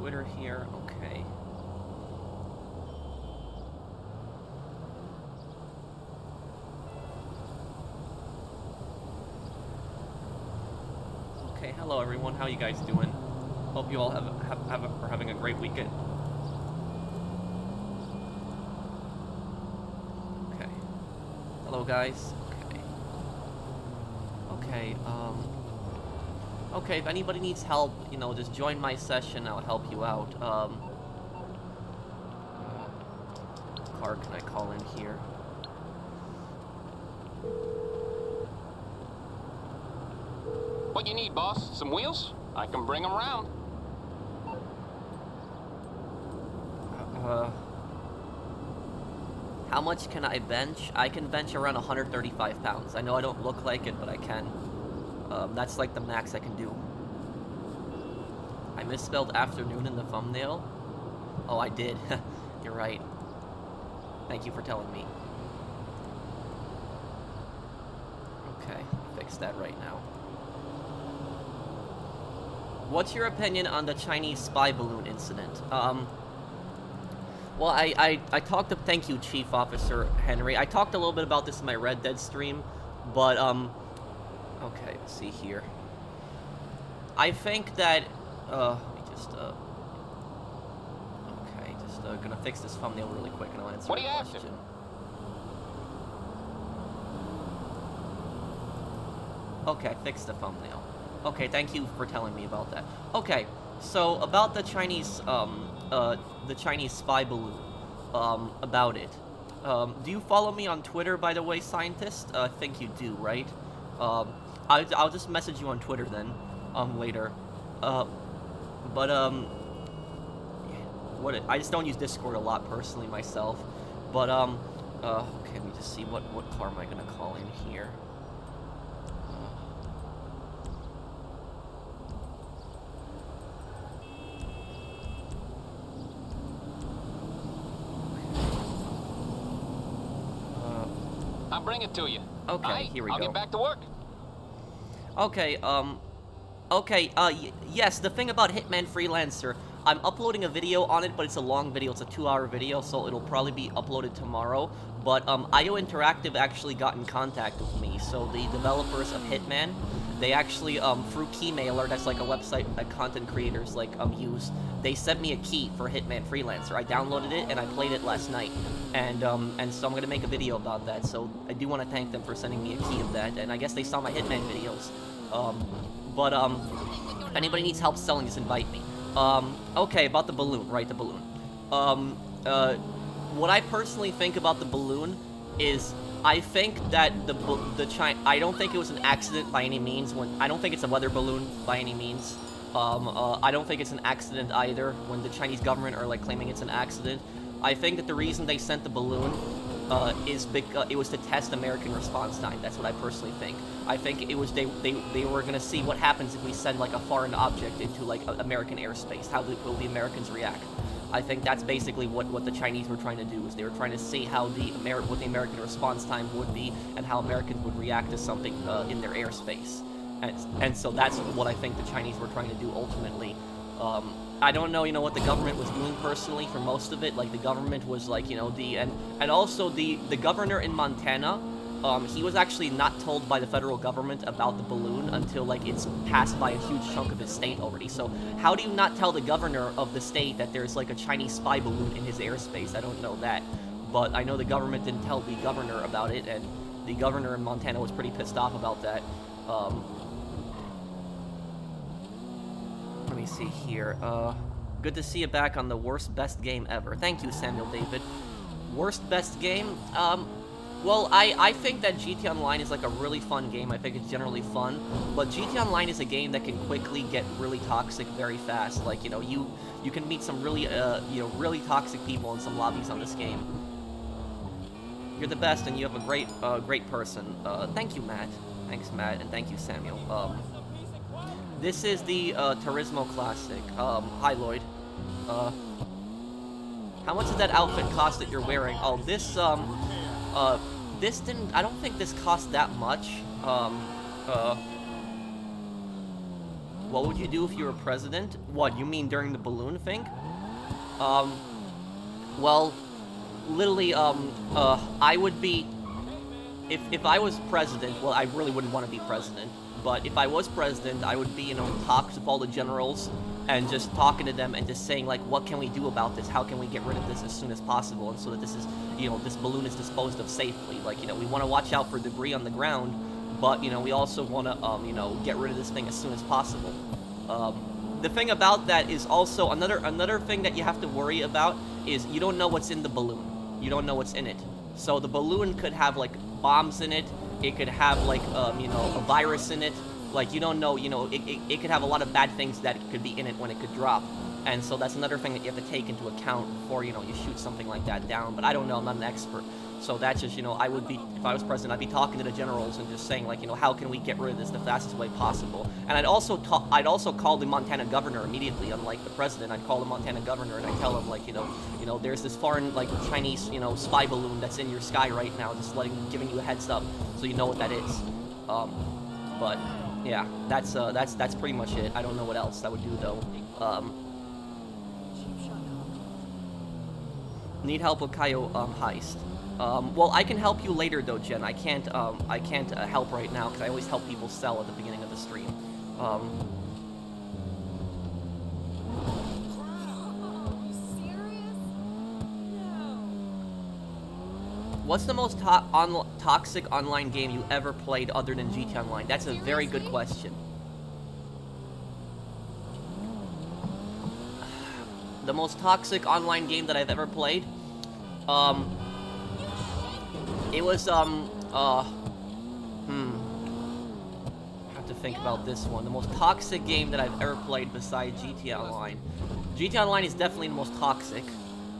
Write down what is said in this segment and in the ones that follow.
Twitter here. Okay. Okay, hello everyone. How you guys doing? Hope you all are having a great weekend. Okay. Hello guys. Okay. Okay, okay, if anybody needs help, you know, just join my session, I'll help you out. Car can I call in here? What you need, boss? Some wheels? I can bring them around. How much can I bench? I can bench around 135 pounds. I know I don't look like it, but I can. That's like the max I can do. I misspelled afternoon in the thumbnail. Oh, I did. You're right. Thank you for telling me. Okay, fix that right now. What's your opinion on the Chinese spy balloon incident? Well, I talked to, thank you, Chief Officer Henry. I talked a little bit about this in my Red Dead stream, but, okay, let's see here. I think that, let me just, okay, just, gonna fix this thumbnail really quick and I'll answer What are your you after? question. Okay, fix the thumbnail. Okay, thank you for telling me about that. Okay, so about the Chinese spy balloon, about it. Do you follow me on Twitter, by the way, scientist? I think you do, right? I'll just message you on Twitter then, later. I just don't use Discord a lot personally myself, but, okay, let me just see, what car am I gonna call in here? I'll bring it to you. Okay, Aye, here we I'll go. get back to work. Okay, yes, the thing about Hitman Freelancer, I'm uploading a video on it, but it's a long video, it's a 2-hour video, so it'll probably be uploaded tomorrow, but, IO Interactive actually got in contact with me, so the developers of Hitman, they actually, through Keymailer, that's like a website that content creators, like, use, they sent me a key for Hitman Freelancer. I downloaded it, and I played it last night, and so I'm gonna make a video about that, so I do want to thank them for sending me a key of that, and I guess they saw my Hitman videos, if anybody needs help selling, just invite me. Okay, about the balloon, right, the balloon. What I personally think about the balloon is, I think that I don't think it was an accident by any means. I don't think it's a weather balloon by any means. I don't think it's an accident either, when the Chinese government are, like, claiming it's an accident. I think that the reason they sent the balloon, is because it was to test American response time. That's what I personally think. I think it was they were gonna see what happens if we send, like, a foreign object into, like, American airspace. How will the Americans react? I think that's basically what the Chinese were trying to do, is they were trying to see how what the American response time would be, and how Americans would react to something in their airspace. And so that's what I think the Chinese were trying to do ultimately. I don't know, you know, what the government was doing personally for most of it. Like, the government was, like, you know, and also the governor in Montana, he was actually not told by the federal government about the balloon until, like, it's passed by a huge chunk of his state already. So how do you not tell the governor of the state that there's, like, a Chinese spy balloon in his airspace? I don't know that. But I know the government didn't tell the governor about it, and the governor in Montana was pretty pissed off about that. Let me see here. Good to see you back on the worst best game ever. Thank you, Samuel David. Worst best game? Well, I think that GTA Online is, like, a really fun game. I think it's generally fun, but GTA Online is a game that can quickly get really toxic very fast. Like, you know, you can meet some really, you know, really toxic people in some lobbies on this game. You're the best, and you have a great, great person. Thank you, Matt. Thanks, Matt, and thank you, Samuel. This is the, Turismo Classic. Hi, Lloyd. How much did that outfit cost that you're wearing? Oh, this didn't, I don't think this cost that much. What would you do if you were president? What, you mean during the balloon thing? Well, literally, I would be... If I was president, well, I really wouldn't want to be president, but if I was president, I would be, you know, talks with all the generals and just talking to them and just saying, like, what can we do about this? How can we get rid of this as soon as possible? And so that this is, you know, this balloon is disposed of safely. Like, you know, we want to watch out for debris on the ground, but, you know, we also want to, you know, get rid of this thing as soon as possible. The thing about that is also, another thing that you have to worry about is you don't know what's in the balloon. You don't know what's in it. So the balloon could have, like, bombs in it. It could have, like, you know, a virus in it. Like, you don't know, you know, it could have a lot of bad things that could be in it when it could drop. And so that's another thing that you have to take into account before, you know, you shoot something like that down. But I don't know, I'm not an expert. So that's just, you know, I would be, if I was president, I'd be talking to the generals and just saying, like, you know, how can we get rid of this the fastest way possible? And I'd also call the Montana governor immediately, unlike the president. I'd call the Montana governor and I'd tell him, like, you know, there's this foreign, like, Chinese, you know, spy balloon that's in your sky right now, just giving you a heads up so you know what that is. But yeah, that's pretty much it. I don't know what else I would do though. Need help with Kaio heist. Well, I can help you later though, Jen. I can't help right now because I always help people sell at the beginning of the stream. What's the most toxic online game you ever played other than GTA Online? That's a very good question. The most toxic online game that I've ever played? It was, I have to think about this one. The most toxic game that I've ever played besides GTA Online. GTA Online is definitely the most toxic.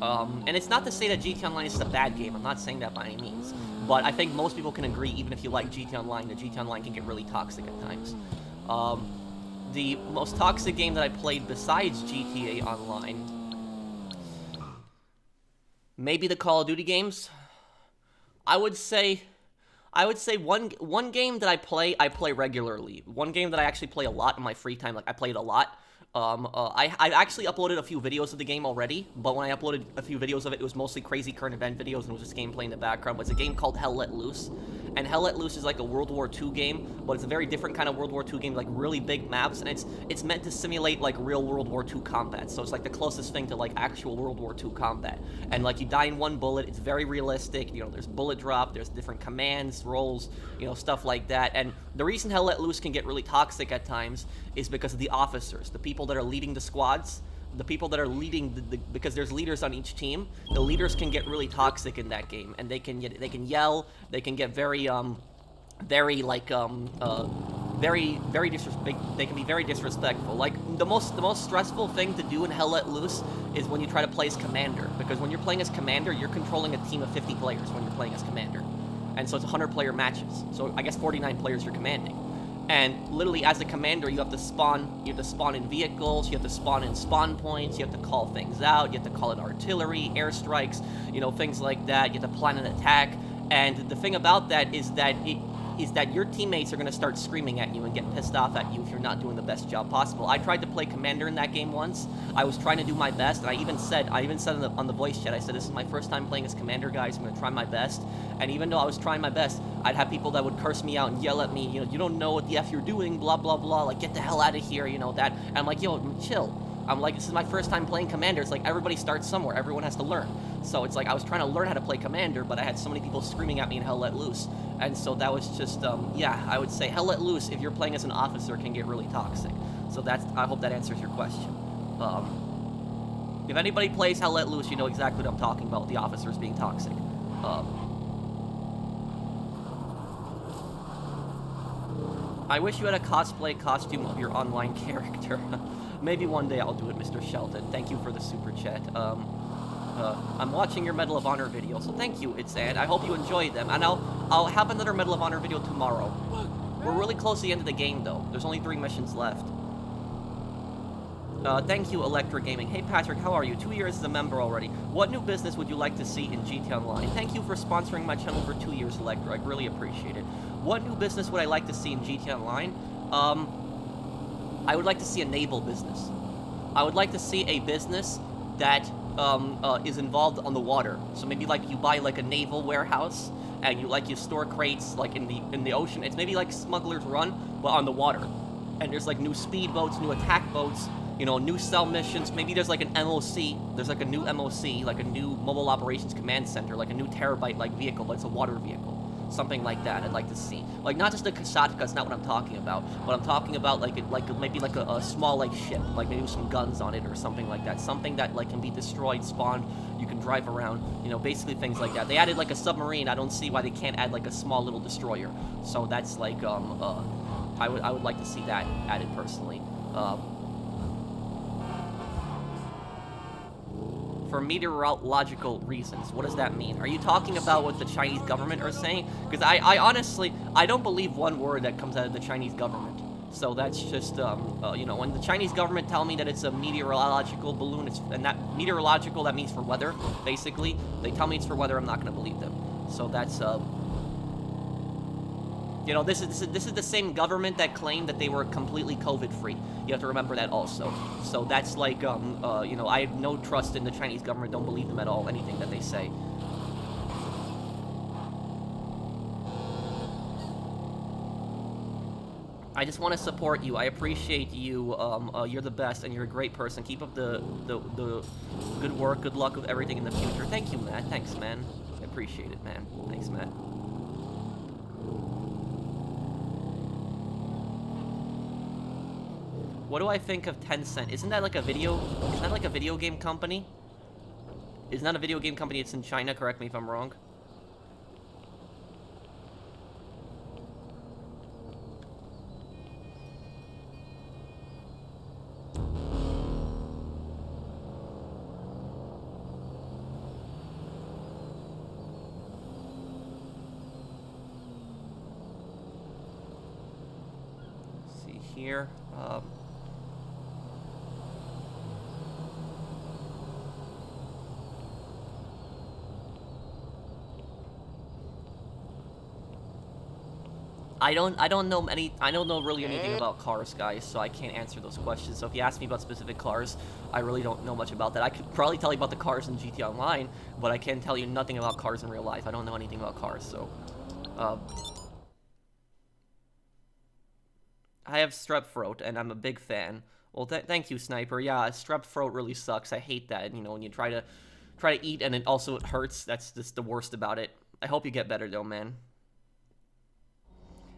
And it's not to say that GTA Online is a bad game. I'm not saying that by any means. But I think most people can agree, even if you like GTA Online, that GTA Online can get really toxic at times. The most toxic game that I played besides GTA Online... maybe the Call of Duty games? I would say one game that I play regularly. One game that I actually play a lot in my free time. Like, I play it a lot. I actually uploaded a few videos of the game already, but when I uploaded a few videos of it, it was mostly crazy current event videos, and it was just gameplay in the background. But it's a game called Hell Let Loose, and Hell Let Loose is like a World War II game, but it's a very different kind of World War II game, like really big maps, and it's meant to simulate like real World War II combat. So it's like the closest thing to like actual World War II combat. And like you die in one bullet, it's very realistic. You know, there's bullet drop, there's different commands, roles, you know, stuff like that. And the reason Hell Let Loose can get really toxic at times is because of the officers, the people that are leading the squads, the people that are leading because there's leaders on each team. The leaders can get really toxic in that game, and they can yell, they can get very very they can be very disrespectful. Like the most stressful thing to do in Hell Let Loose is when you try to play as commander, because when you're playing as commander, you're controlling a team of 50 players when you're playing as commander, and so it's 100-player matches. So I guess 49 players you're commanding. And literally, as a commander, you have to spawn in vehicles, you have to spawn in spawn points, you have to call things out, you have to call in artillery, airstrikes, you know, things like that. You have to plan an attack. And the thing about that is that your teammates are going to start screaming at you and get pissed off at you if you're not doing the best job possible. I tried to play commander in that game once. I was trying to do my best, and I even said on the voice chat, I said, this is my first time playing as commander, guys. I'm going to try my best. And even though I was trying my best, I'd have people that would curse me out and yell at me, you know, you don't know what the F you're doing, blah, blah, blah, like, get the hell out of here, you know, that. And I'm like, yo, chill. I'm like, this is my first time playing commander. It's like everybody starts somewhere. Everyone has to learn. So it's like I was trying to learn how to play commander, but I had so many people screaming at me in Hell Let Loose. And so that was just, yeah, I would say Hell Let Loose, if you're playing as an officer, can get really toxic. So I hope that answers your question. If anybody plays Hell Let Loose, you know exactly what I'm talking about, the officers being toxic. I wish you had a cosplay costume of your online character. Maybe one day I'll do it, Mr. Shelton. Thank you for the super chat. I'm watching your Medal of Honor video, so thank you, and I hope you enjoy them. And I'll have another Medal of Honor video tomorrow. We're really close to the end of the game, though. There's only 3 missions left. Thank you, Electra Gaming. Hey, Patrick, how are you? 2 years as a member already. What new business would you like to see in GTA Online? Thank you for sponsoring my channel for 2 years, Electra. I really appreciate it. What new business would I like to see in GTA Online? GTA Online? What new business would I like to see in GTA Online? Thank you for sponsoring my channel for 2 years, Electra. I really appreciate it. What new business would I like to see in GTA Online? What new business would I like to see in GTA Online? Thank you for sponsoring my channel for 2 years, Electra. I really appreciate it. What new business would I like to see in GTA Online? I would like to see a naval business. I would like to see a business that is involved on the water. So maybe like you buy like a naval warehouse and you store crates like in the ocean. It's maybe like Smuggler's Run, but on the water. And there's like new speedboats, new attack boats, you know, new cell missions. Maybe there's like an MOC. There's like a new MOC, like a new Mobile Operations Command Center, like a new Terabyte like vehicle, but it's a water vehicle. Something like that I'd like to see. Like, not just a Kasatka, that's not what I'm talking about, but I'm talking about like maybe like a small like ship, like maybe with some guns on it or something like that. Something that like can be destroyed, spawned, you can drive around, you know, basically things like that. They added like a submarine. I don't see why they can't add like a small little destroyer. So that's like I would like to see that added personally. For meteorological reasons. What does that mean? Are you talking about what the Chinese government are saying? Because I honestly, I don't believe one word that comes out of the Chinese government. So that's just, you know, when the Chinese government tell me that it's a meteorological balloon, and that meteorological, that means for weather, basically. They tell me it's for weather, I'm not going to believe them. So that's, you know, this is the same government that claimed that they were completely COVID-free. You have to remember that also. So that's like, you know, I have no trust in the Chinese government. Don't believe them at all, anything that they say. I just want to support you. I appreciate you. You're the best, and you're a great person. Keep up the good work. Good luck with everything in the future. Thank you, Matt. Thanks, man. I appreciate it, man. Thanks, Matt. What do I think of Tencent? Isn't that like a video game company? Isn't that a video game company? It's in China, correct me if I'm wrong. Let's see here. I don't know really anything about cars, guys, so I can't answer those questions. So if you ask me about specific cars, I really don't know much about that. I could probably tell you about the cars in GT Online, but I can tell you nothing about cars in real life. I don't know anything about cars, so I have strep throat, and I'm a big fan. Well, thank you, Sniper. Yeah, strep throat really sucks. I hate that. You know, when you try to eat and it hurts. That's just the worst about it. I hope you get better, though, man.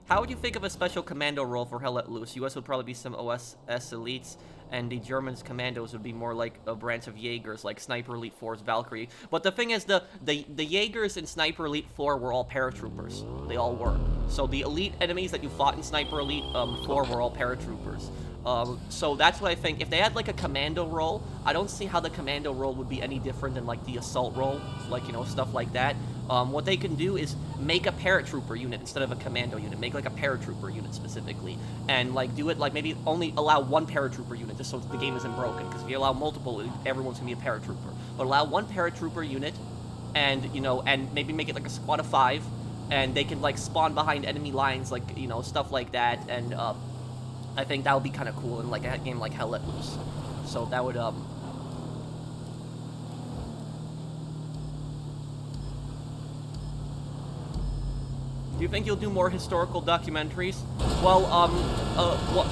How would you think of a special commando role for Hell Let Loose? US would probably be some OSS elites, and the Germans' commandos would be more like a branch of Jaegers, like Sniper Elite 4's Valkyrie. But the thing is, the Jaegers in Sniper Elite 4 were all paratroopers. They all were. So the elite enemies that you fought in Sniper Elite 4 were all paratroopers. So that's what I think. If they had like a commando role, I don't see how the commando role would be any different than like the assault role, like, you know, stuff like that. What they can do is make a paratrooper unit instead of a commando unit. Make like a paratrooper unit specifically, and like do it like maybe only allow one paratrooper unit just so the game isn't broken. Because if you allow multiple, everyone's gonna be a paratrooper. But allow one paratrooper unit, and you know, and maybe make it like a squad of 5, and they can like spawn behind enemy lines, like, you know, stuff like that. And I think that would be kind of cool in like a game like Hell Let Loose. So that would Do you think you'll do more historical documentaries? Well,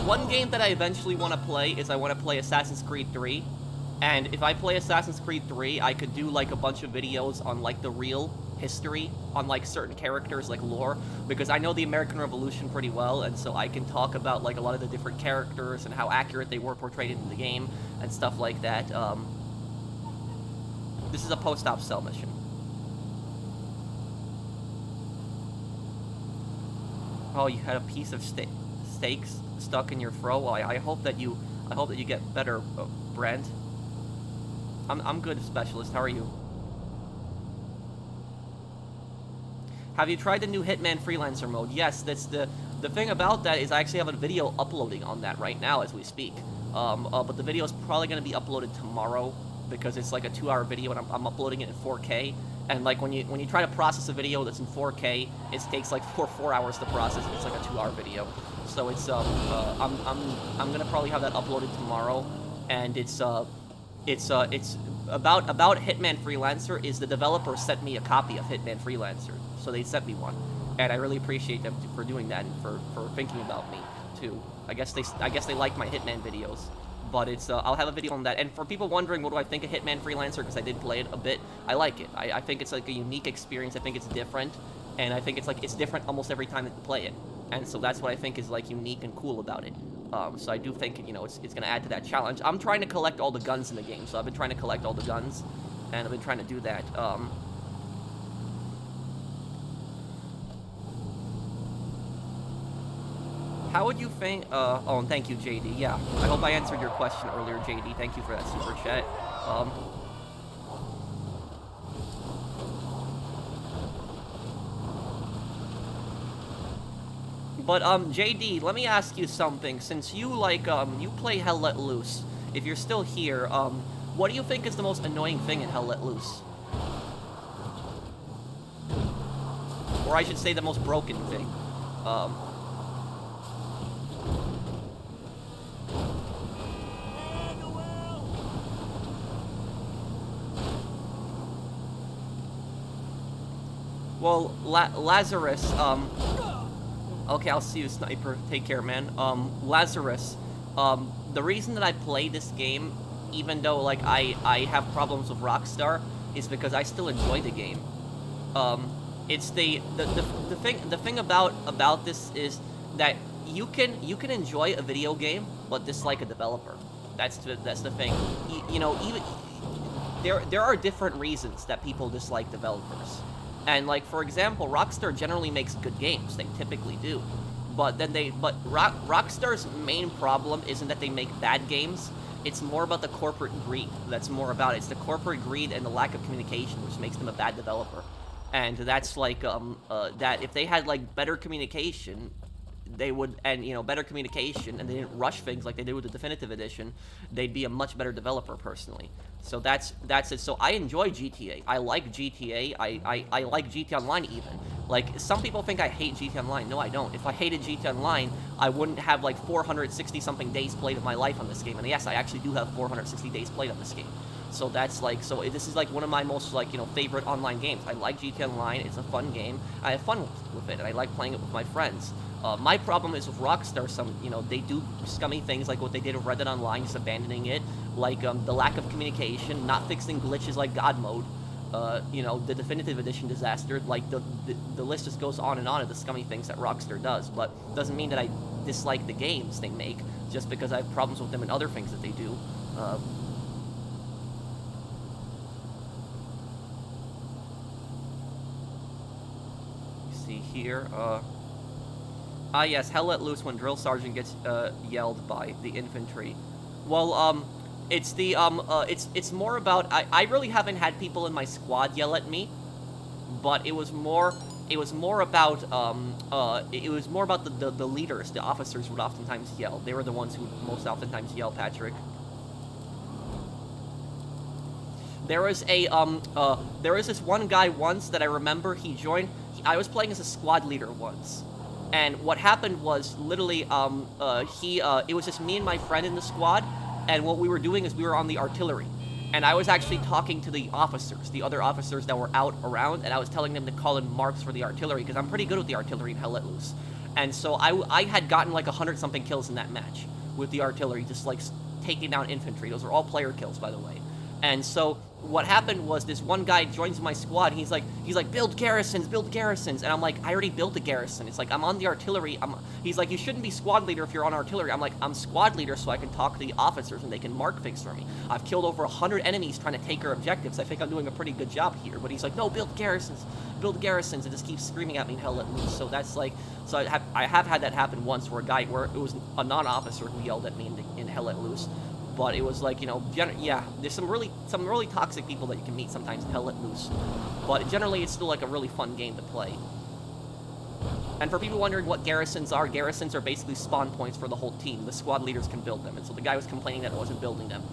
one game that I eventually want to play is I want to play Assassin's Creed 3. And if I play Assassin's Creed 3, I could do like a bunch of videos on like the real history on like certain characters, like lore, because I know the American Revolution pretty well, and so I can talk about like a lot of the different characters and how accurate they were portrayed in the game and stuff like that. This is a post-op cell mission. Oh, you had a piece of steaks stuck in your throat. Well, I hope that you get better, Brent. I'm good, Specialist. How are you? Have you tried the new Hitman Freelancer mode? Yes, that's the thing about that is I actually have a video uploading on that right now as we speak. But the video is probably going to be uploaded tomorrow because it's like a 2-hour video and I'm uploading it in 4K. And like when you try to process a video that's in 4K, it takes like 4 hours to process. It's like a 2-hour video. So it's I'm gonna probably have that uploaded tomorrow, and it's about Hitman Freelancer. Is the developer sent me a copy of Hitman Freelancer, so they sent me one, and I really appreciate them for doing that and for thinking about me too. I guess they like my Hitman videos. But it's I'll have a video on that. And for people wondering what do I think of Hitman Freelancer, because I did play it a bit, I like it. I think it's like a unique experience. I think it's different, and I think it's different almost every time that you play it. And so that's what I think is like unique and cool about it. So I do think it's gonna add to that challenge. I'm trying to collect all the guns in the game, so I've been trying to collect all the guns, and I've been trying to do that. How would you think, oh, and thank you, JD. Yeah, I hope I answered your question earlier, JD. Thank you for that super chat. But, JD, let me ask you something. Since you, like, you play Hell Let Loose, if you're still here, what do you think is the most annoying thing in Hell Let Loose? Or I should say the most broken thing. Well, Lazarus, okay, I'll see you, Sniper. Take care, man. Lazarus, the reason that I play this game, even though, like, I have problems with Rockstar, is because I still enjoy the game. It's the thing about this is that you can enjoy a video game, but dislike a developer. That's the thing. You know, even there are different reasons that people dislike developers. And, like, for example, Rockstar generally makes good games. They typically do. But Rockstar's main problem isn't that they make bad games. It's more about the corporate greed. That's more about it. It's the corporate greed and the lack of communication, which makes them a bad developer. And that's like, that if they had, like, better communication, they would, and, better communication, and they didn't rush things like they did with the Definitive Edition, they'd be a much better developer, personally. So that's it. So I enjoy GTA. I like GTA. I like GTA Online, even. Like, some people think I hate GTA Online. No, I don't. If I hated GTA Online, I wouldn't have, like, 460-something days played of my life on this game. And yes, I actually do have 460 days played on this game. So that's, like, this is, like, one of my most, like, favorite online games. I like GTA Online. It's a fun game. I have fun with it, and I like playing it with my friends. My problem is with Rockstar, they do scummy things like what they did with Red Dead Online, just abandoning it, like, the lack of communication, not fixing glitches like God Mode, the Definitive Edition disaster, like, the list just goes on and on of the scummy things that Rockstar does, but doesn't mean that I dislike the games they make, just because I have problems with them and other things that they do. See here, yes, Hell Let Loose when Drill Sergeant gets yelled by the infantry. Well, it's more about, I really haven't had people in my squad yell at me, but it was more about the leaders. The officers would oftentimes yell. They were the ones who most oftentimes yell, Patrick. There was this one guy once that I remember, he joined, I was playing as a squad leader once. And what happened was, literally, it was just me and my friend in the squad, and what we were doing is we were on the artillery. And I was actually talking to the officers, the other officers that were out around, and I was telling them to call in marks for the artillery, because I'm pretty good with the artillery in Hell Let Loose. And so I had gotten like 100-something kills in that match with the artillery, just like taking down infantry. Those are all player kills, by the way. And so what happened was this one guy joins my squad, and he's like, build garrisons, and I'm like, I already built a garrison. It's like, I'm on the artillery. He's like, you shouldn't be squad leader if you're on artillery. I'm like, I'm squad leader so I can talk to the officers and they can mark things for me. I've killed over 100 enemies trying to take our objectives. I think I'm doing a pretty good job here. But he's like, no, build garrisons, and just keeps screaming at me in Hell Let Loose. So that's like, so I have had that happen once where it was a non-officer who yelled at me in Hell Let Loose. But it was like, there's some really toxic people that you can meet sometimes in Hell Let Loose. But generally, it's still like a really fun game to play. And for people wondering what garrisons are basically spawn points for the whole team. The squad leaders can build them. And so the guy was complaining that I wasn't building them.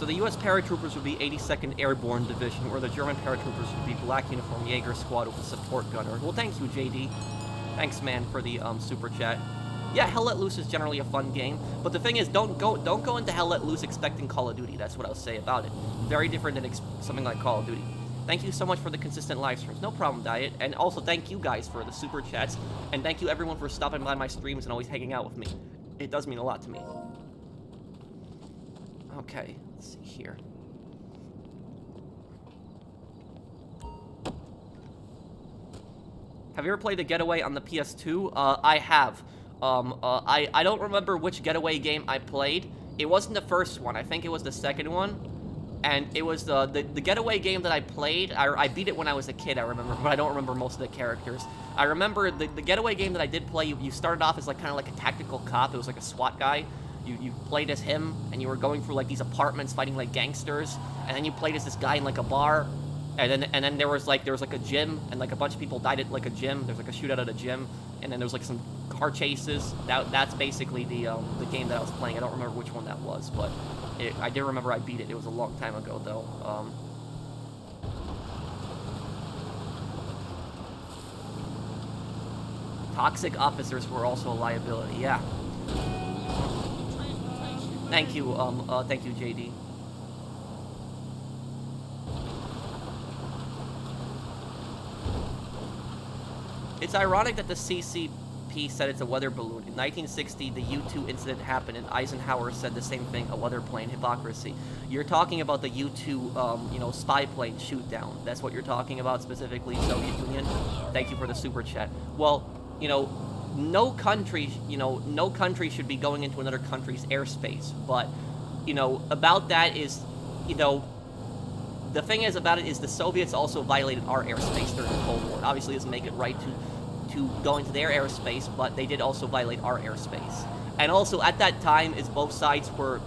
So the U.S. paratroopers would be 82nd Airborne Division, where the German paratroopers would be black uniform Jaeger squad with a support gunner. Well, thank you, JD. Thanks, man, for the super chat. Yeah, Hell Let Loose is generally a fun game, but the thing is, don't go into Hell Let Loose expecting Call of Duty. That's what I'll say about it. Very different than something like Call of Duty. Thank you so much for the consistent live streams. No problem, Diet. And also thank you guys for the super chats. And thank you everyone for stopping by my streams and always hanging out with me. It does mean a lot to me. Okay, let's see here. Have you ever played The Getaway on the PS2? I have. I don't remember which Getaway game I played. It wasn't the first one. I think it was the second one. And it was the Getaway game that I played. I beat it when I was a kid, I remember, but I don't remember most of the characters. I remember the Getaway game that I did play, you started off as like kind of like a tactical cop. It was like a SWAT guy. You played as him, and you were going through like these apartments fighting like gangsters, and then you played as this guy in like a bar, and then there was like a gym, and like a bunch of people died at like a gym. There's like a shootout at a gym, and then there was like some car chases. That's basically the game that I was playing. I don't remember which one that was, but I do remember I beat it. It was a long time ago though. Toxic officers were also a liability. Yeah. Thank you, JD. It's ironic that the CCP said it's a weather balloon. In 1960, the U-2 incident happened, and Eisenhower said the same thing, a weather plane, hypocrisy. You're talking about the U-2, spy plane shoot down. That's what you're talking about specifically, Soviet Union. Thank you for the super chat. Well, no country should be going into another country's airspace, but, about that is, the thing is about it is the Soviets also violated our airspace during the Cold War. It obviously doesn't make it right to go into their airspace, but they did also violate our airspace. And also, at that time, is both sides were,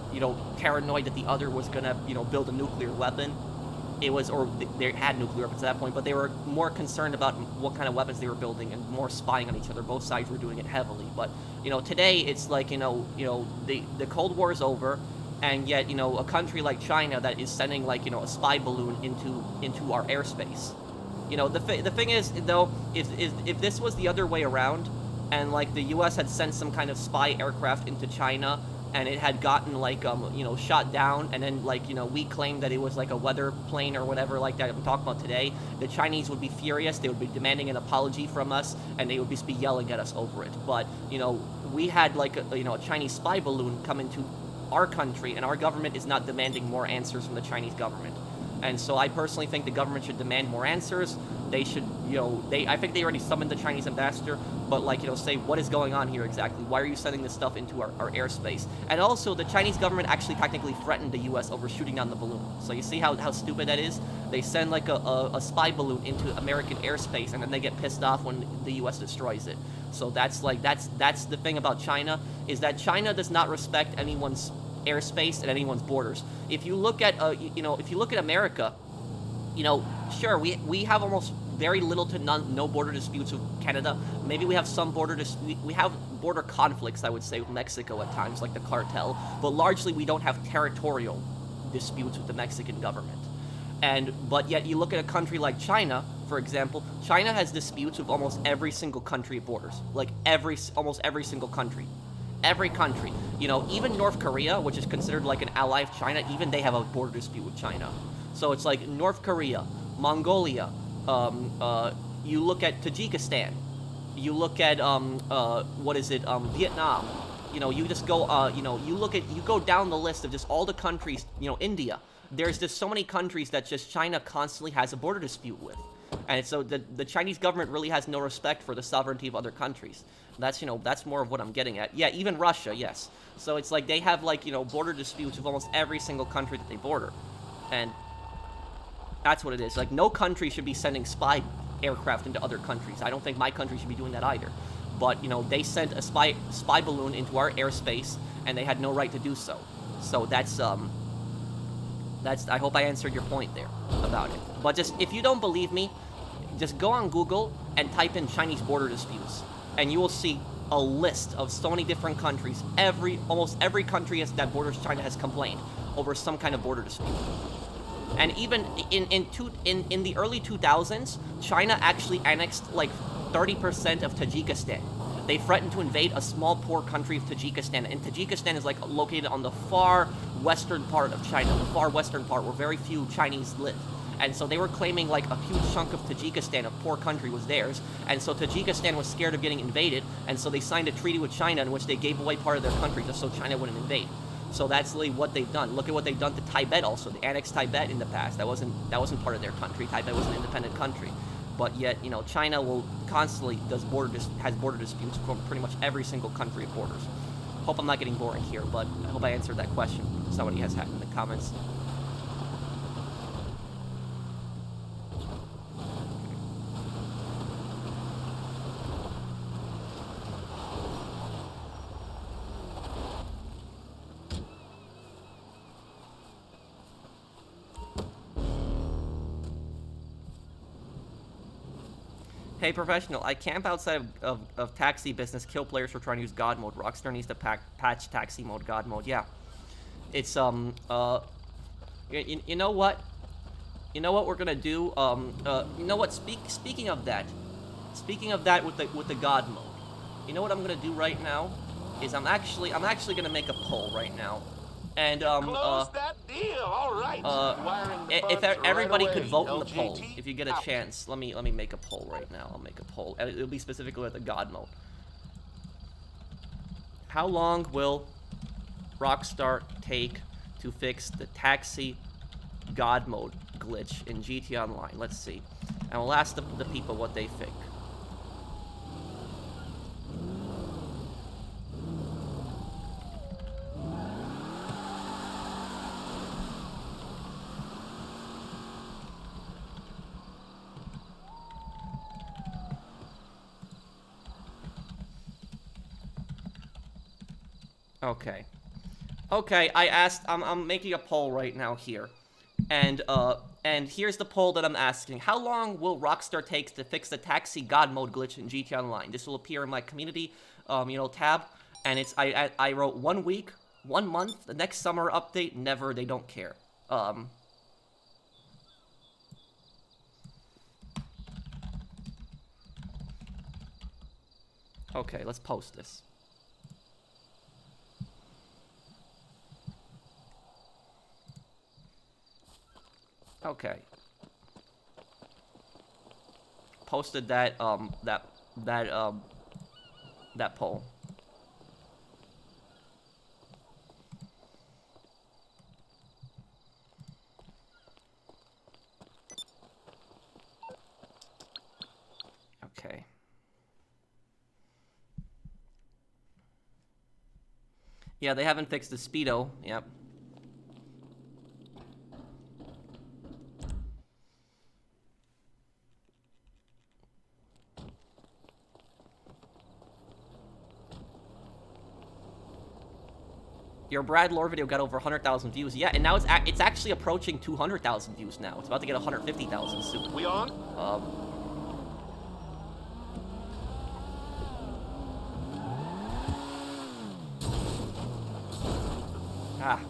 paranoid that the other was gonna, build a nuclear weapon. It was, or they had nuclear weapons at that point, but they were more concerned about what kind of weapons they were building and more spying on each other. Both sides were doing it heavily. But, today it's like, the Cold War is over, and yet, a country like China that is sending, like, a spy balloon into our airspace. The thing is, though, if this was the other way around, and, like, the U.S. had sent some kind of spy aircraft into China, and it had gotten, like, shot down, and then, like, we claimed that it was, like, a weather plane or whatever like that I'm talking about today, the Chinese would be furious, they would be demanding an apology from us, and they would just be yelling at us over it. But, we had, like, a Chinese spy balloon come into our country, and our government is not demanding more answers from the Chinese government. And so I personally think the government should demand more answers. They should, I think they already summoned the Chinese ambassador, but, like, say, what is going on here exactly? Why are you sending this stuff into our airspace? And also, the Chinese government actually technically threatened the U.S. over shooting down the balloon. So you see how stupid that is? They send, like, a spy balloon into American airspace, and then they get pissed off when the U.S. destroys it. So that's the thing about China, is that China does not respect anyone's airspace and anyone's borders. If you look at America, sure, we have almost very little to no border disputes with Canada. Maybe we have some we have border conflicts, I would say, with Mexico at times, like the cartel, but largely we don't have territorial disputes with the Mexican government. But yet you look at a country like China, for example. China has disputes with almost every single country it borders, like almost every single country. Every country. Even North Korea, which is considered like an ally of China, even they have a border dispute with China. So it's like North Korea, Mongolia, you look at Tajikistan, you look at, Vietnam. You just go, you go down the list of just all the countries, India. There's just so many countries that just China constantly has a border dispute with. And so the Chinese government really has no respect for the sovereignty of other countries. That's more of what I'm getting at. Yeah, even Russia, yes. So it's like they have, like, border disputes with almost every single country that they border. And that's what it is. Like, no country should be sending spy aircraft into other countries. I don't think my country should be doing that either. But, they sent a spy balloon into our airspace, and they had no right to do so. So that's, I hope I answered your point there about it. But just, if you don't believe me, just go on Google and type in Chinese border disputes, and you will see a list of so many different countries. Almost every country that borders China has complained over some kind of border dispute. And even in the early 2000s, China actually annexed like 30% of Tajikistan. They threatened to invade a small, poor country of Tajikistan, and Tajikistan is like located on the far western part of China, the far western part where very few Chinese live. And so they were claiming like a huge chunk of Tajikistan, a poor country, was theirs. And so Tajikistan was scared of getting invaded, and so they signed a treaty with China in which they gave away part of their country just so China wouldn't invade. So that's really what they've done. Look at what they've done to Tibet also. They annexed Tibet in the past. That wasn't part of their country. Tibet was an independent country. But yet, you know, China will constantly has border disputes from pretty much every single country it borders. Hope I'm not getting boring here, but I hope I answered that question. Somebody has had in the comments. Hey, professional, I camp outside of taxi business, kill players for trying to use God mode. Rockstar needs to patch taxi mode, God mode. Yeah. It's, you know what? You know what we're gonna do? You know what? Speaking of that with the God mode, you know what I'm gonna do right now? Is I'm actually gonna make a poll right now. And, Close that deal. All right. if everybody could vote in the poll, if you get a chance, let me make a poll right now. I'll make a poll. It'll be specifically with the God mode. How long will Rockstar take to fix the taxi God mode glitch in GTA Online? Let's see. And we'll ask the people what they think. Okay, I asked, I'm making a poll right now here. And here's the poll that I'm asking. How long will Rockstar take to fix the taxi God mode glitch in GTA Online? This will appear in my community, tab. And it's, I wrote 1 week, 1 month, the next summer update, never, they don't care. Okay, let's post this. Okay. Posted that poll. Okay. Yeah, they haven't fixed the speedo. Yep. Your Brad Lore video got over 100,000 views. Yeah, and now it's actually approaching 200,000 views now. It's about to get 150,000 soon. We on? Ah.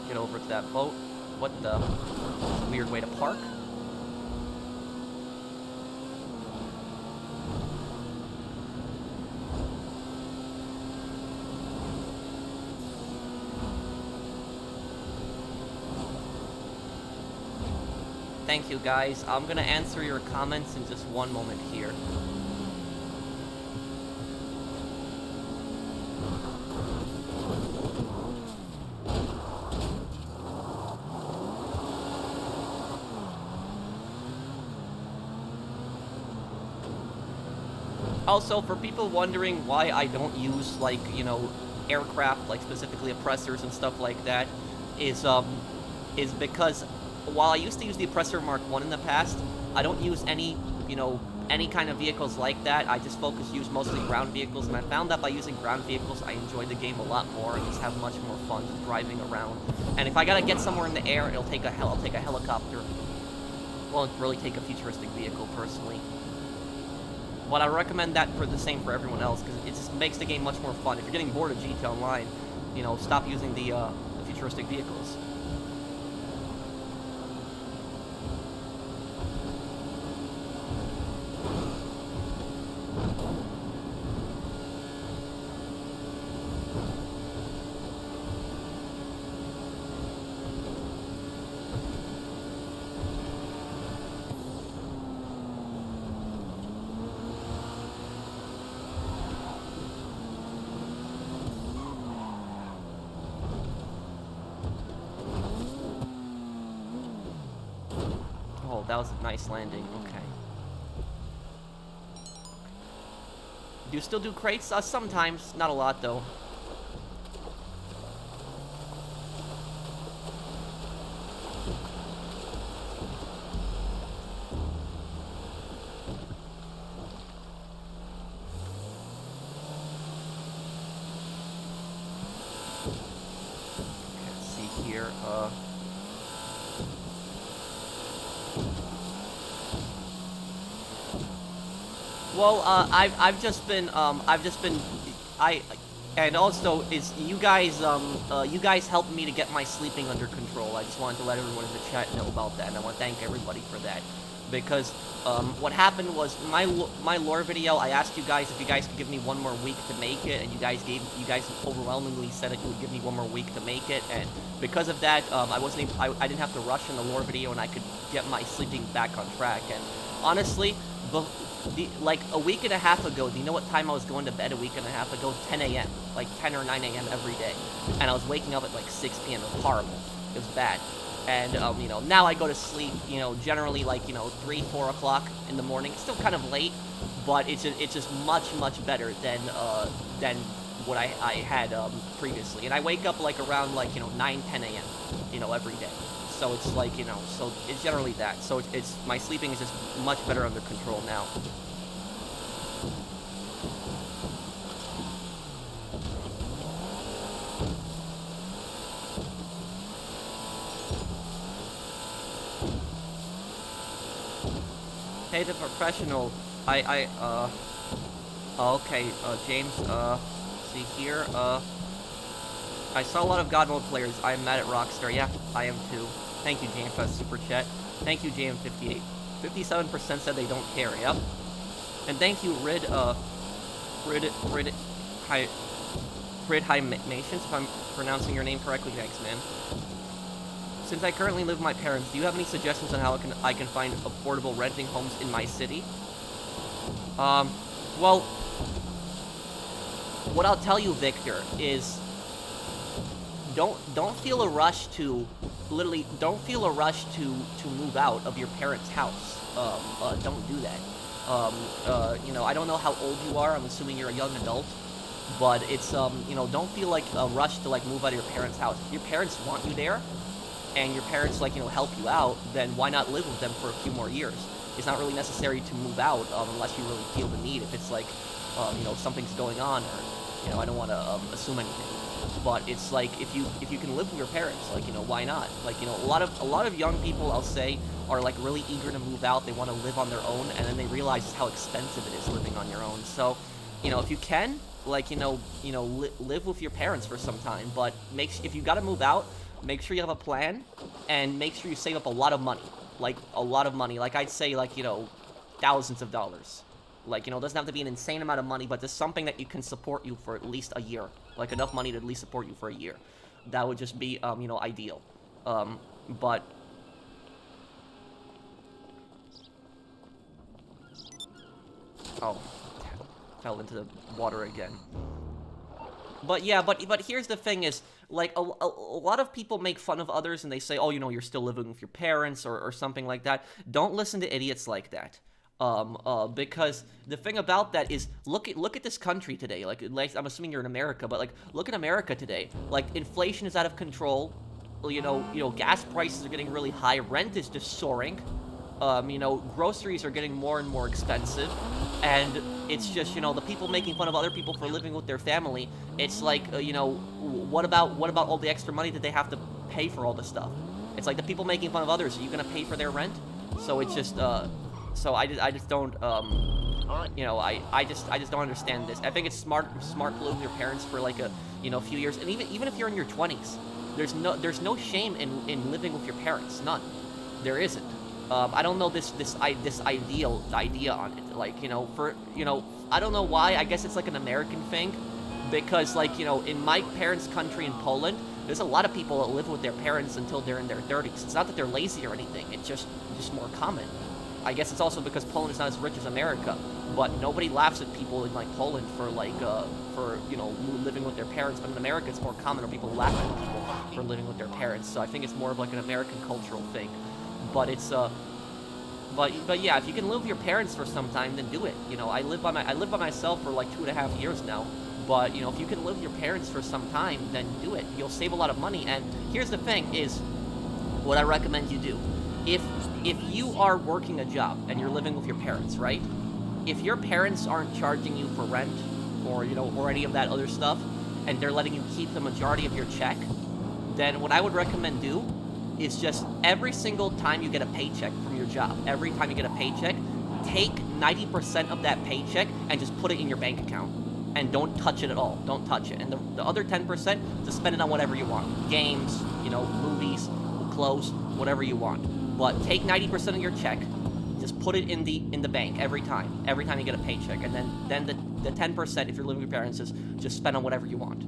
Get over to that boat. What the weird way to park? Thank you guys. I'm gonna answer your comments in just one moment here. Also, for people wondering why I don't use, like, you know, aircraft, like specifically oppressors and stuff like that, is because while I used to use the Oppressor Mark 1 in the past, I don't use any, you know, any kind of vehicles like that. I just use mostly ground vehicles, and I found that by using ground vehicles, I enjoy the game a lot more and just have much more fun driving around. And if I gotta get somewhere in the air, I'll take a helicopter. Won't really take a futuristic vehicle personally. But I recommend that for the same for everyone else, because it just makes the game much more fun. If you're getting bored of GTA Online, you know, stop using the futuristic vehicles. Oh, that was a nice landing. Okay. Do you still do crates? Sometimes. Not a lot, though. Okay, let's see here. Well, I've just been, and also is you guys helped me to get my sleeping under control. I just wanted to let everyone in the chat know about that, and I want to thank everybody for that. Because, what happened was, my lore video, I asked you guys if you guys could give me one more week to make it, and you guys overwhelmingly said that you would give me one more week to make it, and because of that, I didn't have to rush in the lore video, and I could get my sleeping back on track, and honestly, like a week and a half ago, do you know what time I was going to bed a week and a half ago? 10 a.m. Like 10 or 9 a.m. every day. And I was waking up at like 6 p.m. It was horrible. It was bad. And, you know, now I go to sleep, you know, generally like, you know, 3, 4 o'clock in the morning. It's still kind of late, but it's just much, much better than what I had previously. And I wake up like around like, you know, 9, 10 a.m., you know, every day. So it's like, you know, so it's generally that. So it's my sleeping is just much better under control now. Hey, the professional, okay, James, see here, I saw a lot of God mode players. I am mad at Rockstar. Yeah, I am too. Thank you, James, for that super chat. Thank you, JM58. 57% said they don't care. Yep. And thank you, Rid High Mations, if I'm pronouncing your name correctly. Thanks, man. Since I currently live with my parents, do you have any suggestions on how I can find affordable renting homes in my city? Well, what I'll tell you, Victor, is don't feel a rush to move out of your parents' house. Don't do that. You know, I don't know how old you are. I'm assuming you're a young adult, but it's you know, don't feel like a rush to like move out of your parents' house. If your parents want you there, and your parents like, you know, help you out, then why not live with them for a few more years? It's not really necessary to move out unless you really feel the need. If it's like, you know, something's going on, or you know, I don't want to assume anything. But it's like if you can live with your parents, like, you know, why not? Like, you know, a lot of young people, I'll say, are like really eager to move out. They want to live on their own, and then they realize just how expensive it is living on your own. So, you know, if you can, like, live with your parents for some time. But if you got to move out, make sure you have a plan, and make sure you save up a lot of money. Like, a lot of money. Like, I'd say, like, you know, thousands of dollars. Like, you know, it doesn't have to be an insane amount of money, but just something that you can support you for at least a year. Like, enough money to at least support you for a year. That would just be, you know, ideal. But... Oh. Fell into the water again. But yeah, but here's the thing is, like, a lot of people make fun of others and they say, oh, you know, you're still living with your parents or something like that. Don't listen to idiots like that. Because the thing about that is, look at this country today. Like I'm assuming you're in America, but like, look at America today. Like, inflation is out of control. Gas prices are getting really high. Rent is just soaring. Groceries are getting more and more expensive, and it's just, the people making fun of other people for living with their family. It's like, what about all the extra money that they have to pay for all this stuff? It's like the people making fun of others. Are you gonna pay for their rent? So it's just, so I just don't, I just don't understand this. I think it's smart to live with your parents for like a few years, and even if you're in your 20s, there's no shame in living with your parents. None. There isn't. I don't know this idea on it. Like, I don't know why. I guess it's like an American thing, because like, in my parents' country in Poland, there's a lot of people that live with their parents until they're in their 30s. It's not that they're lazy or anything. It's just more common. I guess it's also because Poland is not as rich as America, but nobody laughs at people in like Poland for living with their parents. But in America, it's more common, or people laugh at people for living with their parents. So I think it's more of like an American cultural thing. But it's but yeah, if you can live with your parents for some time, then do it. I live by myself for like 2.5 years now. But if you can live with your parents for some time, then do it. You'll save a lot of money. And here's the thing: is what I recommend you do. If you are working a job and you're living with your parents, right? If your parents aren't charging you for rent or or any of that other stuff, and they're letting you keep the majority of your check, then what I would recommend do is just every single time you get a paycheck from your job, every time you get a paycheck, take 90% of that paycheck and just put it in your bank account. And don't touch it at all. Don't touch it. And the other 10%, just spend it on whatever you want. Games, movies, clothes, whatever you want. But take 90% of your check, just put it in the bank every time you get a paycheck. And then the 10%, if you're living with your parents, just spend on whatever you want.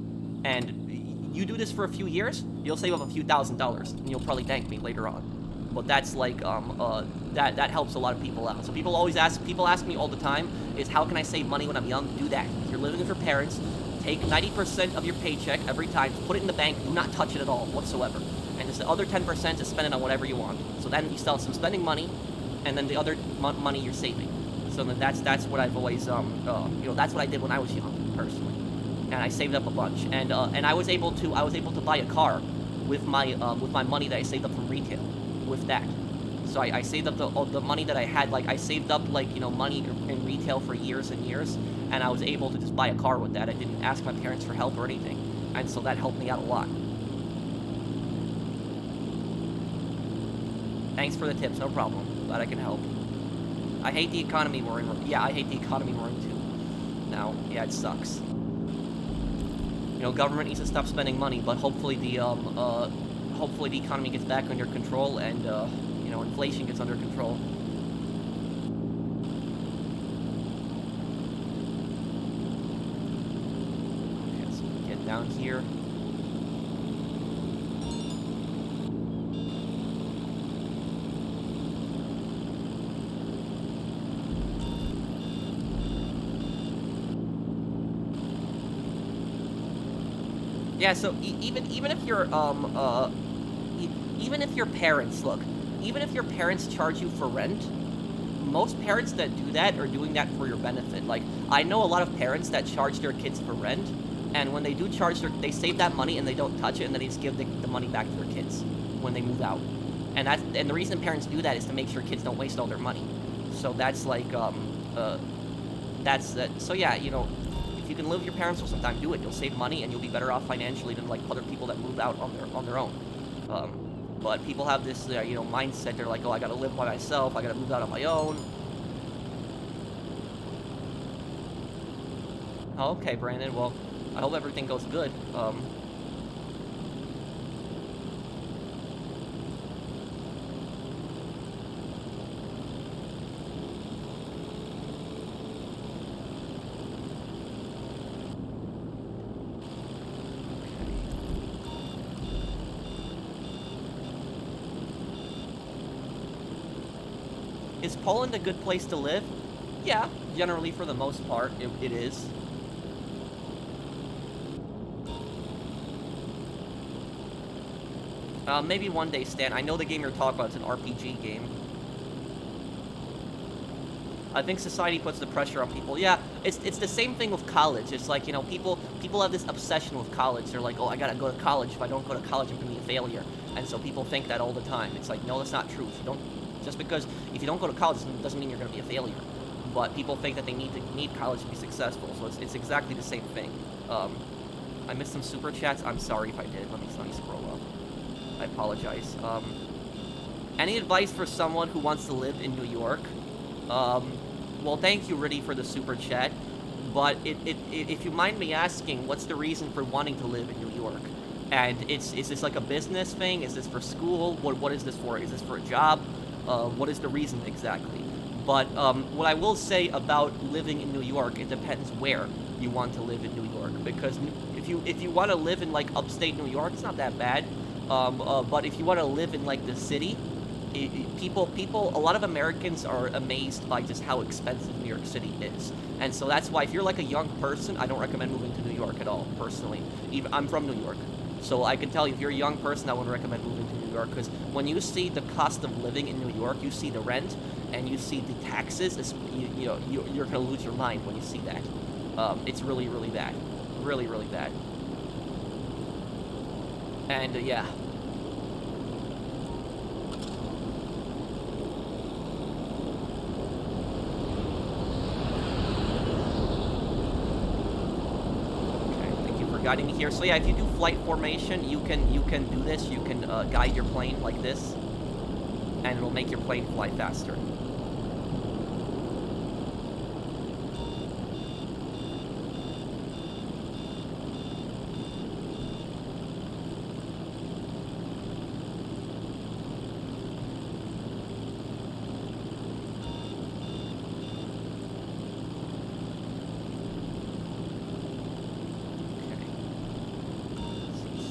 And you do this for a few years, you'll save up a few $1,000s, and you'll probably thank me later on. But that's like, that helps a lot of people out. So people ask me all the time, is how can I save money when I'm young? Do that. If you're living with your parents, take 90% of your paycheck every time, put it in the bank, do not touch it at all whatsoever. And just the other 10% is spend it on whatever you want. So then you still have some spending money, and then the other money you're saving. So then that's what I've always, that's what I did when I was young, personally. And I saved up a bunch, and I was able to buy a car with my money that I saved up from retail. With that, so I saved up the money that I had. Like, I saved up money in retail for years and years, and I was able to just buy a car with that. I didn't ask my parents for help or anything, and so that helped me out a lot. Thanks for the tips, no problem. Glad I can help. I hate the economy we're in. Yeah, I hate the economy we're in too. Now, yeah, it sucks. Government needs to stop spending money, but hopefully the economy gets back under control, and inflation gets under control. Okay, so we get down here. Yeah, so even if you're even if your parents charge you for rent, most parents that do that are doing that for your benefit. Like, I know a lot of parents that charge their kids for rent, and when they do charge they save that money and they don't touch it, and then they just give the money back to their kids when they move out. And the reason parents do that is to make sure kids don't waste all their money. So that's like so yeah, if you can live with your parents for some time, do it. You'll save money and you'll be better off financially than like other people that move out on their own. But people have this mindset. They're like, oh, I gotta live by myself. I gotta move out on my own. Oh, okay, Brandon. Well, I hope everything goes good. Is Poland a good place to live? Yeah, generally for the most part, it is. Maybe one day, Stan. I know the game you're talking about. It's an RPG game. I think society puts the pressure on people. Yeah, it's the same thing with college. It's like, you know, people have this obsession with college. They're like, oh, I gotta go to college. If I don't go to college, I'm gonna be a failure. And so people think that all the time. It's like, no, that's not true. If you don't, just because if you don't go to college doesn't mean you're gonna be a failure. But people think that they need college to be successful. So it's exactly the same thing. I missed some super chats. I'm sorry if I did. Let me scroll up. I apologize. Any advice for someone who wants to live in New York? Well, thank you, Riddy, for the super chat. But if you mind me asking, what's the reason for wanting to live in New York? And is this like a business thing? Is this for school? What is this for? Is this for a job? What is the reason exactly? But what I will say about living in New York, it depends where you want to live in New York. Because if you want to live in like upstate New York, it's not that bad. But if you want to live in like the city, a lot of Americans are amazed by just how expensive New York City is. And so that's why if you're like a young person, I don't recommend moving to New York at all, personally. I'm from New York. So I can tell you, if you're a young person, I wouldn't recommend moving to New York, because when you see the cost of living in New York, you see the rent, and you see the taxes, you're going to lose your mind when you see that. It's really, really bad. Really, really bad. And, yeah. Guiding me here. So yeah, if you do flight formation, you can do this. You can guide your plane like this, and it'll make your plane fly faster.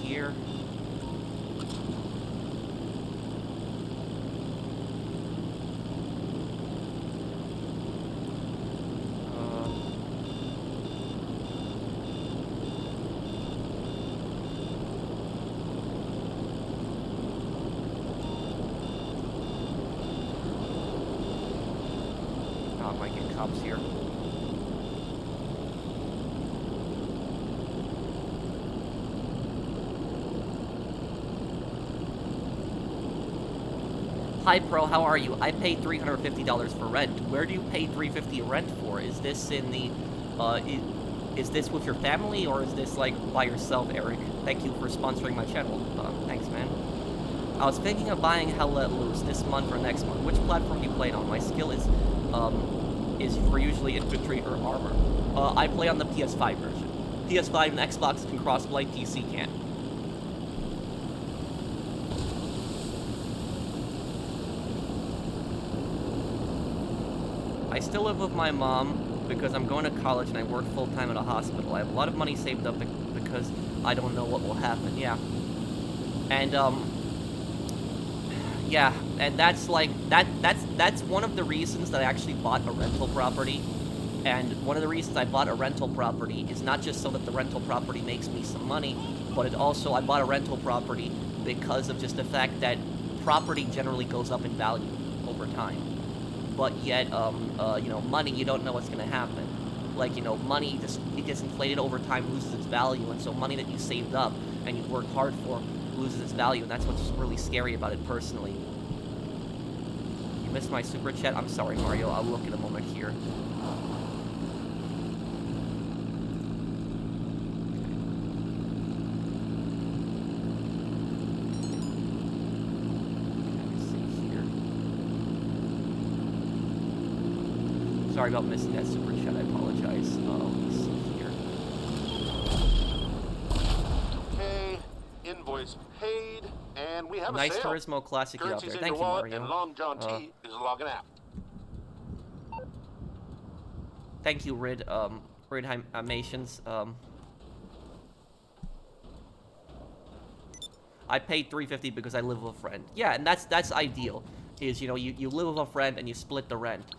Here. Hi Pro, how are you? I paid $350 for rent. Where do you pay $350 rent for? Is this in the is this with your family, or is this like by yourself, Eric? Thank you for sponsoring my channel. Thanks, man. I was thinking of buying Hell Let Loose this month or next month. Which platform do you play it on? My skill is for usually infantry or armor. I play on the PS5 version. PS5 and Xbox can crossplay, PC can't. I still live with my mom because I'm going to college and I work full-time at a hospital. I have a lot of money saved up because I don't know what will happen, yeah. And, yeah, and that's like, that's one of the reasons that I actually bought a rental property. And one of the reasons I bought a rental property is not just so that the rental property makes me some money, but I bought a rental property because of just the fact that property generally goes up in value over time. But yet, you know, money, you don't know what's going to happen. Like, you know, money, it gets inflated over time, loses its value, and so money that you saved up and you worked hard for loses its value, and that's what's really scary about it personally. You missed my super chat? I'm sorry, Mario. I'll look in a moment here. Sorry about missing that super chat. I apologize. Let's see here. Okay, invoice paid, and we have nice a sale. Turismo Classic out there. Thank you, wallet, Mario. And Long John T is logging out. Thank you, Ridhamations. I paid $350 because I live with a friend. Yeah, and that's ideal. Is, you know, you live with a friend and you split the rent.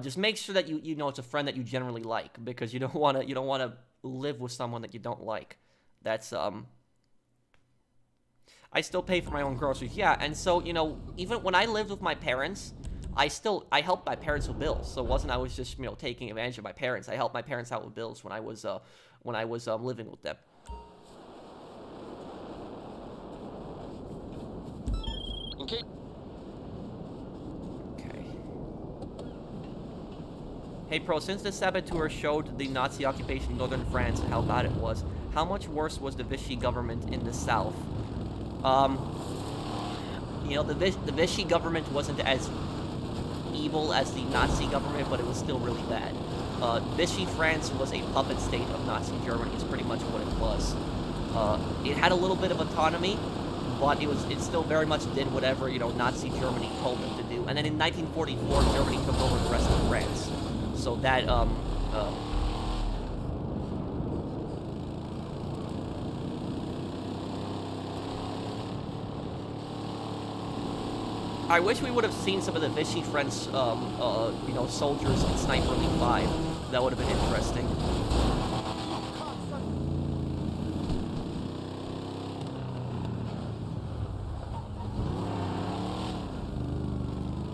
Just make sure that you know it's a friend that you generally like, because you don't want to live with someone that you don't like. That's I still pay for my own groceries. Yeah, and so, you know, even when I lived with my parents, I helped my parents with bills. So it wasn't I was just, taking advantage of my parents. I helped my parents out with bills when I was living with them. Okay. Okay. Hey, Pro, since the saboteur showed the Nazi occupation of northern France and how bad it was, how much worse was the Vichy government in the south? The Vichy government wasn't as evil as the Nazi government, but it was still really bad. Vichy France was a puppet state of Nazi Germany, is pretty much what it was. It had a little bit of autonomy, but it still very much did whatever, Nazi Germany told them to do. And then in 1944, Germany took over the rest of France. So that, I wish we would have seen some of the Vichy French, soldiers in Sniper Elite 5. That would have been interesting.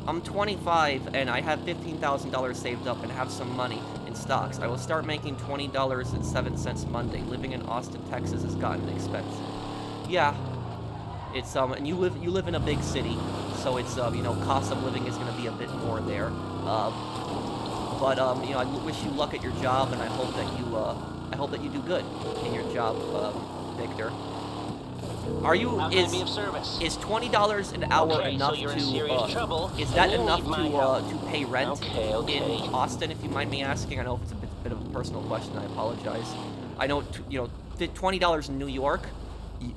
I'm 25 and I have $15,000 saved up and have some money in stocks. I will start making $20.07 Monday. Living in Austin, Texas has gotten expensive. Yeah, it's and you live in a big city, so it's cost of living is going to be a bit more there. I wish you luck at your job, and I hope that you do good in your job, Victor. Are you How can I be of service? Is $20 an hour Okay, enough so you're in to serious trouble. is that You'll enough need my help. to pay rent Okay. in Austin, if you mind me asking? I know if it's a bit of a personal question, I apologize. I know $20 in New York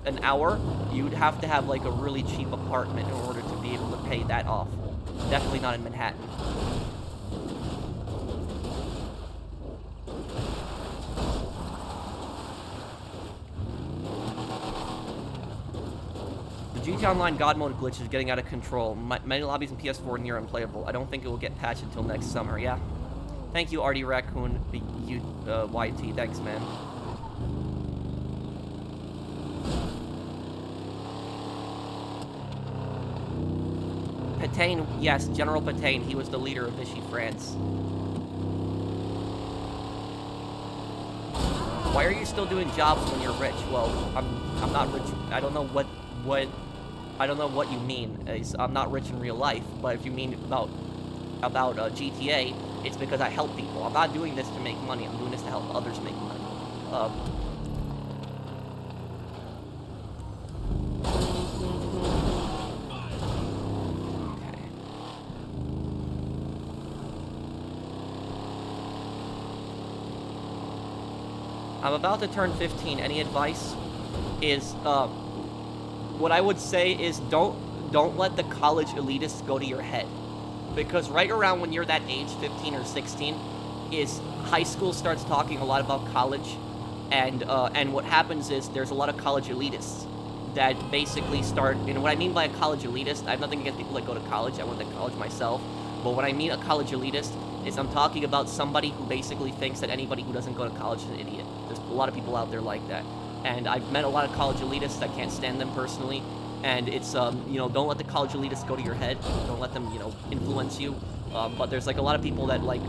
an hour, you'd have to have like a really cheap apartment in order to be able to pay that off. Definitely not in Manhattan. The GTA Online God Mode glitch is getting out of control. Many lobbies in PS4 are near unplayable. I don't think it will get patched until next summer. Yeah. Thank you, Artie Raccoon. YT. Thanks, man. Pétain, yes, General Pétain. He was the leader of Vichy France. Why are you still doing jobs when you're rich? Well, I'm not rich. I don't know what you mean. I'm not rich in real life, but if you mean about GTA, it's because I help people. I'm not doing this to make money. I'm doing this to help others make money. Okay. I'm about to turn 15. Any advice? What I would say is don't let the college elitists go to your head. Because right around when you're that age, 15 or 16, is high school starts talking a lot about college, and what happens is there's a lot of college elitists that basically start, and what I mean by a college elitist, I have nothing against people that go to college, I went to college myself, but what I mean a college elitist is I'm talking about somebody who basically thinks that anybody who doesn't go to college is an idiot. There's a lot of people out there like that. And I've met a lot of college elitists. I can't stand them personally. And it's, don't let the college elitists go to your head. Don't let them, influence you. But there's, like, a lot of people that, like,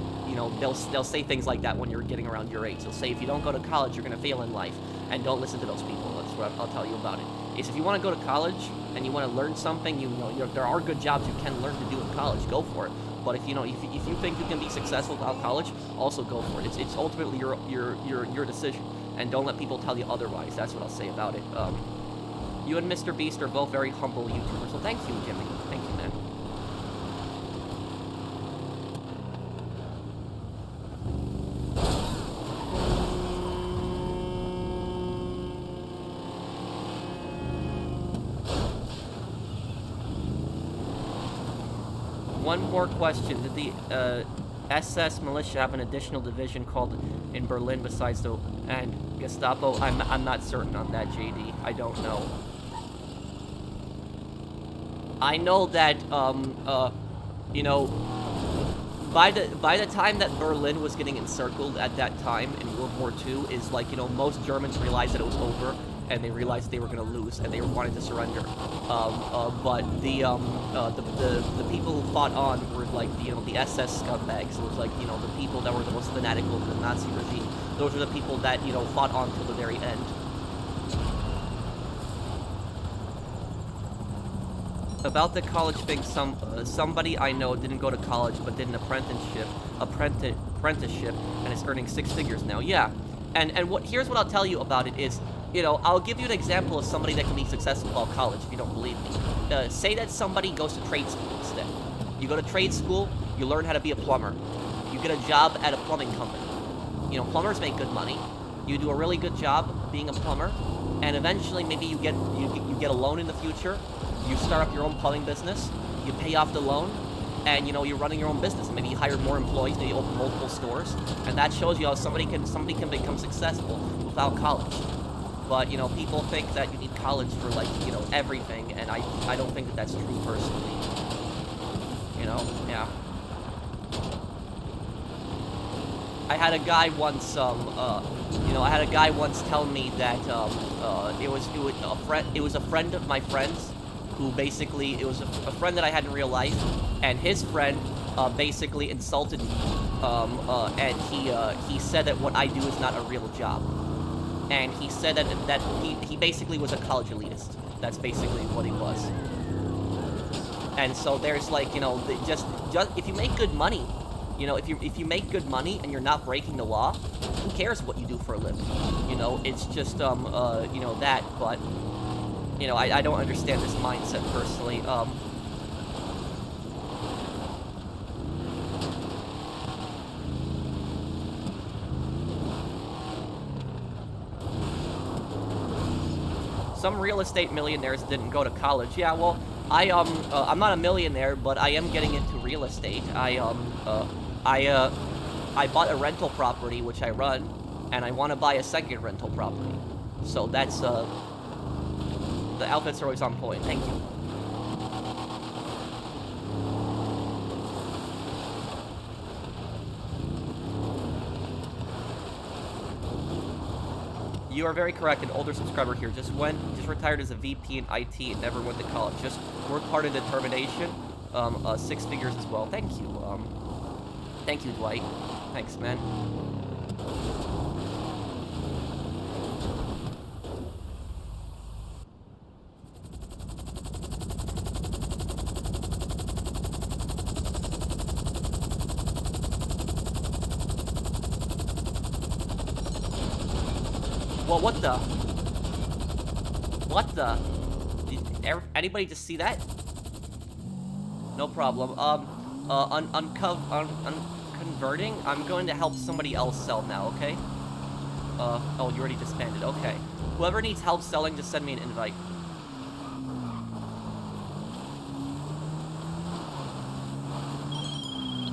they'll say things like that when you're getting around your age. They'll say, if you don't go to college, you're going to fail in life. And don't listen to those people. That's what I'll tell you about it. Is if you want to go to college and you want to learn something, there are good jobs you can learn to do in college. Go for it. But if you think you can be successful without college, also go for it. It's ultimately your decision. And don't let people tell you otherwise. That's what I'll say about it. You and Mr. Beast are both very humble YouTubers. So thank you, Jimmy. Thank you, man. One more question. Did the SS militia have an additional division called in Berlin besides the and Gestapo? I'm not certain on that, JD. I don't know. I know that by the time that Berlin was getting encircled at that time in World War II, is like most Germans realized that it was over, and they realized they were going to lose, and they wanted to surrender. But the people who fought on were like the SS scumbags. It was like the people that were the most fanatical to the Nazi regime. Those are the people that fought on till the very end. About the college thing, somebody I know didn't go to college but did an apprenticeship, and is earning 6 figures now. Yeah, and here's what I'll tell you about it is, I'll give you an example of somebody that can be successful while college if you don't believe me. Say that somebody goes to trade school instead. You go to trade school, you learn how to be a plumber. You get a job at a plumbing company. Plumbers make good money. You do a really good job being a plumber, and eventually maybe you get a loan in the future. You start up your own plumbing business, you pay off the loan, and you're running your own business. Maybe you hire more employees, maybe you open multiple stores, and that shows you how somebody can become successful without college. But people think that you need college for everything, and I don't think that that's true personally. Yeah. I had a guy once tell me that it was a friend of my friend's. Who basically, it was a friend that I had in real life, and his friend basically insulted me, and he said that what I do is not a real job, and he said that he basically was a college elitist. That's basically what he was. And so there's just if you make good money, if you make good money and you're not breaking the law, who cares what you do for a living? It's just that, but. I don't understand this mindset personally. Some real estate millionaires didn't go to college. Yeah, well, I'm not a millionaire, but I am getting into real estate. I bought a rental property, which I run, and I want to buy a second rental property. So that's the outfits are always on point. Thank you. You are very correct. An older subscriber here just retired as a VP in IT and never went to college. Just worked hard and determination. 6 figures as well. Thank you. Thank you, Dwight. Thanks, man. Well, what the? Did anybody just see that? No problem. Converting. I'm going to help somebody else sell now, okay? Oh, you already disbanded. Okay. Whoever needs help selling, just send me an invite.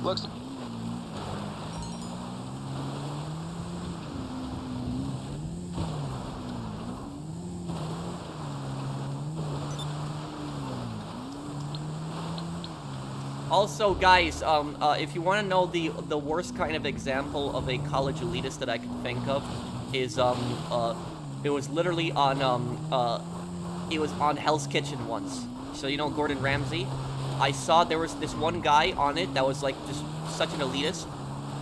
Looks. Also, guys, if you want to know the worst kind of example of a college elitist that I can think of, is it was literally on Hell's Kitchen once. So Gordon Ramsay. I saw there was this one guy on it that was just such an elitist,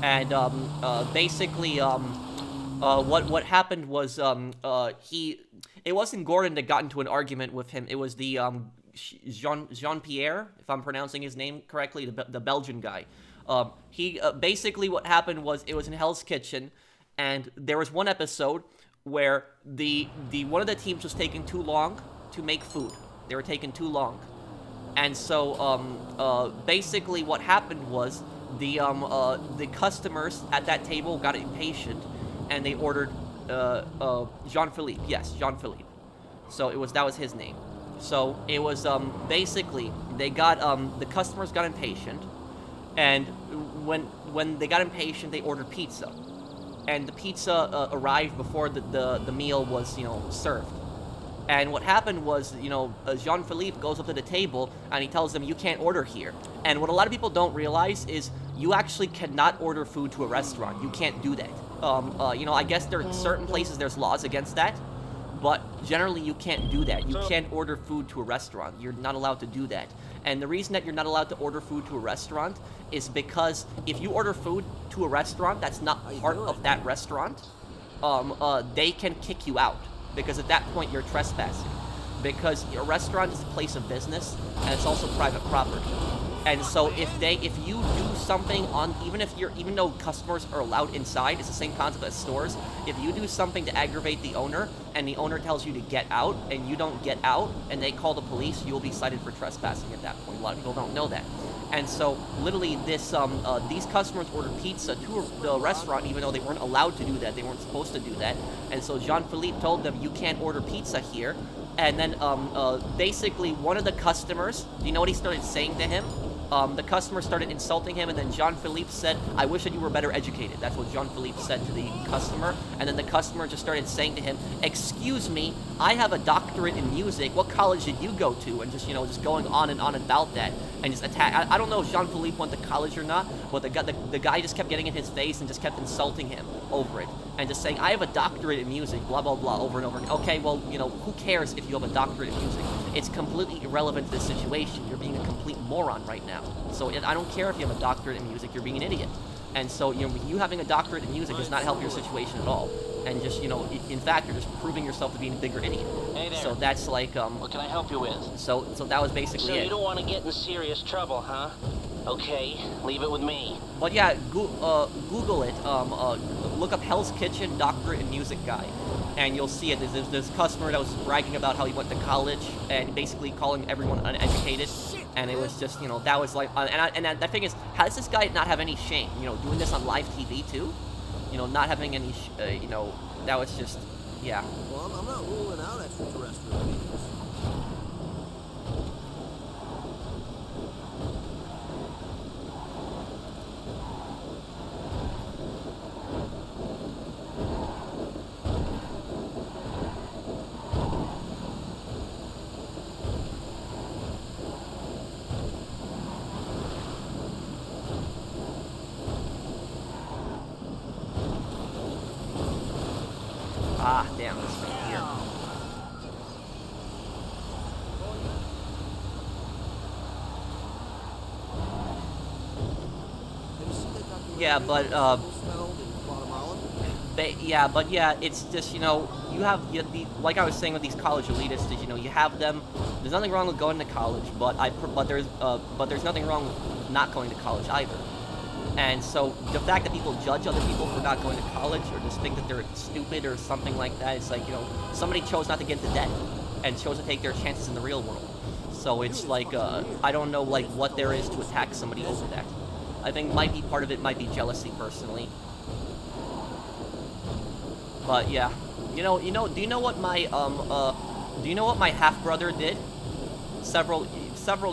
and basically what happened was it wasn't Gordon that got into an argument with him. It was the Jean-Pierre, if I'm pronouncing his name correctly, the Belgian guy. He basically what happened was it was in Hell's Kitchen, and there was one episode where the one of the teams was taking too long to make food. They were taking too long, and so basically what happened was the customers at that table got impatient, and they ordered Jean-Philippe. Yes, Jean-Philippe. So that was his name. So it was basically they got the customers got impatient, and when they got impatient, they ordered pizza, and the pizza arrived before the meal was served. And what happened was Jean-Philippe goes up to the table and he tells them, you can't order here. And what a lot of people don't realize is you actually cannot order food to a restaurant. You can't do that. I guess there are certain places there's laws against that. But generally, you can't do that. You So- can't order food to a restaurant. You're not allowed to do that. And the reason that you're not allowed to order food to a restaurant is because if you order food to a restaurant that's not part of that restaurant, they can kick you out. Because at that point, you're trespassing. Because a restaurant is a place of business, and it's also private property. And so if you do something on, even though customers are allowed inside, it's the same concept as stores. If you do something to aggravate the owner, and the owner tells you to get out, and you don't get out, and they call the police, you'll be cited for trespassing at that point. A lot of people don't know that. And so, literally, these customers ordered pizza to the restaurant, even though they weren't allowed to do that. They weren't supposed to do that. And so Jean-Philippe told them, you can't order pizza here. And then, basically, one of the customers, do you know what he started saying to him? The customer started insulting him, and then Jean-Philippe said, I wish that you were better educated. That's what Jean-Philippe said to the customer. And then the customer just started saying to him, excuse me, I have a doctorate in music. What college did you go to? And just, just going on and on about that. And just attack. I don't know if Jean-Philippe went to college or not, but the guy just kept getting in his face and just kept insulting him over it. And just saying, I have a doctorate in music, blah, blah, blah, over and over again. Okay, well, who cares if you have a doctorate in music? It's completely irrelevant to the situation. You're being a complete moron right now. So I don't care if you have a doctorate in music, you're being an idiot. And so, you having a doctorate in music does not help your situation at all. And just, in fact, you're just proving yourself to be a bigger idiot. Hey there. So that's like, What can I help you with? so that was basically So it. you don't want to get in serious trouble, huh? Okay, leave it with me. But yeah, Google it. Look up Hell's Kitchen Doctorate in Music guy, and you'll see it. There's this customer that was bragging about how he went to college and basically calling everyone uneducated. And it was just, that was like, and the thing is, how does this guy not have any shame? Doing this on live TV too? Not having any, that was just, yeah. Well, I'm not ruling out extraterrestrial beings. Ah, damn, this right here. Have you seen that documentary Yeah, but, people smelled in Guatemala? Yeah, it's just, like I was saying with these college elitists, is, you have them. There's nothing wrong with going to college, but there's nothing wrong with not going to college either. And so the fact that people judge other people for not going to college or just think that they're stupid or something like that, it's like, somebody chose not to get into debt and chose to take their chances in the real world. So it's like, I don't know, like, what there is to attack somebody over that. I think part of it might be jealousy, personally. But yeah, do you know what my half-brother did several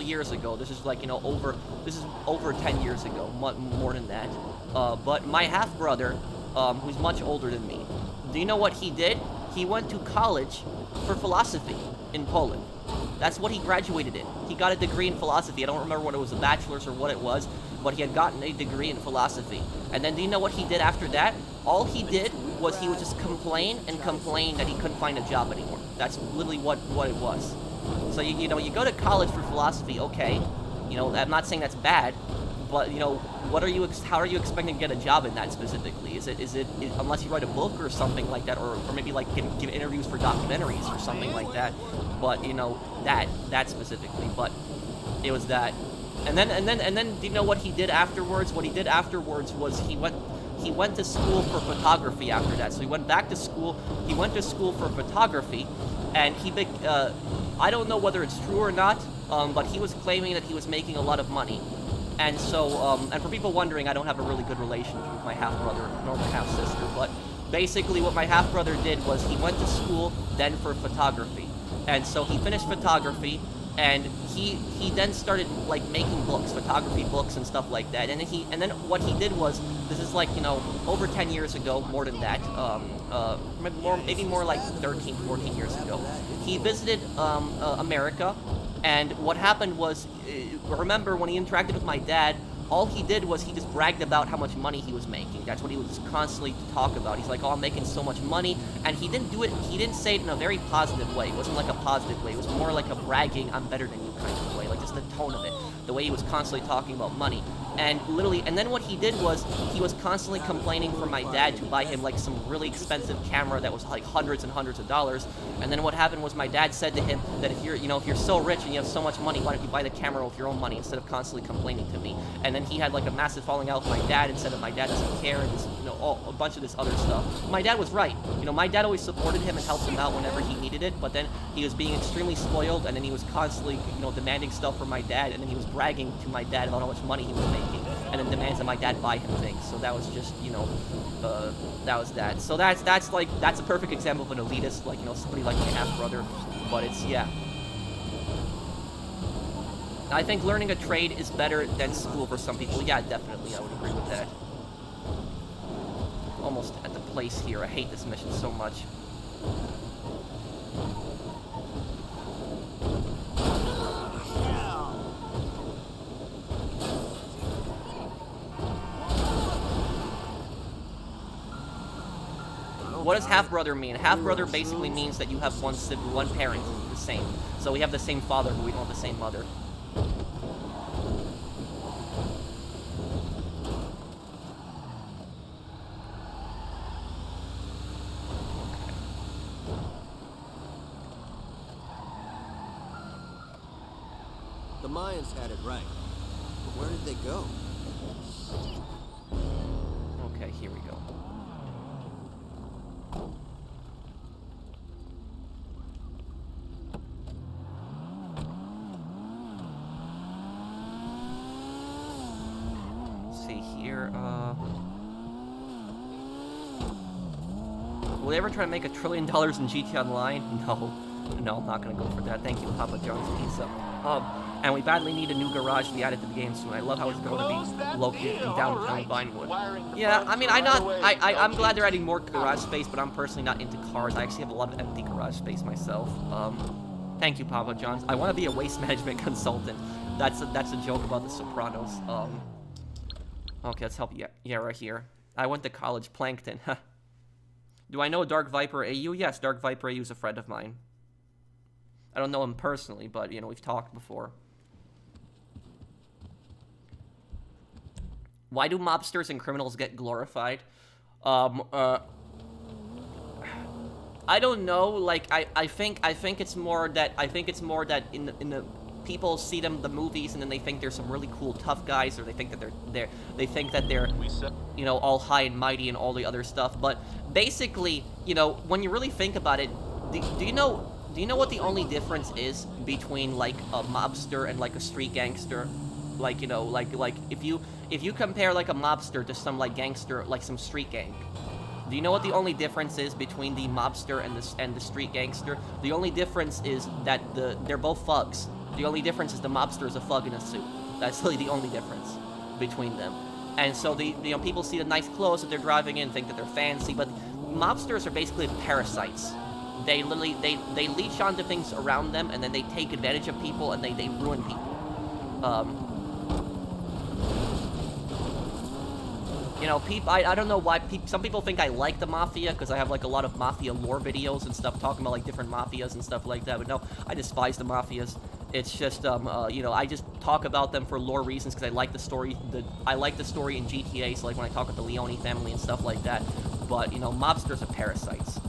years ago? This is like, this is over 10 years ago, more than that. But my half-brother, who's much older than me, do you know what he did? He went to college for philosophy in Poland. That's what he graduated in. He got a degree in philosophy. I don't remember what it was, a bachelor's or what it was, but he had gotten a degree in philosophy. And then do you know what he did after that? All he did was he would just complain and complain that he couldn't find a job anymore. That's literally what it was. So you go to college for philosophy, okay. I'm not saying that's bad, but how are you expecting to get a job in that specifically? Is it unless you write a book or something like that, or maybe like give interviews for documentaries or something like that. But that specifically. But it was that, and then do you know what he did afterwards? What he did afterwards was he went to school for photography after that. So he went back to school. He went to school for photography, and I don't know whether it's true or not, but he was claiming that he was making a lot of money. And so, and for people wondering, I don't have a really good relationship with my half-brother nor my half-sister, but basically what my half-brother did was he went to school then for photography. And so he finished photography, and he then started like making books, photography books and stuff like that. And then what he did was, this is like, over 10 years ago, more than that, maybe more like 13, 14 years ago, he visited America. And what happened was, remember when he interacted with my dad, all he did was he just bragged about how much money he was making. That's what he was constantly talk about. He's like, oh, I'm making so much money. And he didn't do it, he didn't say it in a very positive way. It wasn't like a positive way. It was more like a bragging, I'm better than you kind of way. Like just the tone of it. The way he was constantly talking about money. And literally, and then what he did was he was constantly complaining for my dad to buy him like some really expensive camera that was like hundreds and hundreds of dollars. And then what happened was my dad said to him that if you're, if you're so rich and you have so much money, why don't you buy the camera with your own money instead of constantly complaining to me? And then he had like a massive falling out with my dad and said that my dad doesn't care and this, a bunch of this other stuff. My dad was right. My dad always supported him and helped him out whenever he needed it, but then he was being extremely spoiled, and then he was constantly, demanding stuff from my dad, and then he was bragging to my dad about how much money he was making, and then demands that my dad buy him things. So that was just, that was that. So that's a perfect example of an elitist, like, somebody like my half-brother, but it's, yeah. I think learning a trade is better than school for some people. Yeah, definitely, I would agree with that. Almost at the place here. I hate this mission so much. What does half-brother mean? Half-brother basically means that you have one parent, the same. So we have the same father, but we don't have the same mother. The Mayans had it right. But where did they go? Okay, here we go. Let's see here, will they ever try to make $1 trillion in GTA Online? No, I'm not gonna go for that. Thank you, Papa John's Pizza. And we badly need a new garage to be added to the game soon. I love how it's going to be located in downtown Vinewood. Yeah, I mean, I'm glad they're adding more garage space, but I'm personally not into cars. I actually have a lot of empty garage space myself. Thank you, Papa John's. I want to be a waste management consultant. That's a joke about The Sopranos. Okay, let's help you. Yeah, right here. I went to college, Plankton. Do I know Dark Viper AU? Yes, Dark Viper AU is a friend of mine. I don't know him personally, but, we've talked before. Why do mobsters and criminals get glorified? I don't know. Like, I think it's more that in the people see the movies, and then they think they're some really cool tough guys, or they think that they're all high and mighty and all the other stuff. But basically, when you really think about it, do you know what the only difference is between like a mobster and like a street gangster? Like, like if you compare like a mobster to some like gangster, like some street gang, do you know what the only difference is between the mobster and the street gangster? The only difference is that they're both thugs. The only difference is the mobster is a thug in a suit. That's really the only difference between them. And so people see the nice clothes that they're driving in, think that they're fancy, but mobsters are basically parasites. They literally they leech onto things around them, and then they take advantage of people, and they ruin people. I don't know why some people think I like the Mafia, because I have like a lot of Mafia lore videos and stuff talking about like different Mafias and stuff like that, but no, I despise the Mafias. It's just, I just talk about them for lore reasons, because I like the story, I like the story in GTA, so like when I talk about the Leone family and stuff like that, but, mobsters are parasites.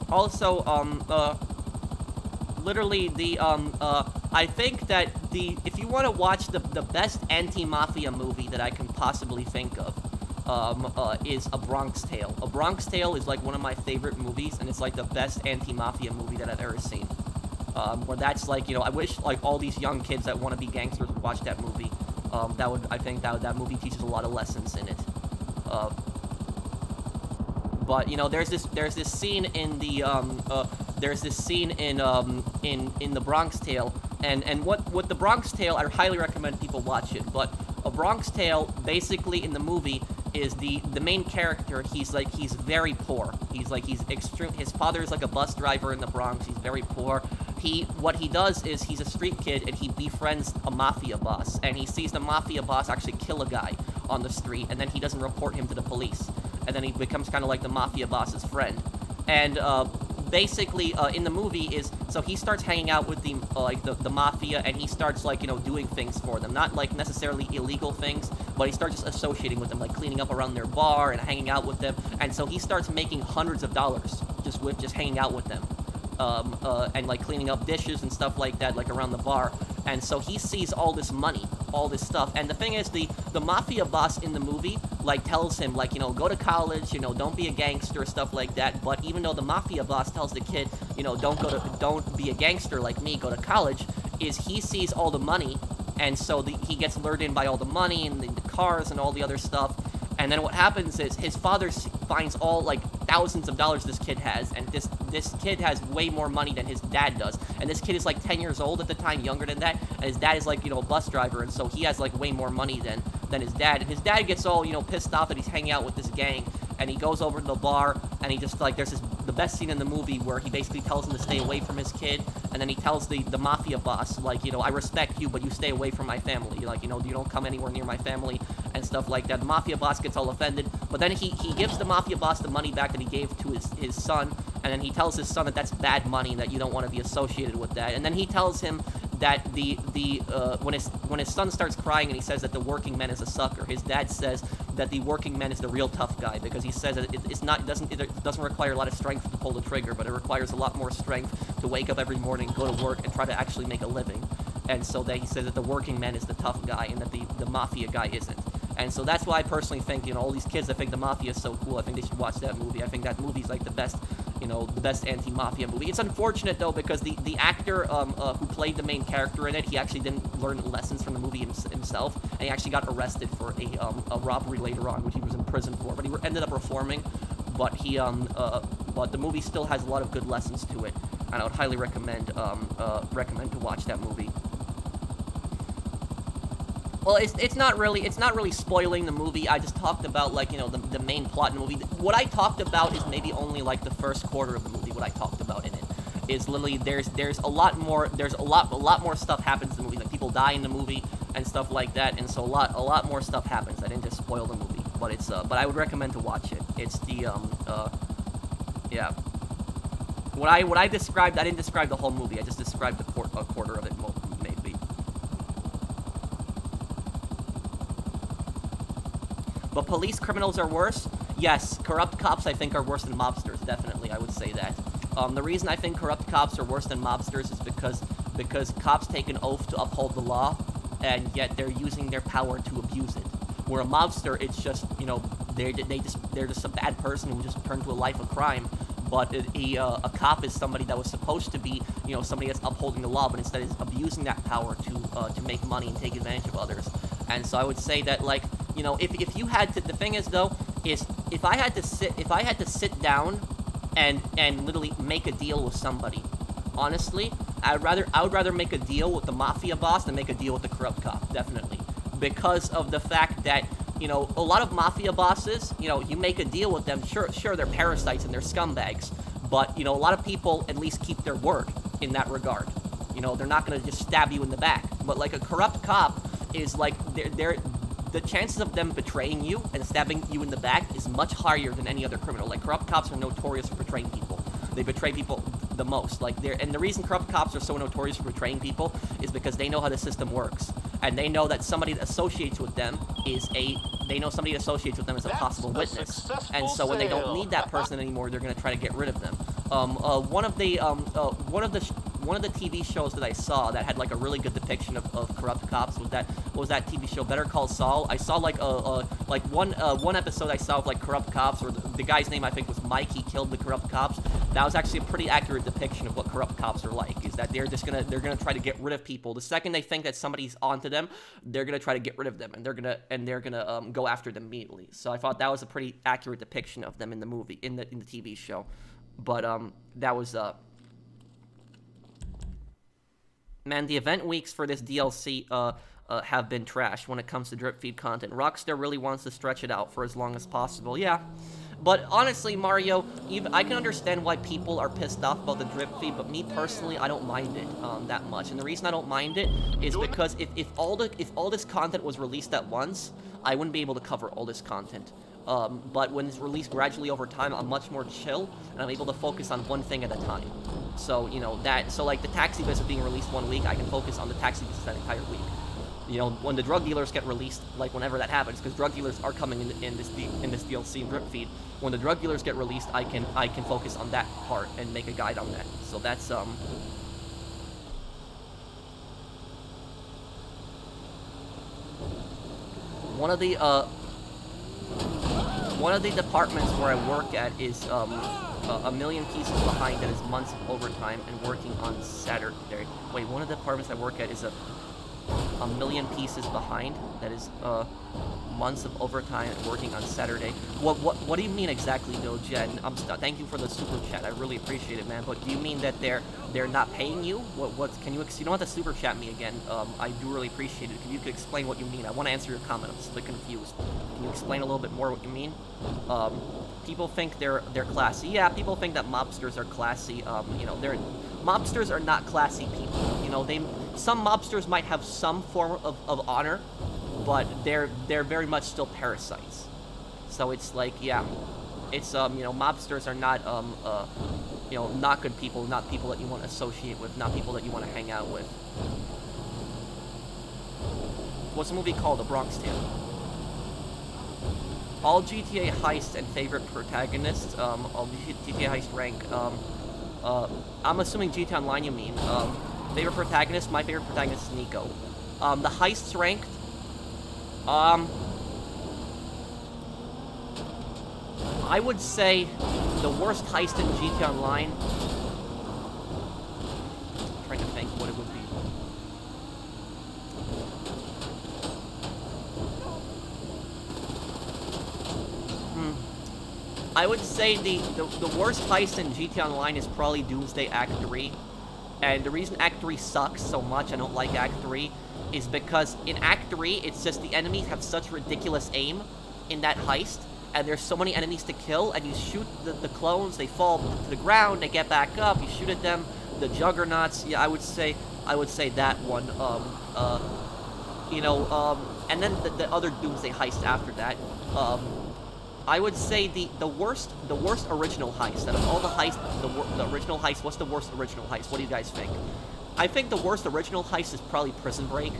Also, literally I think that if you want to watch the best anti-mafia movie that I can possibly think of, is A Bronx Tale. A Bronx Tale is like one of my favorite movies, and it's like the best anti-mafia movie that I've ever seen. Where that's like, I wish like all these young kids that want to be gangsters would watch that movie. I think that movie teaches a lot of lessons in it. But there's this scene in the in the Bronx Tale, and what the Bronx Tale, I highly recommend people watch it. But A Bronx Tale, basically in the movie, is the main character. He's very poor. He's extreme. His father is like a bus driver in the Bronx. He's very poor. What he does is he's a street kid and he befriends a mafia boss, and he sees the mafia boss actually kill a guy on the street, and then he doesn't report him to the police, and then he becomes kind of like the mafia boss's friend. And basically in the movie is, so he starts hanging out with the mafia, and he starts doing things for them, not like necessarily illegal things, but he starts just associating with them, like cleaning up around their bar and hanging out with them. And so he starts making hundreds of dollars just hanging out with them, and like cleaning up dishes and stuff like that, like around the bar. And so he sees all this money, all this stuff. And the thing is, the mafia boss in the movie tells him go to college, don't be a gangster, stuff like that. But even though the mafia boss tells the kid, don't be a gangster like me, go to college, is he sees all the money, and so he gets lured in by all the money and the cars and all the other stuff. And then what happens is his father finds all thousands of dollars this kid has, and this kid has way more money than his dad does. And this kid is 10 years old at the time, younger than that, and his dad is a bus driver, and so he has way more money than his dad. And his dad gets all pissed off that he's hanging out with this gang, and he goes over to the bar, and he just there's the best scene in the movie where he basically tells him to stay away from his kid, and then he tells the mafia boss I respect you, but you stay away from my family, you don't come anywhere near my family and stuff like that. The mafia boss gets all offended, but then he gives the mafia boss the money back that he gave to his son, and then he tells his son that that's bad money and that you don't want to be associated with that. And then he tells him that when his son starts crying and he says that the working man is a sucker, his dad says that the working man is the real tough guy, because he says that it doesn't require a lot of strength to pull the trigger, but it requires a lot more strength to wake up every morning, go to work, and try to actually make a living. And so that he says that the working man is the tough guy and that the mafia guy isn't. And so that's why I personally think, all these kids that think the mafia is so cool, I think they should watch that movie. I think that movie's the best, the best anti-mafia movie. It's unfortunate though, because the actor who played the main character in it, he actually didn't learn lessons from the movie himself, and he actually got arrested for a robbery later on, which he was in prison for. But he ended up reforming. But but the movie still has a lot of good lessons to it, and I would highly recommend to watch that movie. Well, it's not really spoiling the movie. I just talked about the main plot in the movie. What I talked about is maybe only the first quarter of the movie. What I talked about in it is literally there's a lot more stuff happens in the movie. People die in the movie and stuff like that, and so a lot more stuff happens. I didn't just spoil the movie, but I would recommend to watch it. It's the yeah. What I described, I didn't describe the whole movie. I just described a quarter of it, maybe. But police criminals are worse? Yes, corrupt cops I think are worse than mobsters, definitely, I would say that. The reason I think corrupt cops are worse than mobsters is because cops take an oath to uphold the law, and yet they're using their power to abuse it. Where a mobster, it's just, they're just a bad person who just turned to a life of crime. But a cop is somebody that was supposed to be, somebody that's upholding the law, but instead is abusing that power to make money and take advantage of others. And so I would say that, if you had to, the thing is though, is if I had to sit down and literally make a deal with somebody, honestly, I would rather make a deal with the mafia boss than make a deal with the corrupt cop, definitely, because of the fact that. A lot of mafia bosses, you make a deal with them, sure, they're parasites and they're scumbags, but, a lot of people at least keep their word in that regard. They're not going to just stab you in the back. But, a corrupt cop is, the chances of them betraying you and stabbing you in the back is much higher than any other criminal. Corrupt cops are notorious for betraying people. They betray people the most. And the reason corrupt cops are so notorious for betraying people is because they know how the system works. And they know that somebody that associates with them is a possible witness. And so when they don't need that person anymore, they're going to try to get rid of them. One of the TV shows that I saw that had a really good depiction of corrupt cops was that TV show Better Call Saul. I saw one episode I saw of corrupt cops, or the guy's name I think was Mike. He killed the corrupt cops. That was actually a pretty accurate depiction of what corrupt cops are like. Is that they're gonna try to get rid of people. The second they think that somebody's onto them, they're gonna try to get rid of them, and they're gonna go after them immediately. So I thought that was a pretty accurate depiction of them in the movie, in the TV show. But that was man, the event weeks for this DLC have been trashed when it comes to drip feed content. Rockstar really wants to stretch it out for as long as possible. Yeah. But honestly, Mario, even I can understand why people are pissed off about the drip feed, but me personally, I don't mind it that much. And the reason I don't mind it is because if all this content was released at once, I wouldn't be able to cover all this content. But when it's released gradually over time, I'm much more chill, and I'm able to focus on one thing at a time. So, you know, so like the taxi business being released 1 week, I can focus on the taxi business that entire week. You know, when the drug dealers get released, like whenever that happens, because drug dealers are coming in this DLC and drip feed. When the drug dealers get released, I can focus on that part and make a guide on that. So that's one of the departments where I work at is a million pieces behind that is months of overtime and working on Saturday. Wait, one of the departments I work at is a million pieces behind that is months of overtime and working on Saturday. What do you mean exactly, though, Jen? Thank you for the super chat. I really appreciate it, man. But do you mean that they're not paying you? Can you don't have to super chat me again. I do really appreciate it. If you could explain what you mean. I want to answer your comment. I'm just a bit confused. Can you explain a little bit more what you mean? People think they're classy. Yeah, people think that mobsters are classy. You know, mobsters are not classy people. You know, some mobsters might have some form of honor, but they're very much still parasites. So it's like, yeah, it's you know, mobsters are not you know, not good people, not people that you want to associate with, not people that you want to hang out with. What's the movie called? The Bronx Tale. All GTA heists and favorite protagonists, all GTA heist rank, I'm assuming GTA Online you mean. Favorite protagonist, my favorite protagonist is Nico. The heists ranked, I would say the worst heist in GTA Online, I'm trying to think what it would be. I would say the worst heist in GTA Online is probably Doomsday Act 3. And the reason Act 3 sucks so much, I don't like Act 3, is because in Act 3, it's just the enemies have such ridiculous aim in that heist, and there's so many enemies to kill, and you shoot the clones, they fall to the ground, they get back up, you shoot at them, the juggernauts, yeah, I would say that one, you know, and then the other Doomsday heist after that, I would say the worst original heist out of all the heists, the original heist. What's the worst original heist? What do you guys think? I think the worst original heist is probably Prison Break,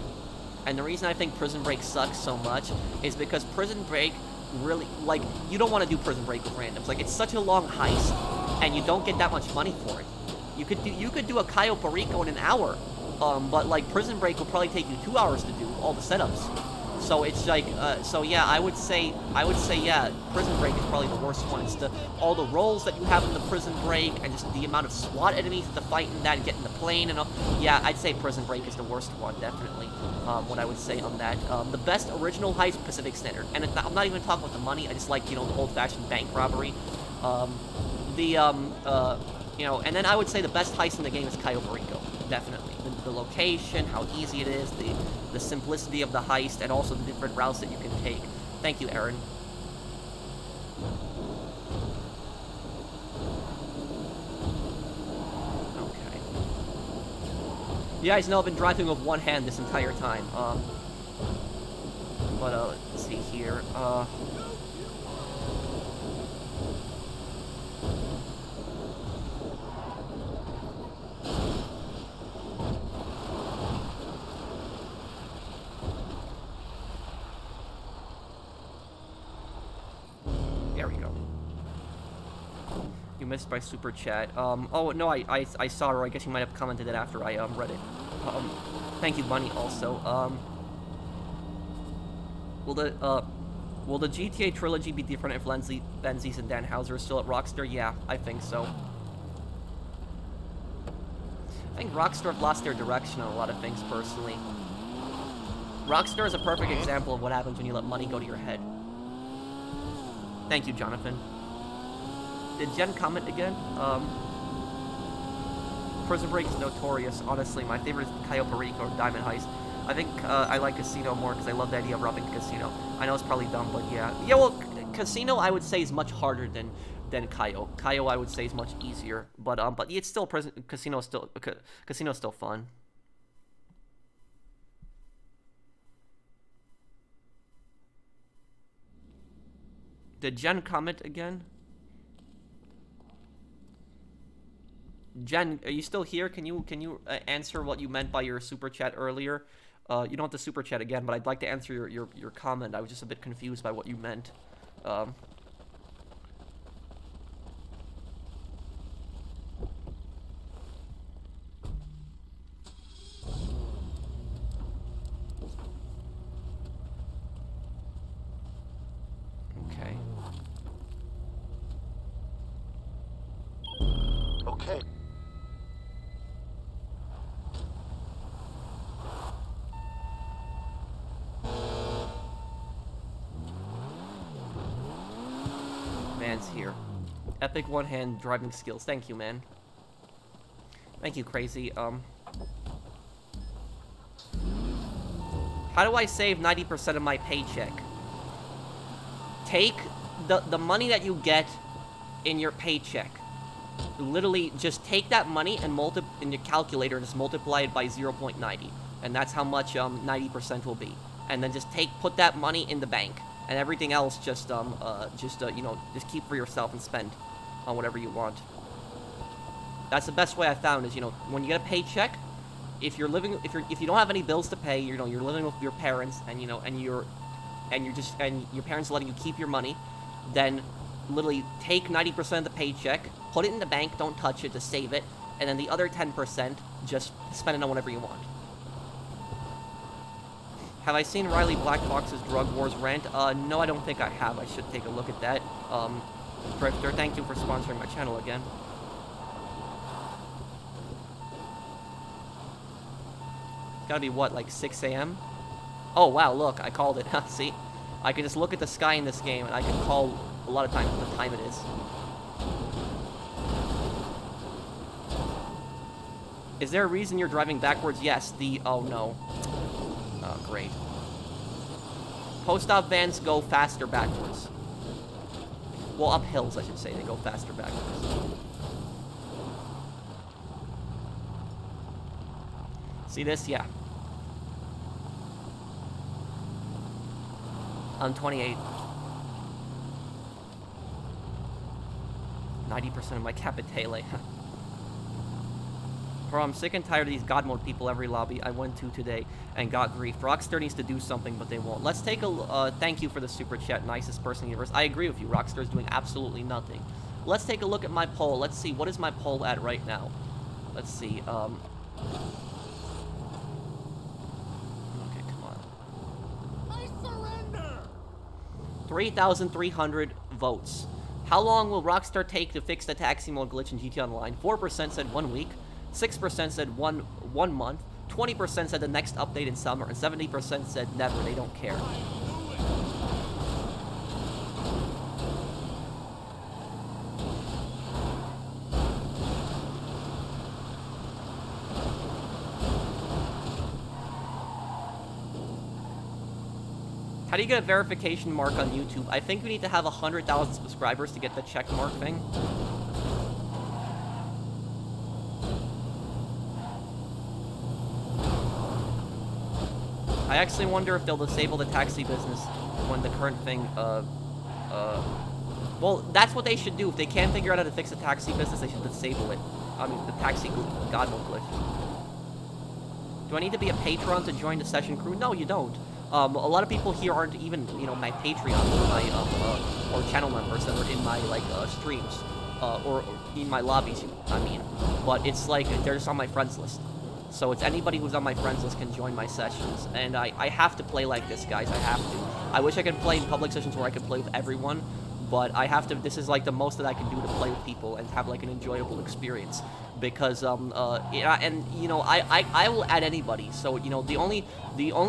and the reason I think Prison Break sucks so much is because Prison Break really, like, you don't want to do Prison Break with randoms. Like, it's such a long heist, and you don't get that much money for it. You could do a Cayo Perico in an hour, but like Prison Break will probably take you 2 hours to do all the setups. So it's like, so yeah, I would say, yeah, Prison Break is probably the worst one. It's all the roles that you have in the Prison Break, and just the amount of SWAT enemies to fight in that, and get in the plane, and all. Yeah, I'd say Prison Break is the worst one, definitely. What I would say on that. The best original heist, Pacific Standard, and I'm not even talking about the money. I just like, you know, the old-fashioned bank robbery. You know, and then I would say the best heist in the game is Cayo Perico, definitely. The location, how easy it is, the simplicity of the heist, and also the different routes that you can take. Thank you, Aaron. Okay. You guys know I've been driving with one hand this entire time. But let's see here. There we go. You missed my super chat. Oh no, I saw her. I guess you might have commented it after I read it. Thank you, Bunny. Also, will the GTA trilogy be different if Lenzies and Dan Houser are still at Rockstar? Yeah, I think so. I think Rockstar have lost their direction on a lot of things, personally. Rockstar is a perfect example of what happens when you let money go to your head. Thank you, Jonathan. Did Jen comment again? Prison Break is notorious. Honestly, my favorite is Cayo Perico or Diamond Heist. I think I like Casino more because I love the idea of robbing a casino. I know it's probably dumb, but yeah. Yeah, well, Casino I would say is much harder than Cayo. Cayo I would say is much easier, but it's still Casino is still fun. Did Jen comment again? Jen, are you still here? Can you answer what you meant by your super chat earlier? You don't have to super chat again, but I'd like to answer your comment. I was just a bit confused by what you meant. Okay. Okay. Man's here. Epic one-hand driving skills. Thank you, man. Thank you, Crazy. How do I save 90% of my paycheck? Take the money that you get in your paycheck. Literally, just take that money and in your calculator and just multiply it by 0.90, and that's how much 90% will be. And then just put that money in the bank, and everything else just keep for yourself and spend on whatever you want. That's the best way I found is, when you get a paycheck, if you don't have any bills to pay, you're living with your parents, and your parents letting you keep your money, then literally take 90% of the paycheck, put it in the bank, don't touch it, just save it, and then the other 10% just spend it on whatever you want. Have I seen Riley Black Fox's Drug Wars rant? No, I don't think I have. I should take a look at that. Drifter, thank you for sponsoring my channel again. Gotta be what, like 6 a.m.? Oh wow, look, I called it. See? I can just look at the sky in this game and I can call a lot of times what time it is. Is there a reason you're driving backwards? Yes, oh no. Oh, great. Post-op vans go faster backwards. Well, up hills, I should say. They go faster backwards. See this? Yeah. I'm 28. 90% of my capitale. Bro, I'm sick and tired of these God mode people every lobby I went to today and got grief. Rockstar needs to do something, but they won't. Let's take a thank you for the super chat, nicest person in the universe. I agree with you. Rockstar's doing absolutely nothing. Let's take a look at my poll. Let's see, what is my poll at right now? Let's see, okay, come on. I surrender! 3,300 votes. How long will Rockstar take to fix the taxi mode glitch in GTA Online? 4% said 1 week. 6% said one month, 20% said the next update in summer, and 70% said never, they don't care. How do you get a verification mark on YouTube? I think we need to have 100,000 subscribers to get the check mark thing. I actually wonder if they'll disable the taxi business when the current thing, well, that's what they should do. If they can't figure out how to fix the taxi business, they should disable it. I mean, the taxi God mode glitch. Do I need to be a patron to join the session crew? No, you don't. A lot of people here aren't even, my Patreon or my, or channel members that are in my, streams, or in my lobbies, I mean. But it's like, they're just on my friends list. So it's anybody who's on my friends list can join my sessions. And I have to play like this, guys. I have to. I wish I could play in public sessions where I could play with everyone. But I have to, this is like the most that I can do to play with people and have like an enjoyable experience. Because, I will add anybody. So, the only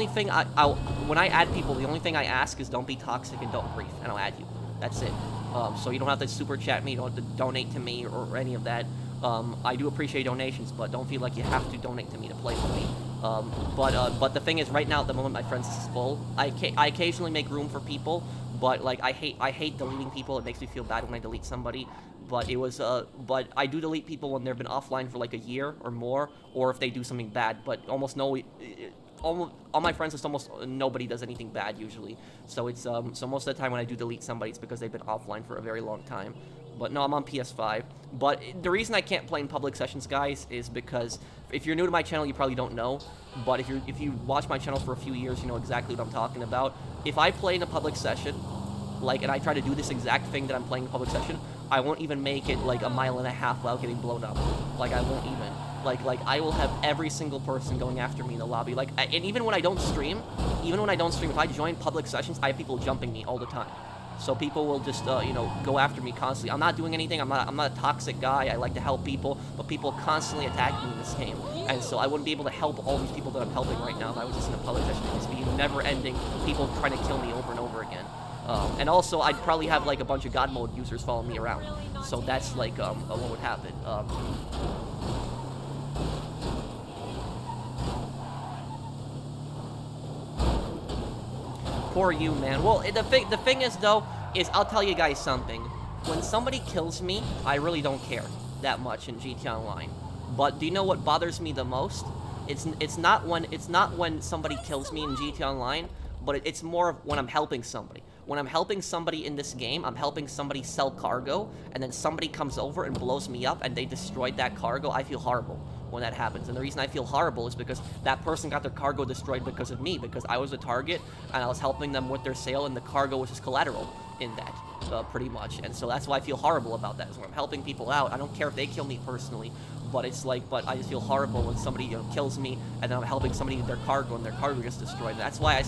thing when I add people, the only thing I ask is don't be toxic and don't grief. And I'll add you. That's it. So you don't have to super chat me, you don't have to donate to me or any of that. I do appreciate donations, but don't feel like you have to donate to me to play with me. But the thing is, right now at the moment, my friends is full. I occasionally make room for people, but like I hate deleting people. It makes me feel bad when I delete somebody. But but I do delete people when they've been offline for like a year or more, or if they do something bad. But almost all my friends list, almost nobody does anything bad usually. So it's so most of the time when I do delete somebody, it's because they've been offline for a very long time. But no, I'm on PS5. But the reason I can't play in public sessions, guys, is because if you're new to my channel, you probably don't know. But if you watch my channel for a few years, you know exactly what I'm talking about. If I play in a public session, and I try to do this exact thing that I'm playing in public session, I won't even make it like a mile and a half without getting blown up. Like I won't even. Like I will have every single person going after me in the lobby. And even when I don't stream, if I join public sessions, I have people jumping me all the time. So people will just, go after me constantly. I'm not doing anything. I'm not a toxic guy. I like to help people, but people constantly attack me in this game. And so I wouldn't be able to help all these people that I'm helping right now if I was just in a public session. It would be never-ending people trying to kill me over and over again. And also, I'd probably have like a bunch of God mode users following me around. So that's like what would happen. Poor you, man. Well, the thing is, though, is I'll tell you guys something. When somebody kills me, I really don't care that much in GTA Online. But do you know what bothers me the most? It's not when somebody kills me in GTA Online, but it's more of when I'm helping somebody. When I'm helping somebody in this game, I'm helping somebody sell cargo, and then somebody comes over and blows me up, and they destroyed that cargo. I feel horrible when that happens. And the reason I feel horrible is because that person got their cargo destroyed because of me, because I was a target, and I was helping them with their sale, and the cargo was just collateral in that, pretty much. And so that's why I feel horrible about that, is when I'm helping people out. I don't care if they kill me personally, but it's like, but I just feel horrible when somebody, kills me, and then I'm helping somebody with their cargo, and their cargo gets destroyed. That's why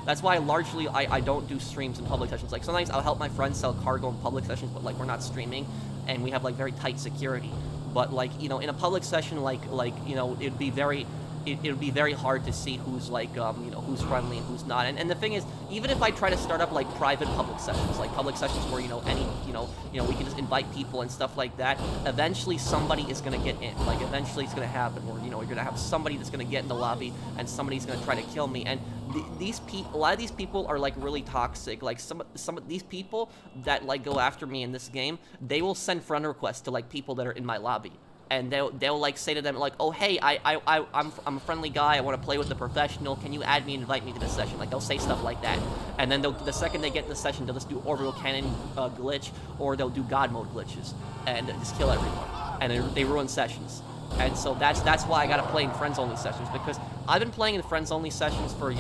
that's why largely I don't do streams in public sessions. Like, sometimes I'll help my friends sell cargo in public sessions, but like, we're not streaming, and we have like very tight security. But like, in a public session, it'd be very, it would be very hard to see who's like, who's friendly and who's not. And the thing is, even if I try to start up like private public sessions, like public sessions where, we can just invite people and stuff like that, eventually somebody is going to get in. Like, eventually it's going to happen where, you're going to have somebody that's going to get in the lobby and somebody's going to try to kill me. And a lot of these people are like really toxic. Like some of these people that like go after me in this game, they will send friend requests to like people that are in my lobby. And they'll like say to them like, oh hey, I'm a friendly guy, I want to play with the professional, can you add me and invite me to the session? Like, they'll say stuff like that, and then the second they get in the session, they'll just do orbital cannon glitch, or they'll do God mode glitches and just kill everyone, and they ruin sessions. And so that's why I gotta play in friends only sessions, because I've been playing in friends only sessions for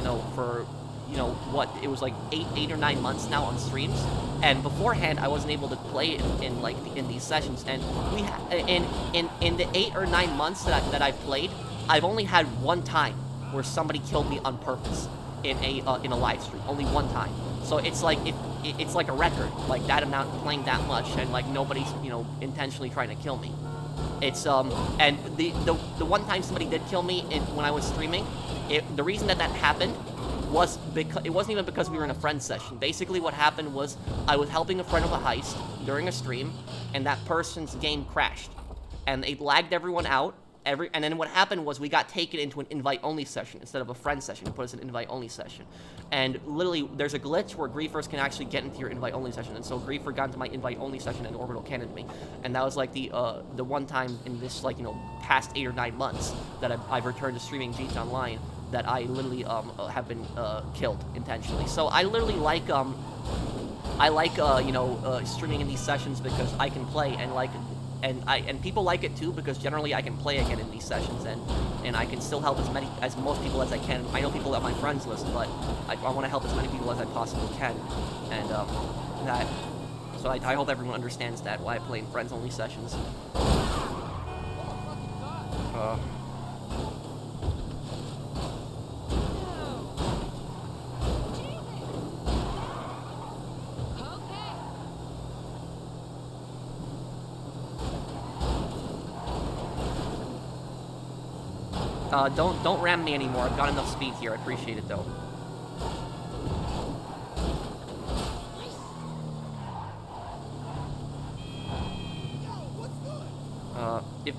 it was like 8 or 9 months now on streams, and beforehand I wasn't able to play in these sessions. And in the 8 or 9 months that I've played, I've only had one time where somebody killed me on purpose in a live stream. Only one time. So it's like it's like a record, like that amount playing that much, and like nobody's intentionally trying to kill me. It's and the one time somebody did kill me when I was streaming, the reason that happened was because it wasn't even because we were in a friend session. Basically what happened was I was helping a friend with a heist during a stream, and that person's game crashed, and it lagged everyone out. And then what happened was we got taken into an invite-only session instead of a friend session. It put us in an invite-only session. And literally, there's a glitch where Griefers can actually get into your invite-only session. And so Griefer got into my invite-only session and orbital cannoned me. And that was like the one time in this past 8 or 9 months that I've returned to streaming GTA Online that I literally have been killed intentionally. So I literally like streaming in these sessions because I can play, and people like it too, because generally I can play again in these sessions, and I can still help as most people as I can. I know people at my friends list, but I want to help as many people as I possibly can, and so I hope everyone understands that, why I play in friends only sessions. Don't ram me anymore. I've got enough speed here. I appreciate it though.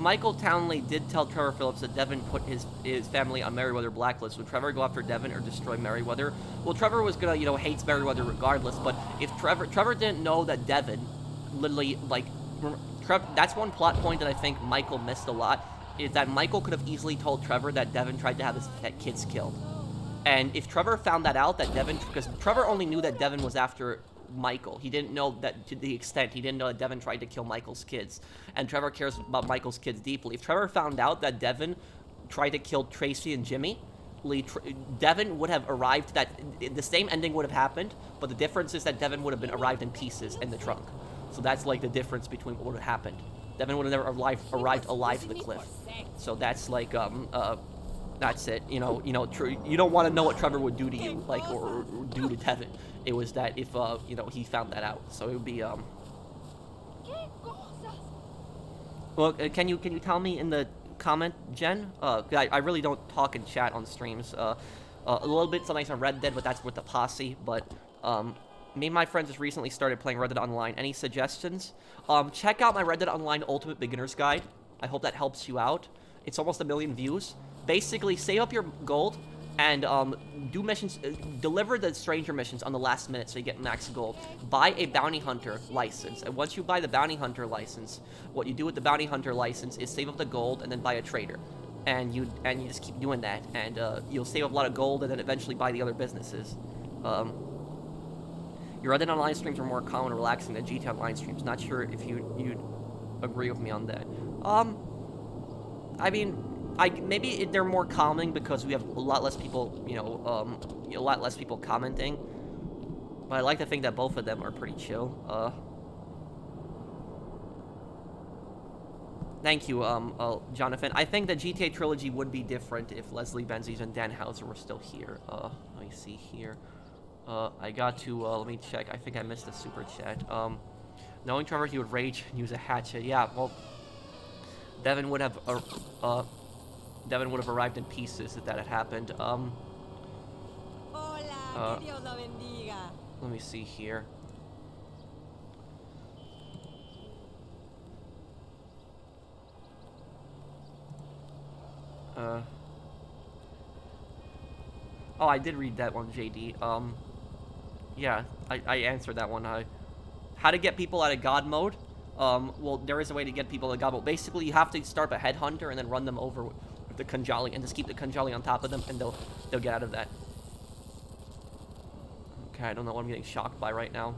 Michael Townley did tell Trevor Phillips that Devin put his family on Merryweather blacklist. Would Trevor go after Devin or destroy Merryweather? Well, Trevor was gonna, hates Merryweather regardless. But if Trevor didn't know that Devin, literally, like, that's one plot point that I think Michael missed a lot. Is that Michael could have easily told Trevor that Devin tried to have his kids killed. And if Trevor found that out, that Devin, because Trevor only knew that Devin was after Michael. He didn't know that to the extent. He didn't know that Devin tried to kill Michael's kids. And Trevor cares about Michael's kids deeply. If Trevor found out that Devin tried to kill Tracy and Jimmy, Devin would have arrived, that the same ending would have happened, but the difference is that Devin would have been arrived in pieces in the trunk. So that's like the difference between what would have happened. Devin would have never arrived alive to the cliff. So that's like, that's it. You don't want to know what Trevor would do to you, like, or do to Devin. It was that if, he found that out. So it would be, well, can you tell me in the comment, Jen? I really don't talk in chat on streams. A little bit sometimes on Red Dead, but that's with the posse. But, me and my friends just recently started playing Red Dead Online. Any suggestions? Check out my Red Dead Online Ultimate Beginner's Guide. I hope that helps you out. It's almost 1 million views. Basically, save up your gold and do missions, deliver the stranger missions on the last minute so you get max gold. Buy a bounty hunter license, and once you buy the bounty hunter license, what you do with the bounty hunter license is save up the gold and then buy a trader. And you just keep doing that, and you'll save up a lot of gold and then eventually buy the other businesses. Your Red Dead Online streams are more calm and relaxing than GTA Online streams. Not sure if you'd agree with me on that. I mean, maybe they're more calming because we have a lot less people, a lot less people commenting. But I like to think that both of them are pretty chill. Thank you, Jonathan. I think the GTA trilogy would be different if Leslie Benzies and Dan Houser were still here. Let me see here. I got to, let me check. I think I missed a super chat. Knowing Trevor, he would rage and use a hatchet. Yeah, well, Devin would have arrived in pieces if that had happened. Let me see here. Oh, I did read that one, JD. Yeah, I answered that one. How to get people out of God mode? Well, there is a way to get people out of God mode. Basically, you have to start a headhunter and then run them over with the Khanjali, and just keep the Khanjali on top of them, and they'll get out of that. Okay, I don't know what I'm getting shocked by right now.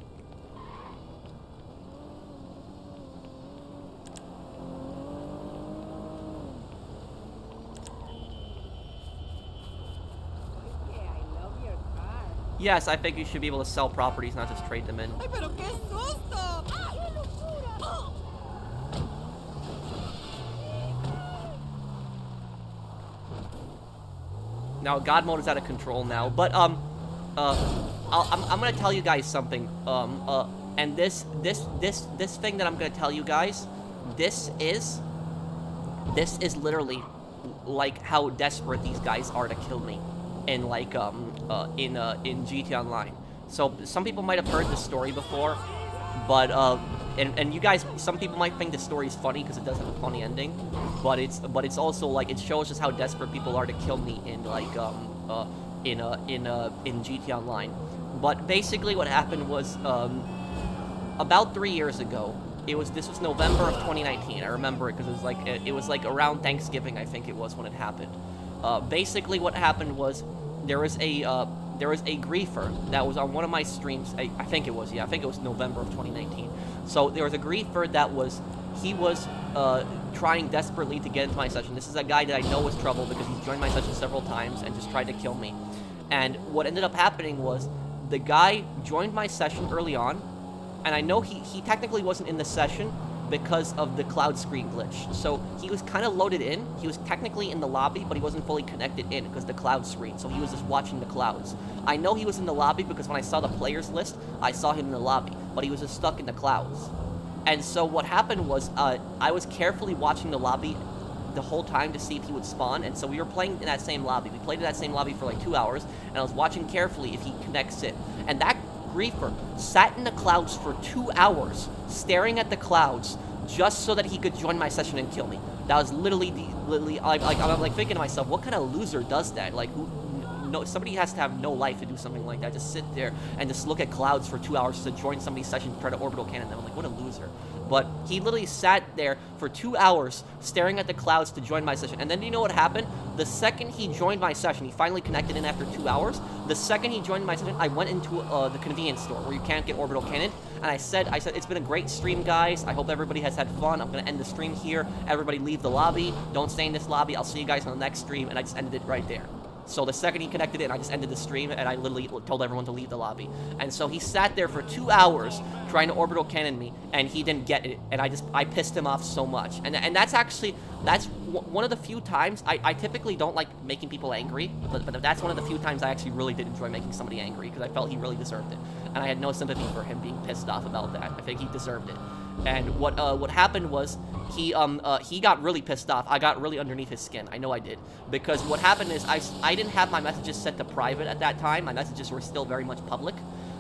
Yes, I think you should be able to sell properties, not just trade them in. Now, God mode is out of control now, but, I'm gonna tell you guys something, and this thing that I'm gonna tell you guys, this is literally, like, how desperate these guys are to kill me in, like, in GTA Online. So, some people might have heard this story before, but, and you guys, some people might think the story is funny because it does have a funny ending, but it's also, like, it shows just how desperate people are to kill me in, like, in GTA Online. But basically what happened was, about 3 years ago, this was November of 2019, I remember it because it was like around Thanksgiving, I think it was, when it happened. Basically what happened was, there was a griefer that was on one of my streams. I think it was November of 2019. So there was a griefer that was trying desperately to get into my session. This is a guy that I know was trouble because he's joined my session several times and just tried to kill me. And what ended up happening was the guy joined my session early on, and I know he technically wasn't in the session because of the cloud screen glitch. So he was kind of loaded in. He was technically in the lobby, but he wasn't fully connected in because the cloud screen. So he was just watching the clouds. I know he was in the lobby because when I saw the players list, I saw him in the lobby, but he was just stuck in the clouds. And so what happened was, I was carefully watching the lobby the whole time to see if he would spawn, and so we were playing in that same lobby. We played in that same lobby for like 2 hours, and I was watching carefully if he connects in. And that griefer sat in the clouds for 2 hours, staring at the clouds, just so that he could join my session and kill me. That was literally I'm like thinking to myself, what kind of loser does that? Like, who? No, somebody has to have no life to do something like that. Just sit there and just look at clouds for 2 hours to join somebody's session to try to orbital cannon them. I'm like, what a loser. But he literally sat there for 2 hours staring at the clouds to join my session. And then you know what happened? The second he joined my session, he finally connected in after 2 hours. The second he joined my session, I went into the convenience store where you can't get orbital cannon. And I said, it's been a great stream, guys. I hope everybody has had fun. I'm going to end the stream here. Everybody leave the lobby. Don't stay in this lobby. I'll see you guys on the next stream. And I just ended it right there. So the second he connected in, I just ended the stream, and I literally told everyone to leave the lobby. And so he sat there for 2 hours trying to orbital cannon me, and he didn't get it. And I pissed him off so much. And that's one of the few times, I typically don't like making people angry, but that's one of the few times I actually really did enjoy making somebody angry, because I felt he really deserved it. And I had no sympathy for him being pissed off about that. I think he deserved it. And what happened was, he got really pissed off. I got really underneath his skin. I know I did. Because what happened is I didn't have my messages set to private at that time. My messages were still very much public.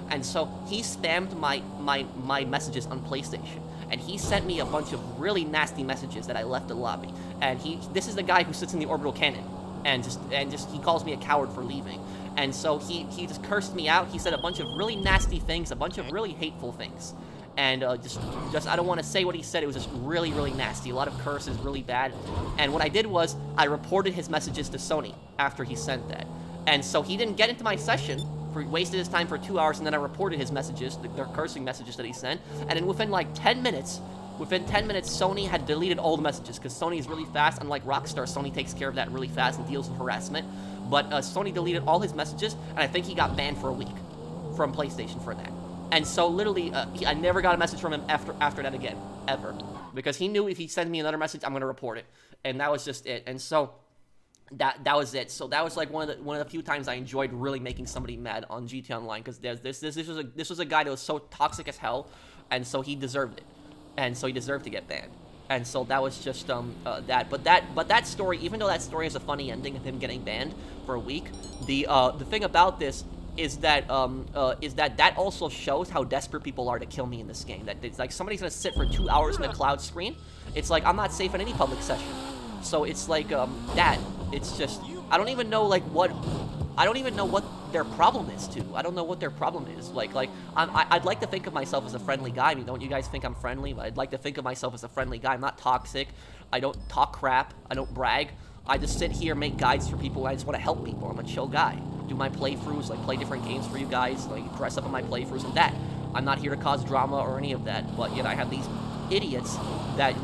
And so he spammed my messages on PlayStation. And he sent me a bunch of really nasty messages that I left the lobby. And this is the guy who sits in the orbital cannon. And just he calls me a coward for leaving. And so he just cursed me out. He said a bunch of really nasty things, a bunch of really hateful things. And just I don't want to say what he said. It was just really, really nasty. A lot of curses, really bad. And what I did was I reported his messages to Sony after he sent that. And so he didn't get into my session. Wasted his time for 2 hours, and then I reported his messages, their cursing messages that he sent. And then within like 10 minutes, Sony had deleted all the messages, because Sony is really fast. Unlike Rockstar, Sony takes care of that really fast and deals with harassment. But Sony deleted all his messages, and I think he got banned for a week from PlayStation for that. And so literally, I never got a message from him after that again, ever. Because he knew if he sent me another message, I'm going to report it. And that was just it. And so that was it. So that was like one of the few times I enjoyed really making somebody mad on GTA Online. Because this was a guy that was so toxic as hell. And so he deserved it. And so he deserved to get banned. And so that was just that. But that story, even though that story has a funny ending of him getting banned for a week, the thing about this is that that also shows how desperate people are to kill me in this game. That it's like somebody's gonna sit for 2 hours in the cloud screen. It's like I'm not safe in any public session. So it's like that. It's just I don't even know what their problem is too. I don't know what their problem is. I'd like to think of myself as a friendly guy. I mean, don't you guys think I'm friendly? I'd like to think of myself as a friendly guy. I'm not toxic. I don't talk crap. I don't brag. I just sit here, make guides for people. I just want to help people. I'm a chill guy. Do my playthroughs, like play different games for you guys, like dress up in my playthroughs and that. I'm not here to cause drama or any of that, but yet I have these idiots that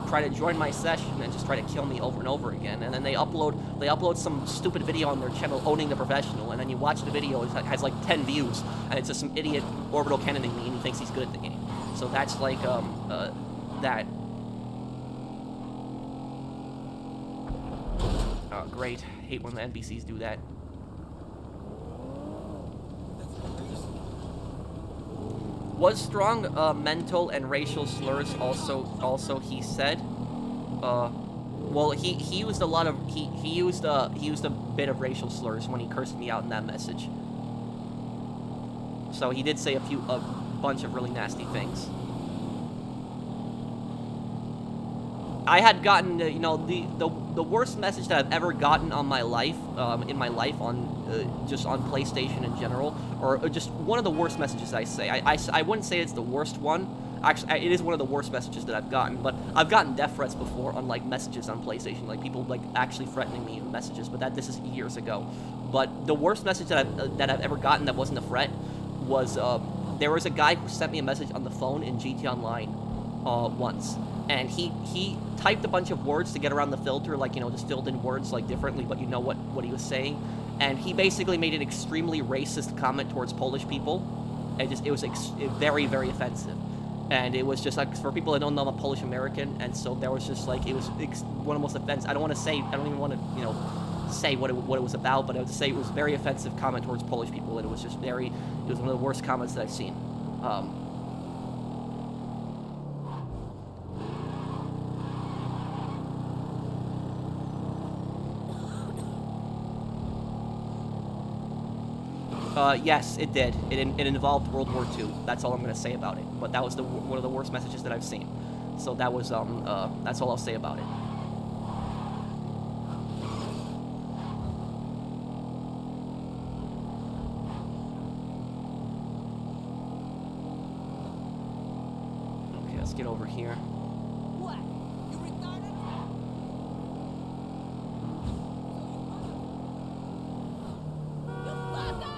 try to join my session and just try to kill me over and over again. And then they upload some stupid video on their channel owning the professional, and then you watch the video, it has like 10 views, and it's just some idiot orbital cannoning me and he thinks he's good at the game. So that's like that. Oh, great. Hate when the NPCs do that. Was strong mental and racial slurs also he said. Well, he used a lot of he used a bit of racial slurs when he cursed me out in that message. So he did say a bunch of really nasty things. I had gotten, the worst message that I've ever gotten on my life, in my life, on just on PlayStation in general, or just one of the worst messages I say. I wouldn't say it's the worst one. Actually, it is one of the worst messages that I've gotten. But I've gotten death threats before on like messages on PlayStation, like people like actually threatening me in messages. But this is years ago. But the worst message that I've ever gotten that wasn't a threat was there was a guy who sent me a message on the phone in GTA Online once. And he typed a bunch of words to get around the filter, like, just filled in words, like, differently, but you know what he was saying. And he basically made an extremely racist comment towards Polish people. And it was very, very offensive. And it was just, like, for people that don't know, I'm a Polish American, and so there was just, like, it was one of the most offensive. I don't even want to, say what it was about, but I would say it was a very offensive comment towards Polish people, and it was just it was one of the worst comments that I've seen. Yes, it did. It involved World War II. That's all I'm going to say about it. But that was one of the worst messages that I've seen. So that was that's all I'll say about it. Okay, let's get over here. What? You retarded? You fucker!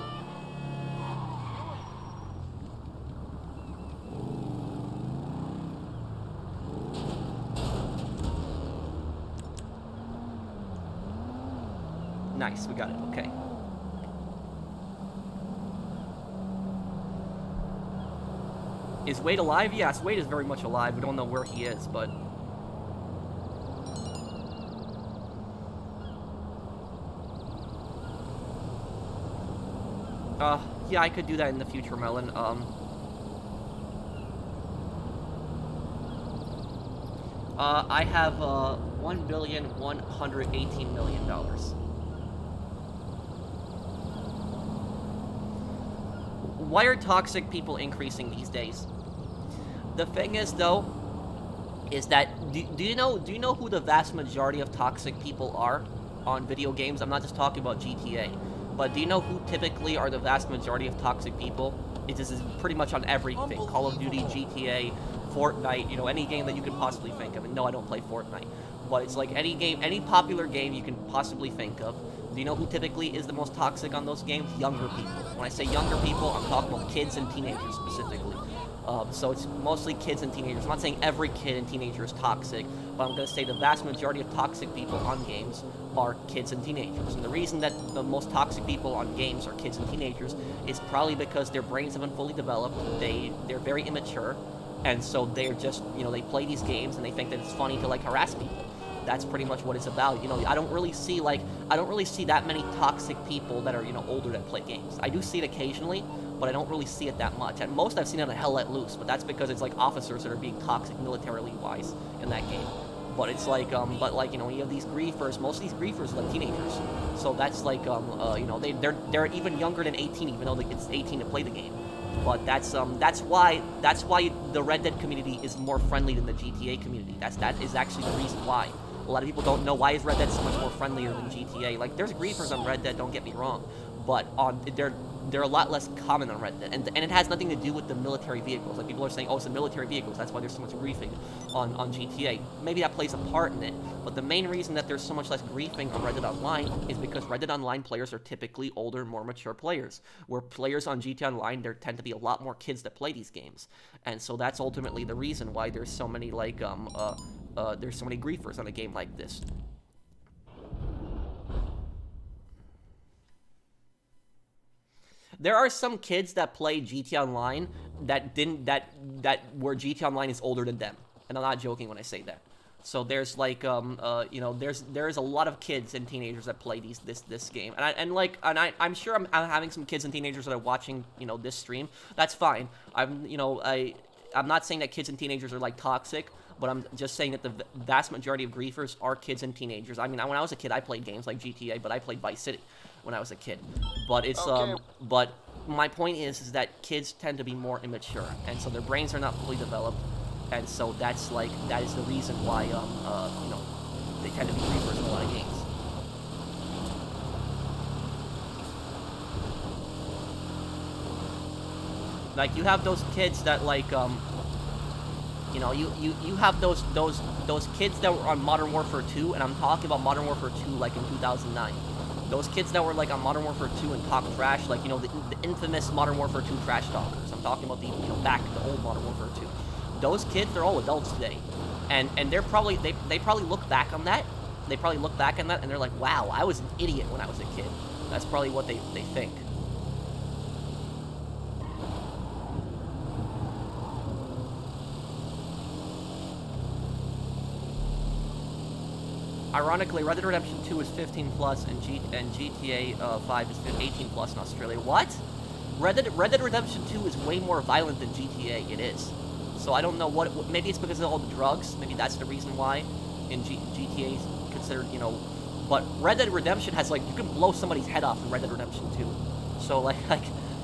Nice, we got it. Okay. Is Wade alive? Yes, Wade is very much alive. We don't know where he is, but... yeah, I could do that in the future, Melon. I have, $1,118,000,000. Why are toxic people increasing these days? The thing is, though, is that do you know who the vast majority of toxic people are on video games? I'm not just talking about GTA, but do you know who typically are the vast majority of toxic people? This is pretty much on everything: Call of Duty, GTA, Fortnite. You know, any game that you could possibly think of. And no, I don't play Fortnite, but it's like any game, any popular game you can possibly think of. Do you know who typically is the most toxic on those games? Younger people. When I say younger people, I'm talking about kids and teenagers specifically. So it's mostly kids and teenagers. I'm not saying every kid and teenager is toxic, but I'm going to say the vast majority of toxic people on games are kids and teenagers. And the reason that the most toxic people on games are kids and teenagers is probably because their brains haven't fully developed. They're very immature, and so they're just, you know, they play these games and they think that it's funny to like harass people. That's pretty much what it's about. You know, I don't really see that many toxic people that are, you know, older that play games. I do see it occasionally, but I don't really see it that much. At most, I've seen it on Hell Let Loose, but that's because it's like officers that are being toxic militarily wise in that game. But it's like, you know, you have these griefers. Most of these griefers are like teenagers, so that's like, you know, they're even younger than 18, even though it's 18 to play the game. But that's why the Red Dead community is more friendly than the GTA community. That is actually the reason why. A lot of people don't know why is Red Dead so much more friendlier than GTA. Like, there's griefers on Red Dead, don't get me wrong, but they're a lot less common on Red Dead, and it has nothing to do with the military vehicles. Like, people are saying, oh, it's the military vehicles, that's why there's so much griefing on GTA. Maybe that plays a part in it, but the main reason that there's so much less griefing on Red Dead Online is because Red Dead Online players are typically older, more mature players, where players on GTA Online, there tend to be a lot more kids that play these games, and so that's ultimately the reason why there's so many, like, there's so many griefers on a game like this. There are some kids that play GTA Online that where GTA Online is older than them, and I'm not joking when I say that. So there's like you know, there's a lot of kids and teenagers that play this game, I'm sure I'm having some kids and teenagers that are watching, you know, this stream. That's fine. I'm not saying that kids and teenagers are like toxic, but I'm just saying that the vast majority of griefers are kids and teenagers. I mean, when I was a kid, I played games like GTA, but I played Vice City when I was a kid. But it's Okay. but my point is that kids tend to be more immature, and so their brains are not fully developed, and so that is the reason why you know, they tend to be griefers in a lot of games. Like, you have those kids that, like, you know, you have those kids that were on Modern Warfare 2, and I'm talking about Modern Warfare 2 like in 2009. Those kids that were like on Modern Warfare 2 and talk trash, like, you know, the infamous Modern Warfare 2 trash talkers. I'm talking about the, you know, back the old Modern Warfare 2. Those kids, they're all adults today, and they're probably they probably look back on that. They probably look back on that and they're like, wow, I was an idiot when I was a kid. That's probably what they think. Ironically, Red Dead Redemption 2 is 15 plus, and GTA 5 is 18 plus in Australia. What? Red Dead Redemption 2 is way more violent than GTA. It is. So I don't know what. Maybe it's because of all the drugs. Maybe that's the reason why. In GTA is considered, you know. But Red Dead Redemption has, like, you can blow somebody's head off in Red Dead Redemption 2. So like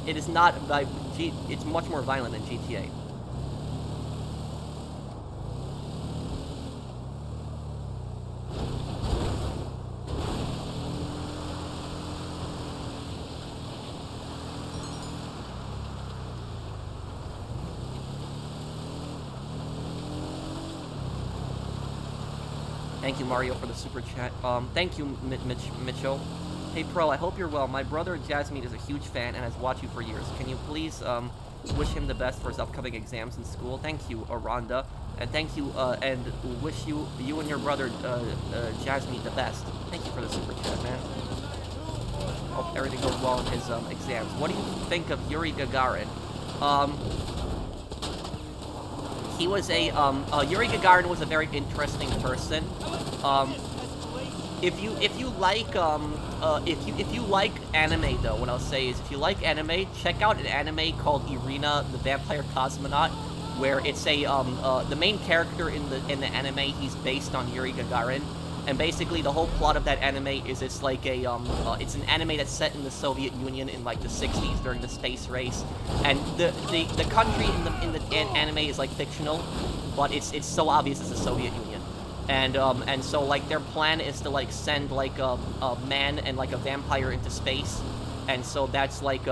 it is not like it's much more violent than GTA. Thank you, Mario, for the super chat. Thank you, Mitchell. Hey, Pro, I hope you're well. My brother, Jasmine, is a huge fan and has watched you for years. Can you please, wish him the best for his upcoming exams in school? Thank you, Aranda. And thank you, and wish you and your brother, Jasmine, the best. Thank you for the super chat, man. Hope everything goes well in his, exams. What do you think of Yuri Gagarin? He was Yuri Gagarin was a very interesting person. If you like anime though, what I'll say is if you like anime, check out an anime called Irina the Vampire Cosmonaut, where it's the main character in the anime, he's based on Yuri Gagarin. And basically, the whole plot of that anime is it's like it's an anime that's set in the Soviet Union in like the 60s during the space race, and the country in the anime is like fictional, but it's so obvious it's the Soviet Union, and so like their plan is to like send like a man and like a vampire into space, and so that's like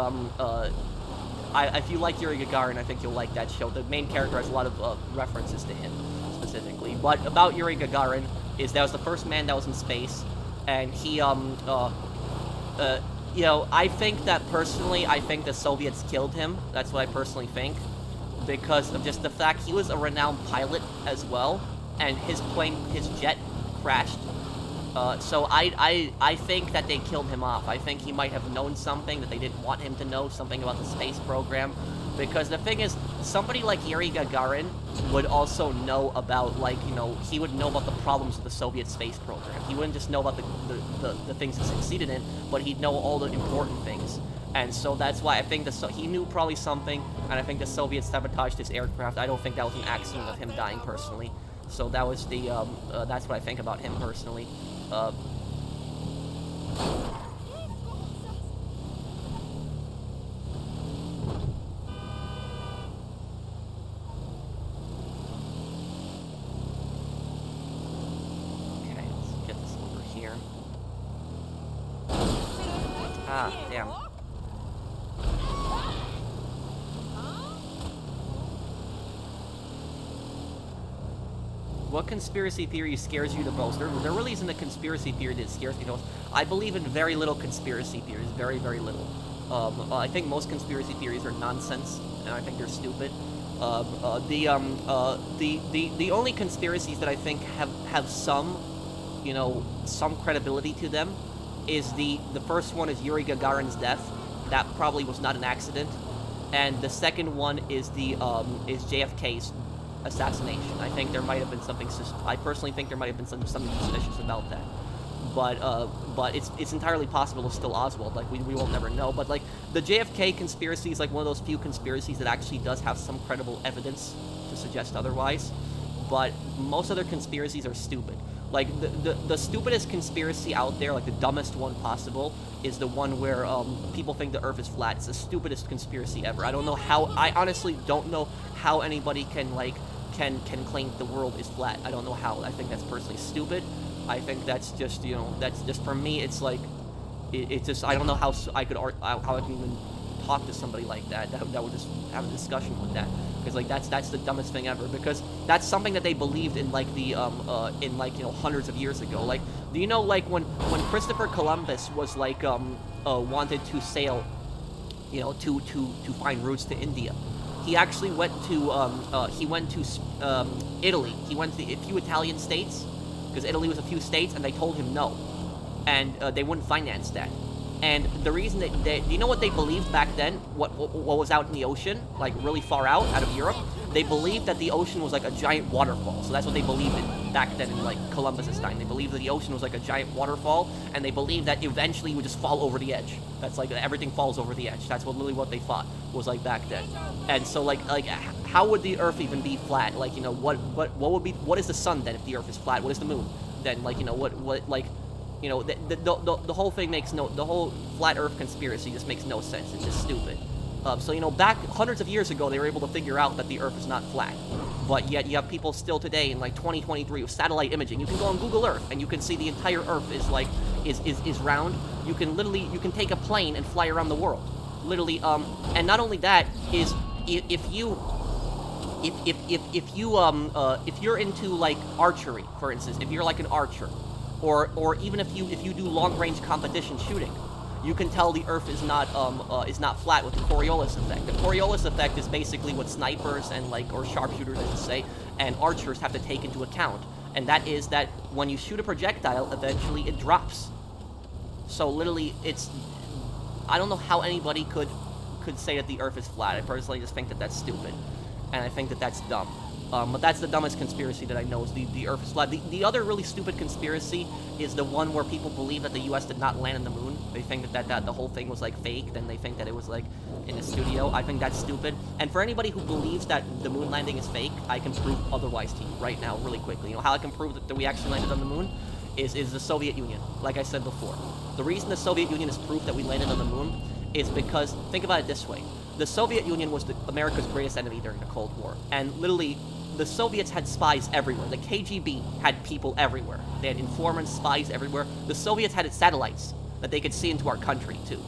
if you like Yuri Gagarin, I think you'll like that show. The main character has a lot of references to him specifically, but about Yuri Gagarin. That was the first man that was in space, and he, you know, I think that personally, I think the Soviets killed him. That's what I personally think, because of just the fact he was a renowned pilot as well, and his jet crashed. So I think that they killed him off. I think he might have known something that they didn't want him to know, something about the space program. Because the thing is, somebody like Yuri Gagarin would also know about, like, you know, he would know about the problems of the Soviet space program. He wouldn't just know about the things he succeeded in, but he'd know all the important things. And so that's why I think he knew probably something, and I think the Soviets sabotaged his aircraft. I don't think that was an accident of him dying personally. So that was that's what I think about him personally. Ah, damn. What conspiracy theory scares you the most? There really isn't a conspiracy theory that scares me the most. I believe in very little conspiracy theories, very, very little. I think most conspiracy theories are nonsense, and I think they're stupid. The only conspiracies that I think have some, you know, some credibility to them is the first one is Yuri Gagarin's death. That probably was not an accident. And the second one is is JFK's assassination. I think there might have been something. I personally think there might have been something suspicious about that. But it's entirely possible it's still Oswald. Like we will never know. But like the JFK conspiracy is like one of those few conspiracies that actually does have some credible evidence to suggest otherwise. But most other conspiracies are stupid. Like, the stupidest conspiracy out there, like the dumbest one possible, is the one where people think the Earth is flat. It's the stupidest conspiracy ever. I don't know how. I honestly don't know how anybody can claim the world is flat. I don't know how. I think that's personally stupid. I think that's just, you know, that's just, for me, it's like, it's just, I don't know how I can even talk to somebody like that would just have a discussion with that. Because like that's the dumbest thing ever, because that's something that they believed in like the in like, you know, hundreds of years ago. Like, do you know, like when Christopher Columbus was like wanted to sail, you know, to find routes to India, he actually went to Italy. He went to a few Italian states, because Italy was a few states, and they told him no, and they wouldn't finance that. And the reason that do you know what they believed back then? What was out in the ocean, like really far out of Europe? They believed that the ocean was like a giant waterfall. So that's what they believed in back then in like Columbus's time. They believed that the ocean was like a giant waterfall, and they believed that eventually it would just fall over the edge. That's like everything falls over the edge. That's literally what they thought was like back then. And so like how would the Earth even be flat? Like, you know, what is the sun then if the Earth is flat? What is the moon then? Like, you know, what like. You know, the whole thing makes the whole flat Earth conspiracy just makes no sense. It's just stupid. So, you know, back hundreds of years ago, they were able to figure out that the Earth is not flat. But yet you have people still today in like 2023 with satellite imaging. You can go on Google Earth and you can see the entire Earth is like is round. You can take a plane and fly around the world, literally. And not only that is if you if you're into like archery, for instance, if you're like an archer, or even if you do long range competition shooting, you can tell the Earth is not flat with the Coriolis effect. The Coriolis effect is basically what snipers and or sharpshooters, I should say, and archers have to take into account, and that is that when you shoot a projectile, eventually it drops. So literally, I don't know how anybody could say that the Earth is flat. I personally just think that that's stupid, and I think that that's dumb. But that's the dumbest conspiracy that I know, is the Earth is flat. The other really stupid conspiracy is the one where people believe that the U.S. did not land on the moon. They think that the whole thing was like fake, then they think that it was like in a studio. I think that's stupid. And for anybody who believes that the moon landing is fake, I can prove otherwise to you right now, really quickly. You know how I can prove that we actually landed on the moon? Is the Soviet Union, like I said before. The reason the Soviet Union is proof that we landed on the moon is because, think about it this way. The Soviet Union was America's greatest enemy during the Cold War. And literally, the Soviets had spies everywhere. The KGB had people everywhere. They had informants, spies everywhere. The Soviets had satellites that they could see into our country, too.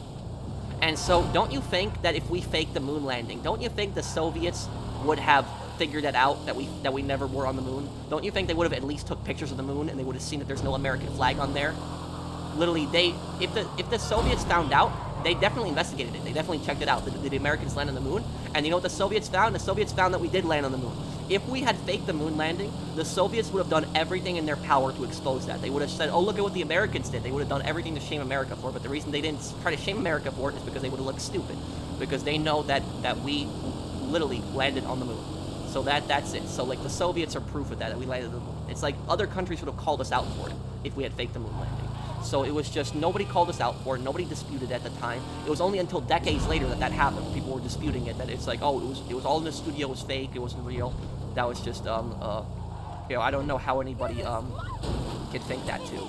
And so, don't you think that if we faked the moon landing, don't you think the Soviets would have figured that out, that we never were on the moon? Don't you think they would have at least took pictures of the moon and they would have seen that there's no American flag on there? Literally, if the Soviets found out, they definitely investigated it. They definitely checked it out. Did the Americans land on the moon? And you know what the Soviets found? The Soviets found that we did land on the moon. If we had faked the moon landing, the Soviets would have done everything in their power to expose that. They would have said, oh, look at what the Americans did. They would have done everything to shame America for it. But the reason they didn't try to shame America for it is because they would have looked stupid. Because they know that we literally landed on the moon. So that's it. So, like, the Soviets are proof of that we landed on the moon. It's like other countries would have called us out for it if we had faked the moon landing. So it was just, nobody called us out for it, nobody disputed it at the time. It was only until decades later that happened. People were disputing it, that it's like, oh, it was all in the studio, it was fake, it wasn't real. That was just, I don't know how anybody, could think that too.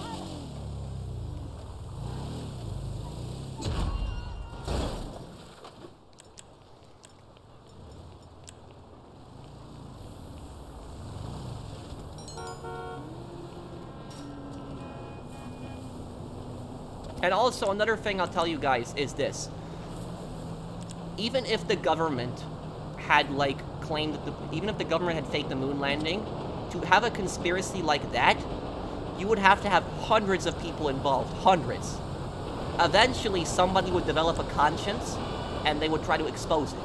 And also, another thing I'll tell you guys is this. Even if the government had, claimed that even if the government had faked the moon landing, to have a conspiracy like that, you would have to have hundreds of people involved. Hundreds. Eventually, somebody would develop a conscience, and they would try to expose it.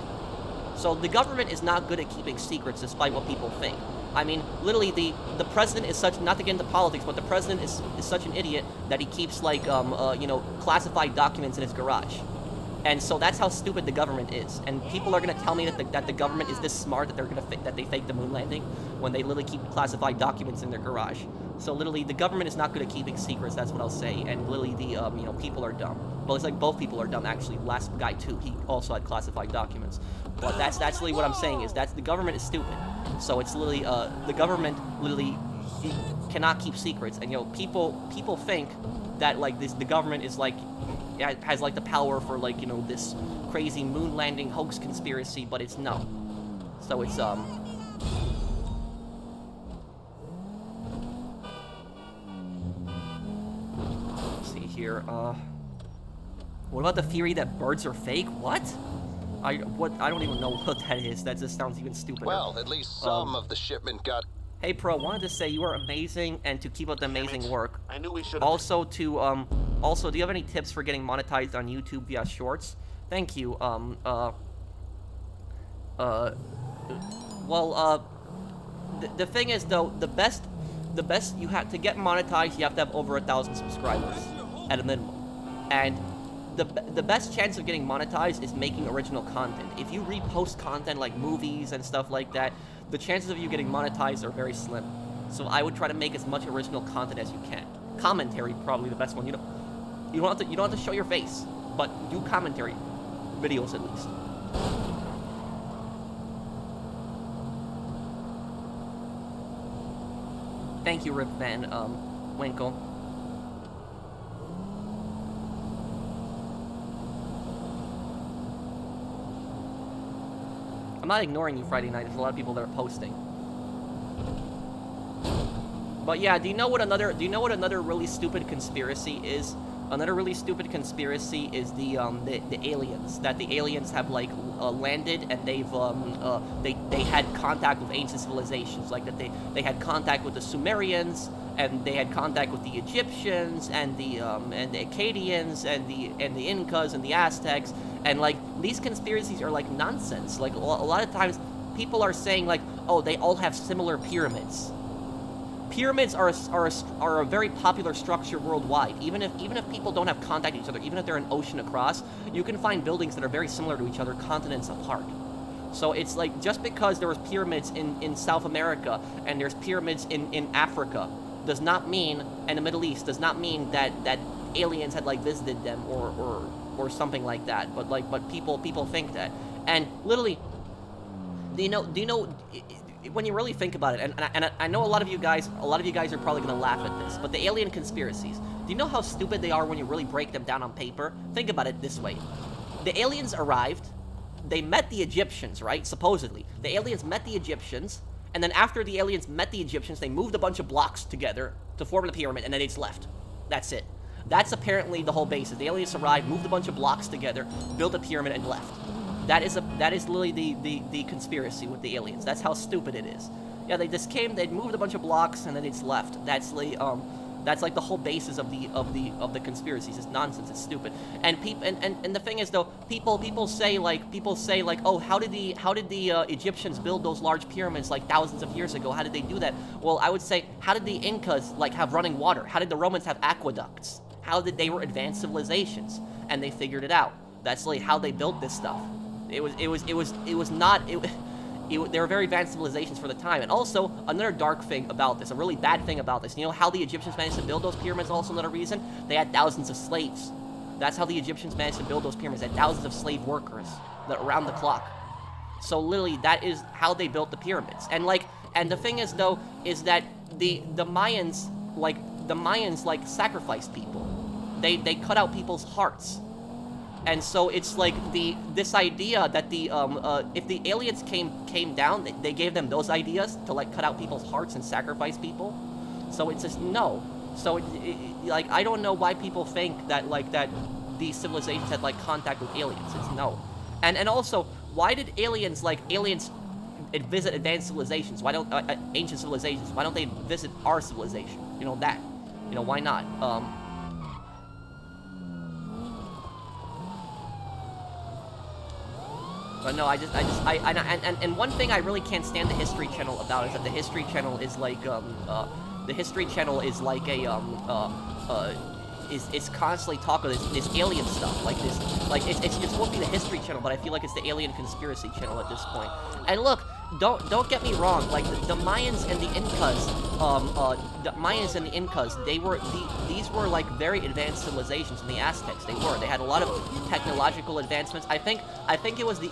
So the government is not good at keeping secrets, despite what people think. I mean, literally, the president is such, not to get into politics, but the president is such an idiot that he keeps, classified documents in his garage. And so that's how stupid the government is. And people are going to tell me that the government is this smart that they faked the moon landing when they literally keep classified documents in their garage. So literally, the government is not good at keeping secrets, that's what I'll say. And literally, people are dumb. Well, it's like both people are dumb, actually. Last guy, too, he also had classified documents. But that's literally what I'm saying, is that the government is stupid. So it's literally, the government literally cannot keep secrets. And, people think that, the government is, has, the power for, this crazy moon landing hoax conspiracy, but it's no. So it's, let's see here, what about the theory that birds are fake? What? I don't even know what that is. That just sounds even stupider. Well, at least some of the shipment got... Hey, Pro, wanted to say you are amazing, and to keep up the amazing work. I knew we should. Also, do you have any tips for getting monetized on YouTube via Shorts? Thank you. The thing is, though, the best you have to get monetized, you have to have over 1,000 subscribers at a minimum, and the best chance of getting monetized is making original content. If you repost content like movies and stuff like that, the chances of you getting monetized are very slim. So I would try to make as much original content as you can. Commentary, probably the best one. You don't have to show your face, but do commentary videos at least. Thank you, Rip Van Winkle. I'm not ignoring you, Friday night. There's a lot of people that are posting. But yeah, do you know what another really stupid conspiracy is? Another really stupid conspiracy is the aliens. That the aliens have like landed and they had contact with ancient civilizations. Like that they had contact with the Sumerians and they had contact with the Egyptians and the Akkadians and the Incas and the Aztecs. And like these conspiracies are like nonsense. Like a lot of times people are saying like, oh, they all have similar pyramids. Pyramids are a very popular structure worldwide. Even if people don't have contact with each other, even if they're an ocean across, you can find buildings that are very similar to each other, continents apart. So it's like just because there was pyramids in South America and there's pyramids in Africa does not mean, and the Middle East does not mean that aliens had like visited them or something like that. But people think that, and literally, do you know? When you really think about it, and I know a lot of you guys are probably gonna laugh at this, but the alien conspiracies, do you know how stupid they are when you really break them down on paper? Think about it this way. The aliens arrived, they met the Egyptians, right? Supposedly. The aliens met the Egyptians, and then after the aliens met the Egyptians, they moved a bunch of blocks together to form the pyramid, and then they just left. That's it. That's apparently the whole basis. The aliens arrived, moved a bunch of blocks together, built a pyramid, and left. That is literally the conspiracy with the aliens. That's how stupid it is. Yeah, they just came, they moved a bunch of blocks, and then they just left. That's like the whole basis of the conspiracies. It's nonsense. It's stupid. And the thing is though, people say like, oh, how did the Egyptians build those large pyramids like thousands of years ago? How did they do that? Well, I would say, how did the Incas like have running water? How did the Romans have aqueducts? How did they were advanced civilizations? And they figured it out. That's like how they built this stuff. They were very advanced civilizations for the time. And also, another dark thing about this, a really bad thing about this, you know how the Egyptians managed to build those pyramids? Also another reason? They had thousands of slaves. That's how the Egyptians managed to build those pyramids. They had thousands of slave workers around the clock. So literally, that is how they built the pyramids. And the thing is though, is that the Mayans sacrificed people. They cut out people's hearts. And so it's like this idea that if the aliens came down, they gave them those ideas to like cut out people's hearts and sacrifice people. So it's just no. So like I don't know why people think that these civilizations had like contact with aliens. It's no. And also, why did aliens visit advanced civilizations? Why don't ancient civilizations? Why don't they visit our civilization? You know that. You know why not? But no, and one thing I really can't stand the History Channel about is that the History Channel is like, it's constantly talking this alien stuff, like this, like it's supposed to be the History Channel, but I feel like it's the Alien Conspiracy Channel at this point. And look, don't get me wrong, like the Mayans and the Incas, these were like very advanced civilizations, and the Aztecs, they had a lot of technological advancements. I think it was the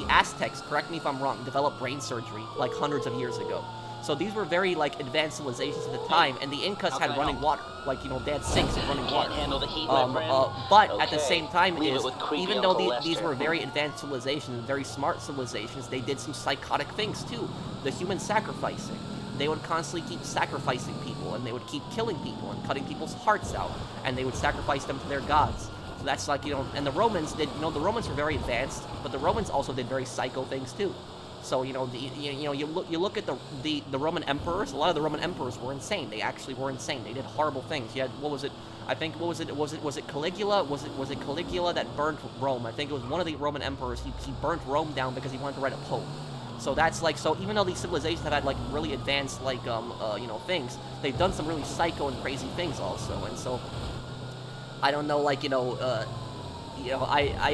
Aztecs, correct me if I'm wrong, developed brain surgery like hundreds of years ago. So these were very like advanced civilizations at the time, and the Incas had running water, like they had sinks and running water. Can't handle the heat, my friend. But Okay. at the same time, Leave it with creepy even though Uncle these Lester. were very advanced civilizations and very smart civilizations, they did some psychotic things too. The human sacrificing. They would constantly keep sacrificing people, and they would keep killing people and cutting people's hearts out, and they would sacrifice them to their gods. So that's like and the Romans did. The Romans were very advanced, but the Romans also did very psycho things too. So you look at the Roman emperors. A lot of the Roman emperors were insane. They actually were insane. They did horrible things. You had was it Caligula? Was it Caligula that burned Rome? I think it was one of the Roman emperors. He burnt Rome down because he wanted to write a poem. So that's like, so even though these civilizations have had like really advanced things, they've done some really psycho and crazy things also. And so I don't know, I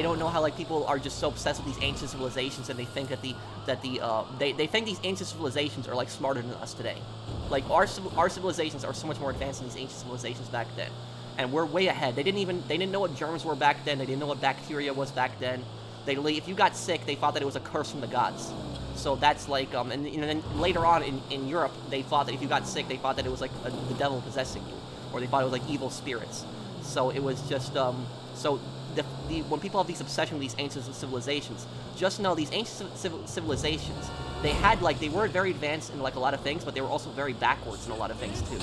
don't know how like people are just so obsessed with these ancient civilizations, and they think they think these ancient civilizations are like smarter than us today. Like our civilizations are so much more advanced than these ancient civilizations back then, and we're way ahead. They didn't know what germs were back then. They didn't know what bacteria was back then. If you got sick, they thought that it was a curse from the gods. So that's like and then later on in Europe, they thought that if you got sick, they thought that it was like the devil possessing you, or they thought it was like evil spirits. So it was just when people have these obsession with these ancient civilizations, just know these ancient civilizations, they were very advanced in like a lot of things, but they were also very backwards in a lot of things too.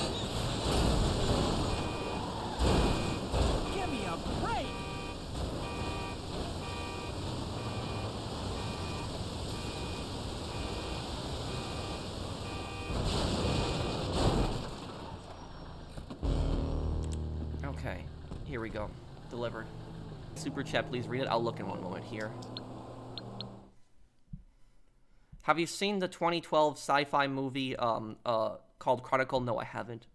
Okay, here we go. Delivered. Super chat, please read it. I'll look in one moment here. Have you seen the 2012 sci-fi movie called Chronicle? No, I haven't.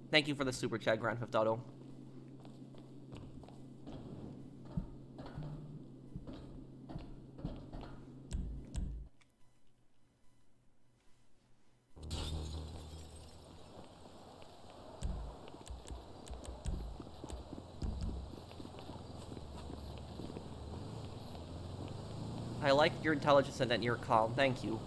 Thank you for the super chat, Grand Theft Auto. I like your intelligence and that you're calm. Thank you.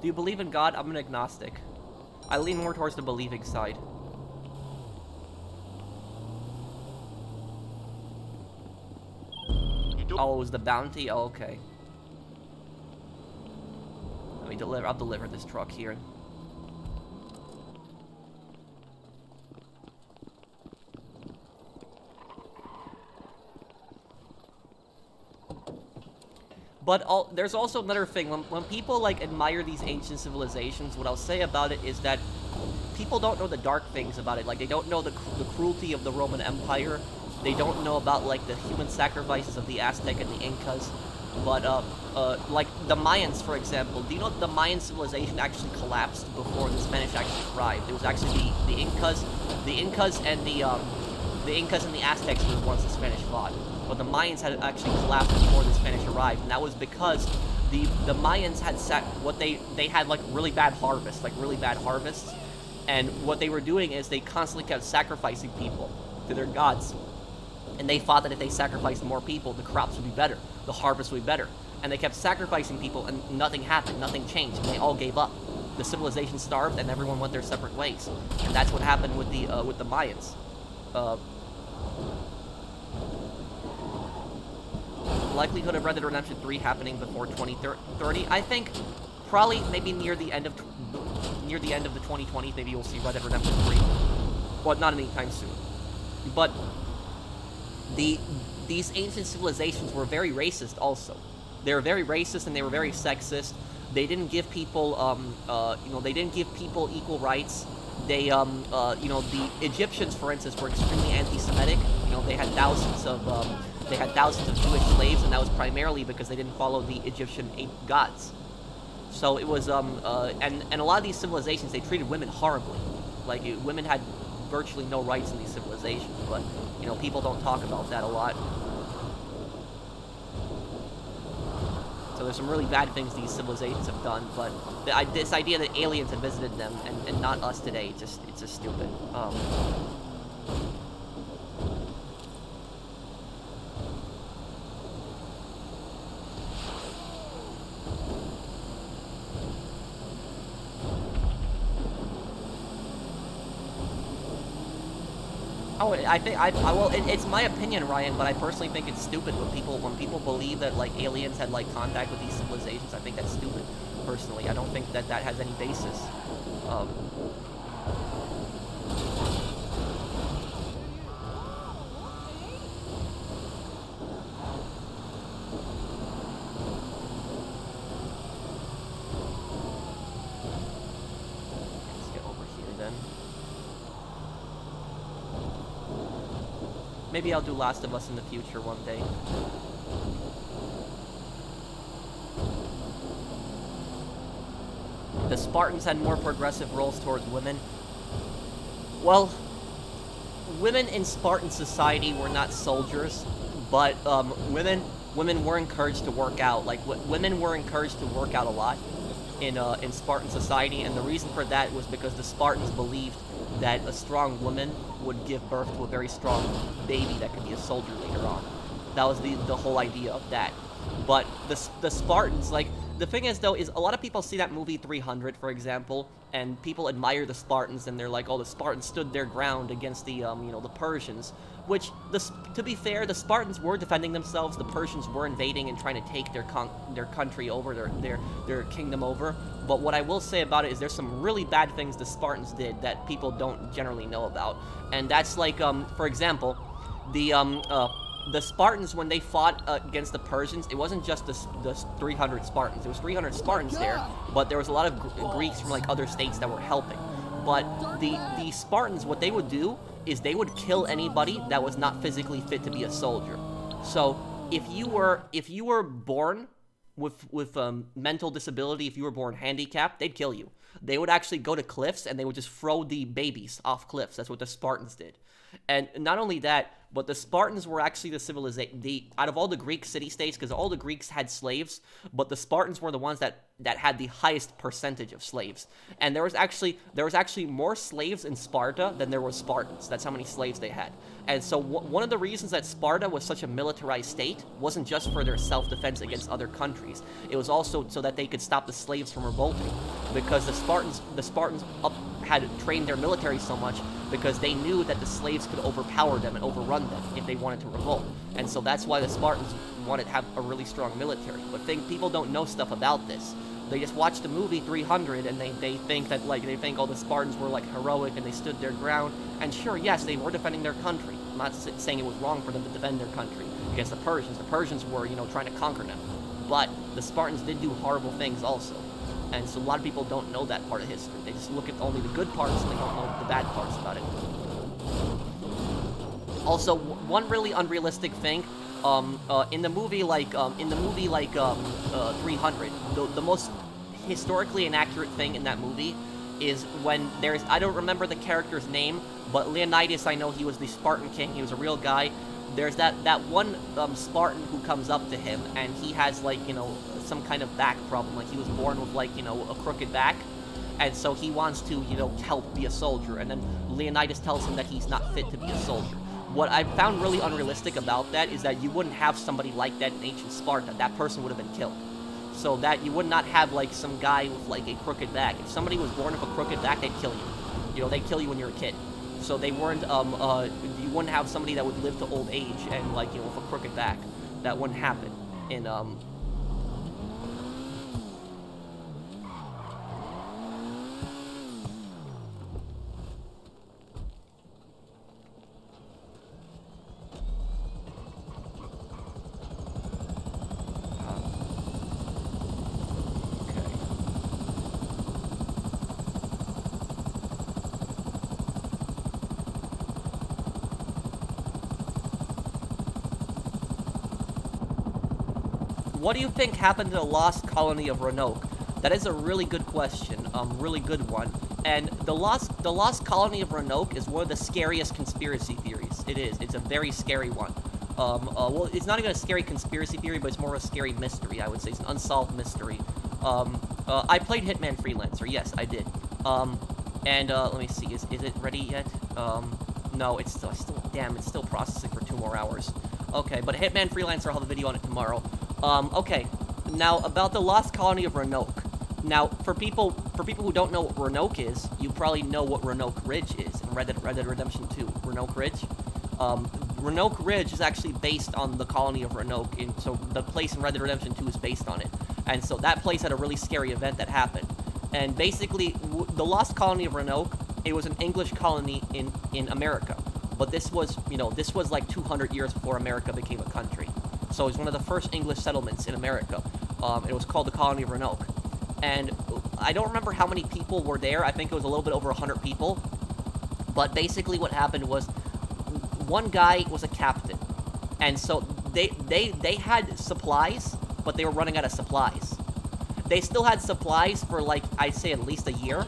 Do you believe in God? I'm an agnostic. I lean more towards the believing side. Oh, it was the bounty? Oh, okay. Let me deliver. I'll deliver this truck here. But there's also another thing. When people like admire these ancient civilizations, what I'll say about it is that people don't know the dark things about it. Like, they don't know the cruelty of the Roman Empire. They don't know about like the human sacrifices of the Aztec and the Incas. But like the Mayans, for example, do you know that the Mayan civilization actually collapsed before the Spanish actually arrived? It was actually the Incas and the Incas and the Aztecs were the ones the Spanish fought. But the Mayans had actually collapsed before the Spanish arrived, and that was because the Mayans had they had like really bad harvests, and what they were doing is they constantly kept sacrificing people to their gods, and they thought that if they sacrificed more people, the crops would be better, the harvest would be better, and they kept sacrificing people, and nothing happened, nothing changed, and they all gave up. The civilization starved, and everyone went their separate ways, and that's what happened with the Mayans. Likelihood of Red Dead Redemption 3 happening before 2030. I think probably maybe near the end of the 2020s, maybe you'll see Red Dead Redemption 3. Well, not anytime soon. But these ancient civilizations were very racist also. They were very racist and they were very sexist. They didn't give people they didn't give people equal rights. They the Egyptians, for instance, were extremely anti-Semitic. They had thousands of Jewish slaves, and that was primarily because they didn't follow the Egyptian gods. So it was and a lot of these civilizations, they treated women horribly. Like, women had virtually no rights in these civilizations, but people don't talk about that a lot. So there's some really bad things these civilizations have done, but this idea that aliens have visited them and not us today, it's just stupid. Oh, it's my opinion, Ryan, but I personally think it's stupid when people believe that like aliens had like contact with these civilizations. I think that's stupid, personally. I don't think that has any basis. Let's get over here then. Maybe I'll do Last of Us in the future one day. The Spartans had more progressive roles towards women. Well, women in Spartan society were not soldiers, but women were encouraged to work out. Like, women were encouraged to work out a lot in Spartan society, and the reason for that was because the Spartans believed that a strong woman would give birth to a very strong baby that could be a soldier later on. That was the whole idea of that. But the Spartans, like, the thing is, though, is a lot of people see that movie 300, for example, and people admire the Spartans, and they're like, oh, the Spartans stood their ground against the the Persians. which, to be fair, the Spartans were defending themselves, the Persians were invading and trying to take their country over, their kingdom over. But what I will say about it is there's some really bad things the Spartans did that people don't generally know about. And that's like, for example, the Spartans, when they fought against the Persians, it wasn't just the 300 Spartans. There was 300 Spartans there, but there was a lot of Greeks from like other states that were helping. But the Spartans, what they would do is they would kill anybody that was not physically fit to be a soldier. So if you were born with mental disability, if you were born handicapped, they'd kill you. They would actually go to cliffs and they would just throw the babies off cliffs. That's what the Spartans did. And not only that, but the Spartans were actually the civilization, out of all the Greek city-states, because all the Greeks had slaves, but the Spartans were the ones that had the highest percentage of slaves. And there was actually more slaves in Sparta than there were Spartans. That's how many slaves they had. And so one of the reasons that Sparta was such a militarized state wasn't just for their self-defense against other countries. It was also so that they could stop the slaves from revolting, because the Spartans had trained their military so much because they knew that the slaves could overpower them and overrun them if they wanted to revolt. And so that's why the Spartans wanted to have a really strong military. But people don't know stuff about this. They just watch the movie 300 and they think that all the Spartans were like heroic and they stood their ground. And sure, yes, they were defending their country. I'm not saying it was wrong for them to defend their country against the Persians. The Persians were, trying to conquer them. But the Spartans did do horrible things also. And so a lot of people don't know that part of history. They just look at only the good parts and they don't know the bad parts about it. Also, one really unrealistic thing, in the movie 300, the most historically inaccurate thing in that movie is when I don't remember the character's name, but Leonidas, I know he was the Spartan king, he was a real guy. There's that one Spartan who comes up to him, and he has some kind of back problem, like he was born with a crooked back, and so he wants to help be a soldier, and then Leonidas tells him that he's not fit to be a soldier. What I found really unrealistic about that is that you wouldn't have somebody like that in ancient Sparta. That person would have been killed. So that you would not have some guy with a crooked back. If somebody was born with a crooked back, they'd kill you. They'd kill you when you're a kid. So they weren't, you wouldn't have somebody that would live to old age and with a crooked back. That wouldn't happen in, What do you think happened to the lost colony of Roanoke? That is a really good question, really good one. And the lost colony of Roanoke is one of the scariest conspiracy theories. It is. It's a very scary one. Well, it's not even a scary conspiracy theory, but it's more of a scary mystery, I would say. It's an unsolved mystery. I played Hitman Freelancer. Yes, I did. Let me see. Is it ready yet? No, it's still processing for 2 more hours. Okay, but Hitman Freelancer, I'll have a video on it tomorrow. Okay, now about the lost colony of Roanoke. Now, for people who don't know what Roanoke is, you probably know what Roanoke Ridge is in Red Dead Redemption 2. Roanoke Ridge. Roanoke Ridge is actually based on the colony of Roanoke, so the place in Red Dead Redemption 2 is based on it. And so that place had a really scary event that happened. And basically, the lost colony of Roanoke, it was an English colony in America. But this was, this was like 200 years before America became a country. So it was one of the first English settlements in America. It was called the colony of Roanoke. And I don't remember how many people were there. I think it was a little bit over 100 people. But basically what happened was one guy was a captain. And so they had supplies, but they were running out of supplies. They still had supplies for I'd say at least a year.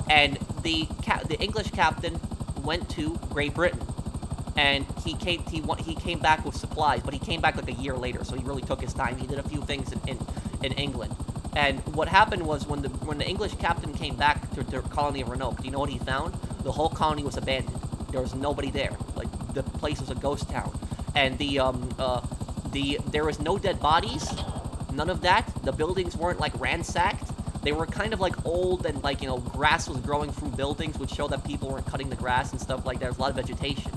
And the English captain went to Great Britain. And he came back with supplies, but he came back a year later, so he really took his time. He did a few things in England. And what happened was when the English captain came back to the colony of Roanoke, do you know what he found? The whole colony was abandoned. There was nobody there. The place was a ghost town. And there was no dead bodies, none of that. The buildings weren't ransacked. They were kind of old and grass was growing through buildings, which showed that people weren't cutting the grass and stuff like that. There was a lot of vegetation.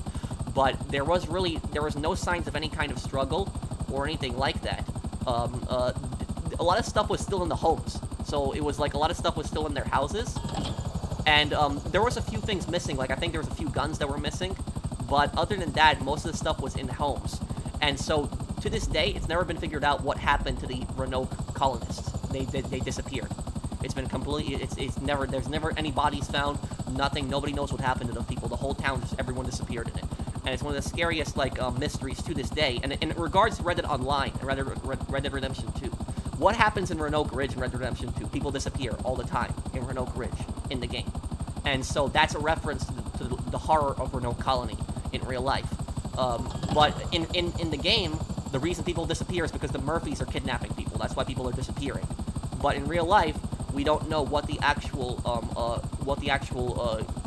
but there was no signs of any kind of struggle or anything like that. A lot of stuff was still in the homes, so it was like a lot of stuff was still in their houses, and there was a few things missing. Like I think there was a few guns that were missing, but other than that, most of the stuff was in homes. And so to this day, it's never been figured out what happened to the Roanoke colonists. They disappeared. It's been completely. There's never any bodies found. Nothing. Nobody knows what happened to those people. The whole town, everyone disappeared in it. And it's one of the scariest mysteries to this day. And in regards to Red Dead Online and Red Dead Redemption 2, what happens in Roanoke Ridge in Red Dead Redemption 2? People disappear all the time in Roanoke Ridge in the game. And so that's a reference to the horror of Roanoke Colony in real life. But in the game, the reason people disappear is because the Murphys are kidnapping people. That's why people are disappearing. But in real life, we don't know what the actual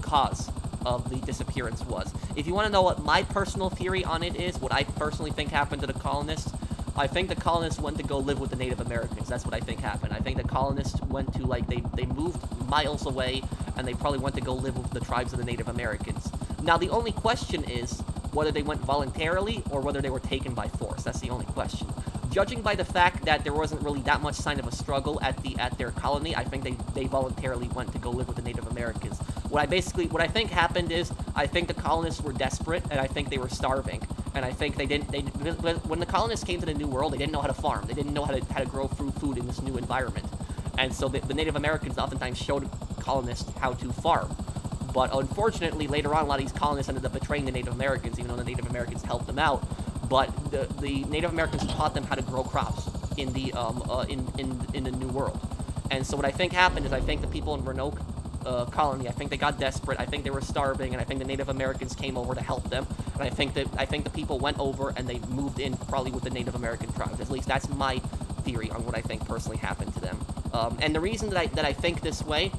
cause of the disappearance was. If you want to know what my personal theory on it is, what I personally think happened to the colonists, I think the colonists went to go live with the Native Americans. That's what I think happened. I think the colonists went to, like, they moved miles away, and they probably went to go live with the tribes of the Native Americans. Now, the only question is whether they went voluntarily or whether they were taken by force. That's the only question. Judging by the fact that there wasn't really that much sign of a struggle at their colony, I think they voluntarily went to go live with the Native Americans. What I think happened is, I think the colonists were desperate, and I think they were starving. And I think when the colonists came to the New World, they didn't know how to farm. They didn't know how to grow food in this new environment. And so the Native Americans oftentimes showed colonists how to farm. But unfortunately, later on, a lot of these colonists ended up betraying the Native Americans, even though the Native Americans helped them out. But the Native Americans taught them how to grow crops in the New World. And so what I think happened is, I think the people in Roanoke colony, I think they got desperate. I think they were starving, and I think the Native Americans came over to help them. And I think the people went over and they moved in probably with the Native American tribes. At least that's my theory on what I think personally happened to them. And the reason that I think this way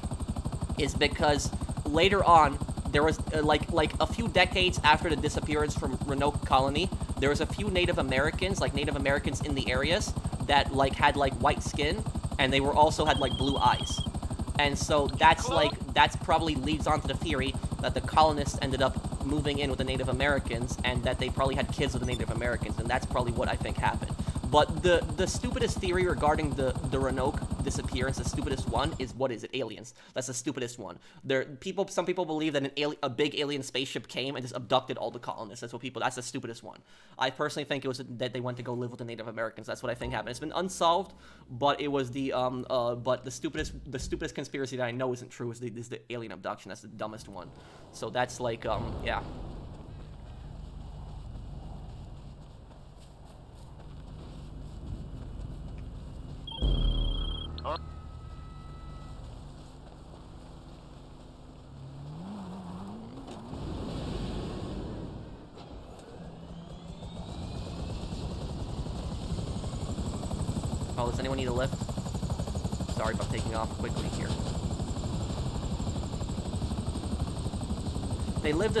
is because later on, there was like a few decades after the disappearance from Roanoke colony, there was a few Native Americans in the areas that had white skin, and they also had blue eyes. And so that's probably leads on to the theory that the colonists ended up moving in with the Native Americans, and that they probably had kids with the Native Americans, and that's probably what I think happened. But the stupidest theory regarding the Roanoke disappearance, the stupidest one, is, what is it? Aliens. That's the stupidest one. Some people believe that a big alien spaceship came and just abducted all the colonists. That's the stupidest one. I personally think it was that they went to go live with the Native Americans. That's what I think happened. It's been unsolved, but it was the stupidest conspiracy that I know isn't true is the alien abduction. That's the dumbest one. So that's yeah. Oh, does anyone need a lift? Sorry about taking off quickly here. They left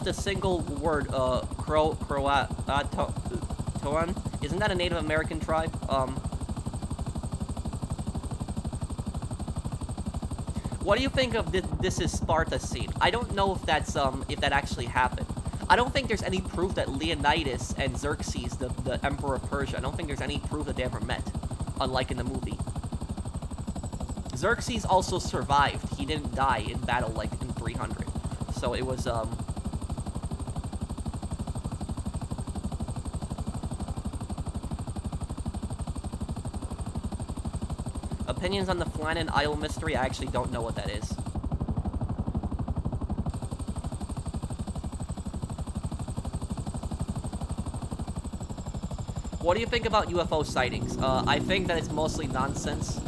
a single word, Croatoan. Isn't that a Native American tribe? What do you think of this is Sparta scene? I don't know if that's if that actually happened. I don't think there's any proof that Leonidas and Xerxes, the Emperor of Persia, I don't think there's any proof that they ever met, unlike in the movie. Xerxes also survived. He didn't die in battle in 300. So it was opinions on the Flannan Isle mystery? I actually don't know what that is. What do you think about UFO sightings? I think that it's mostly nonsense.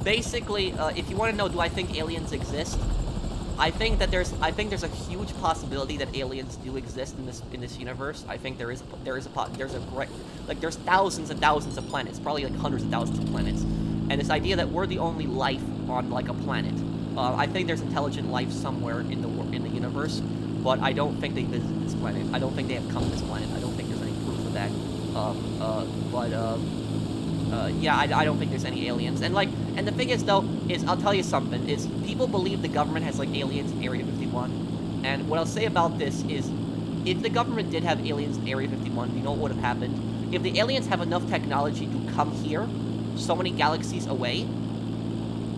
Basically, if you want to know, do I think aliens exist? I think there's a huge possibility that aliens do exist in this universe. I think there's thousands and thousands of planets, probably hundreds of thousands of planets, and this idea that we're the only life on a planet. I think there's intelligent life somewhere in the universe, but I don't think they visited this planet. I don't think they have come to this planet. I don't think there's any proof of that. Yeah, I don't think there's any aliens. And the thing is, though, is I'll tell you something. Is people believe the government has aliens in Area 51, And what I'll say about this is, if the government did have aliens in Area 51, you know what would have happened? If the aliens have enough technology to come here, so many galaxies away,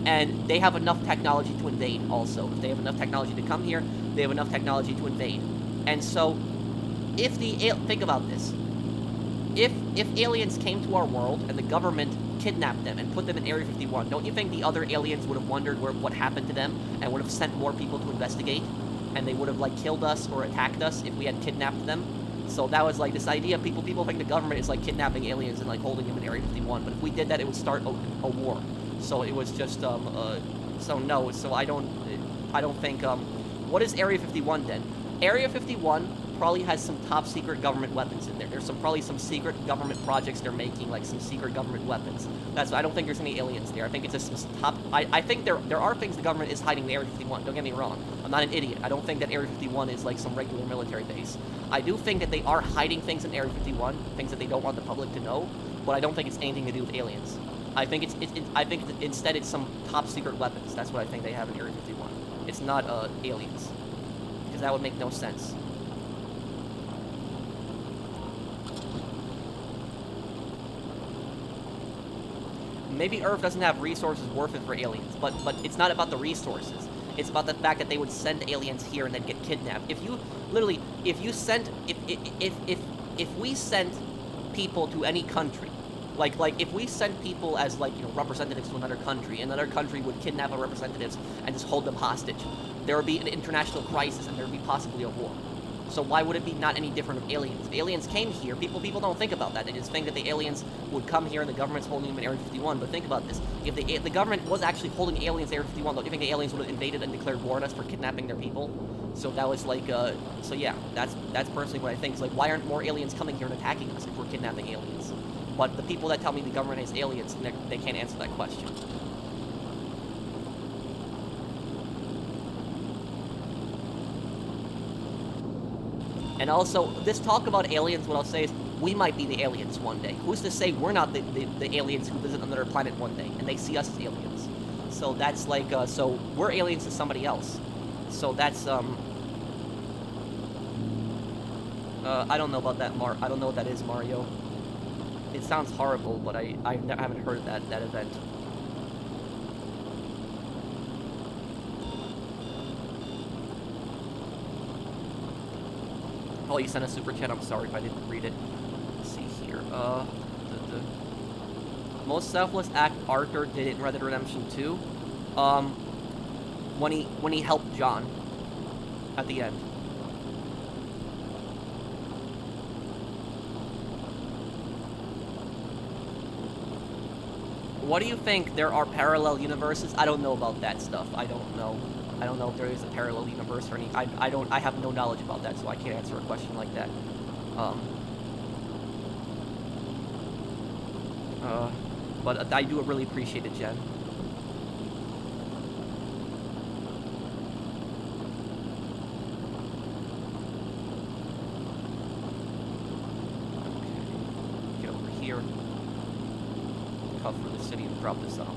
and they have enough technology to invade also. If they have enough technology to come here, they have enough technology to invade. And so, if think about this. If aliens came to our world and the government kidnapped them and put them in Area 51, don't you think the other aliens would have wondered what happened to them and would have sent more people to investigate? And they would have, like, killed us or attacked us if we had kidnapped them? So that was, like, this idea. People think the government is, like, kidnapping aliens and, like, holding them in Area 51. But if we did that, it would start a war. So it was just, so no. So I don't think, what is Area 51 then? Area 51 probably has some top secret government weapons in there. There's probably some secret government projects they're making, like some secret government weapons. I don't think there's any aliens there. I think it's just some top. I think there are things the government is hiding in Area 51. Don't get me wrong. I'm not an idiot. I don't think that Area 51 is like some regular military base. I do think that they are hiding things in Area 51, things that they don't want the public to know. But I don't think it's anything to do with aliens. I think instead it's some top secret weapons. That's what I think they have in Area 51. It's not aliens, because that would make no sense. Maybe Earth doesn't have resources worth it for aliens, but it's not about the resources. It's about the fact that they would send aliens here and then get kidnapped. If we sent people to any country, like if we sent people as, like, you know, representatives to another country would kidnap our representatives and just hold them hostage, there would be an international crisis and there would be possibly a war. So why would it be not any different with aliens? If aliens came here, people don't think about that. They just think that the aliens would come here and the government's holding them in Area 51. But think about this. If the government was actually holding aliens in Area 51, don't you think the aliens would have invaded and declared war on us for kidnapping their people? So that was like, so yeah, that's personally what I think. It's like, why aren't more aliens coming here and attacking us if we're kidnapping aliens? But the people that tell me the government has aliens, they can't answer that question. And also, this talk about aliens, what I'll say is, we might be the aliens one day. Who's to say we're not the aliens who visit another planet one day, and they see us as aliens? So that's like, so we're aliens to somebody else. So that's, I don't know about that, I don't know what that is, Mario. It sounds horrible, but I haven't heard of that event. Oh, you sent a super chat. I'm sorry if I didn't read it. Let's see here. The most selfless act Arthur did in Red Dead Redemption 2. When he helped John at the end. What do you think? There are parallel universes? I don't know about that stuff. I don't know. I don't know if there is a parallel universe or any. I have no knowledge about that, so I can't answer a question like that. But I do really appreciate it, Jen. Okay. Get over here. Cover the city and drop this off.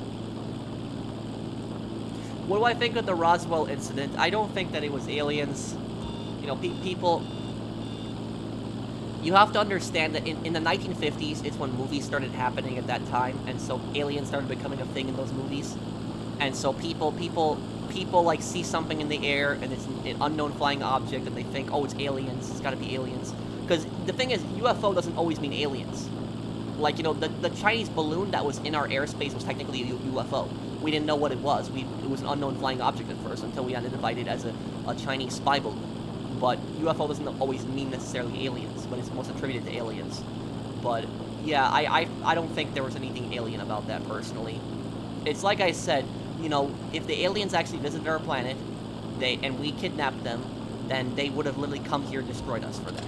What do I think of the Roswell incident? I don't think that it was aliens. You know, people... You have to understand that in the 1950s, it's when movies started happening at that time, and so aliens started becoming a thing in those movies. And so people like see something in the air, and it's an unknown flying object, and they think, oh, it's aliens, it's gotta be aliens. Because the thing is, UFO doesn't always mean aliens. Like, you know, the Chinese balloon that was in our airspace was technically a UFO. We didn't know what it was. It was an unknown flying object at first until we identified it as a Chinese spy balloon. But UFO doesn't always mean necessarily aliens, but it's most attributed to aliens. But yeah, I don't think there was anything alien about that personally. It's like I said, you know, if the aliens actually visited our planet, and we kidnapped them, then they would have literally come here and destroyed us for that.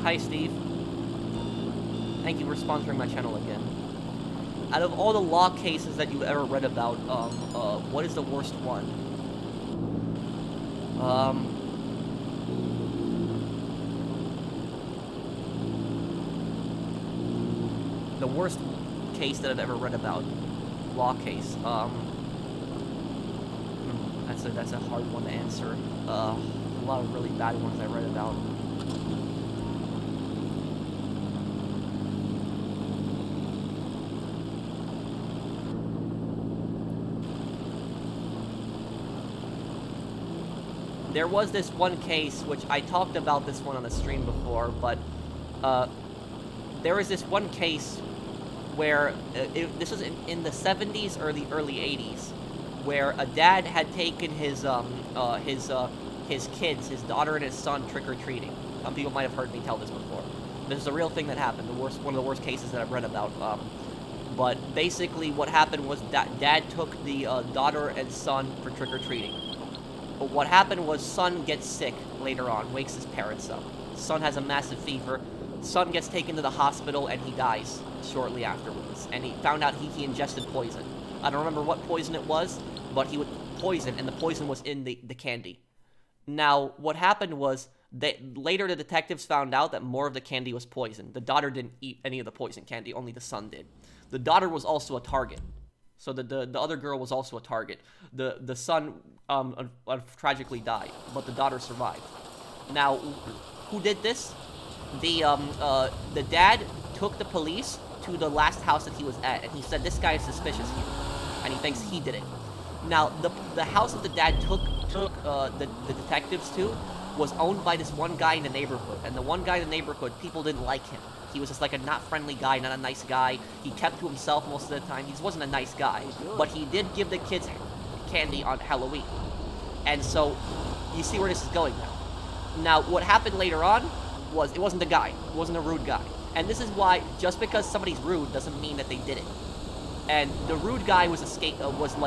Hi, Steve. Thank you for sponsoring my channel again. out of all the law cases that you've ever read about, what is the worst one? The worst case that I've ever read about, law case. That's a hard one to answer. A lot of really bad ones I read about. There was this one case, which I talked about this one on the stream before, but there was this one case where this was in the 70s or the early 80s, where a dad had taken his kids, his daughter and his son, trick-or-treating. Some people might have heard me tell this before. This is a real thing that happened. One of the worst cases that I've read about. But basically, what happened was that dad took the daughter and son for trick-or-treating. But what happened was son gets sick later on, wakes his parents up. Son has a massive fever. Son gets taken to the hospital and he dies shortly afterwards. And he found out he ingested poison. I don't remember what poison it was, but he was poisoned, and the poison was in the candy. Now, what happened was later the detectives found out that more of the candy was poisoned. The daughter didn't eat any of the poison candy, only the son did. The daughter was also a target. So the other girl was also a target. The son tragically died, but the daughter survived. Now, who did this? The dad took the police to the last house that he was at, and he said, this guy is suspicious here, and he thinks he did it. Now, the house that the dad took the detectives to was owned by this one guy in the neighborhood, and the one guy in the neighborhood, people didn't like him. He was just like a not friendly guy, not a nice guy. He kept to himself most of the time. He wasn't a nice guy, but he did give the kids candy on Halloween. And so, you see where this is going now. Now, what happened later on was, it wasn't the guy. It wasn't a rude guy. And this is why, just because somebody's rude doesn't mean that they did it. And the rude guy was the dad was the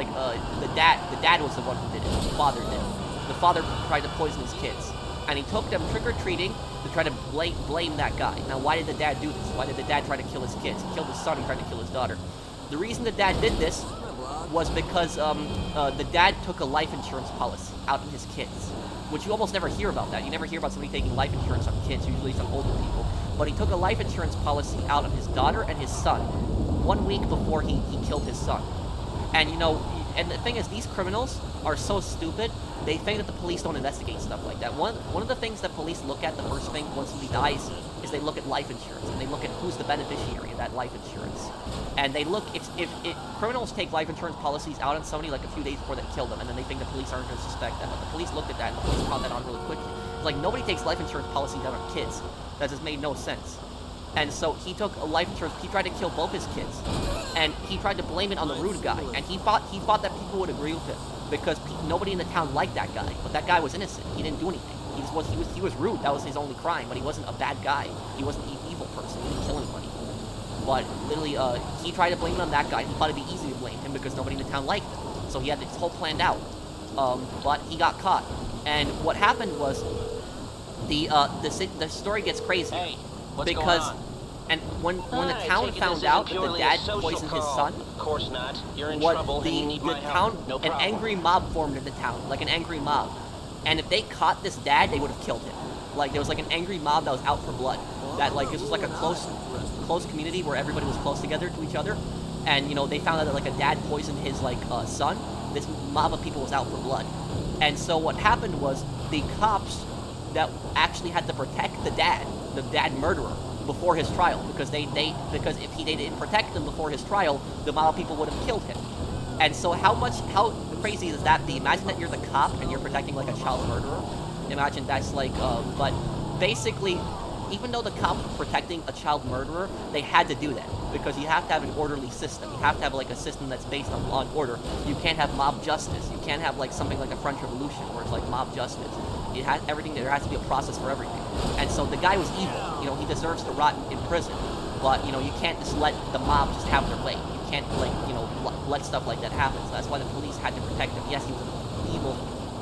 one who did it. The father did. The father tried to poison his kids. And he took them trick-or-treating to try to blame that guy. Now, why did the dad do this? Why did the dad try to kill his kids? He killed his son, he tried to kill his daughter. The reason the dad did this was because the dad took a life insurance policy out on his kids, which you almost never hear about that. You never hear about somebody taking life insurance on kids, usually some older people. But he took a life insurance policy out on his daughter and his son 1 week before he killed his son. And, you know, and the thing is, these criminals are so stupid, they think that the police don't investigate stuff like that. One of the things that police look at, the first thing once somebody dies, is they look at life insurance, and they look at who's the beneficiary of that life insurance. And they look, if criminals take life insurance policies out on somebody like a few days before they kill them, and then they think the police aren't going to suspect them, but the police looked at that, and the police caught that on really quickly. It's like, nobody takes life insurance policies out on kids. That just made no sense. And so he took a life insurance, he tried to kill both his kids. And he tried to blame it on the rude guy. And he thought that people would agree with him, because nobody in the town liked that guy. But that guy was innocent. He didn't do anything. He was rude. That was his only crime, but he wasn't a bad guy. He wasn't an evil person. He didn't kill anybody. But literally, he tried to blame it on that guy. He thought it'd be easy to blame him because nobody in the town liked him. So he had this whole planned out. But he got caught. And what happened was, the story gets crazy. Hey, what's because going on? And when the I town take it found this out isn't that the purely dad a social poisoned his call. son, Of course not. You're in what trouble and you need my the help. town, No an problem. angry mob formed in the town, like an angry mob. And if they caught this dad, they would have killed him. Like, there was like an angry mob that was out for blood. That, like, this was like a close community where everybody was close together to each other. And, you know, they found out that, like, a dad poisoned his, like, son. This mob of people was out for blood. And so what happened was, the cops that actually had to protect the dad murderer, before his trial, because they didn't protect him before his trial, the mob of people would have killed him. And so how crazy is that be? Imagine that you're the cop and you're protecting like a child murderer. Imagine that's like, but basically, even though the cops were protecting a child murderer, they had to do that because you have to have an orderly system. You have to have like a system that's based on law and order. You can't have mob justice. You can't have like something like a French Revolution where it's like mob justice. It has everything. There has to be a process for everything. And so the guy was evil. You know, he deserves to rot in prison. But you know, you can't just let the mob just have their way. You can't like, you know, let stuff like that happen. So that's why the police had to protect him. Yes, he was an evil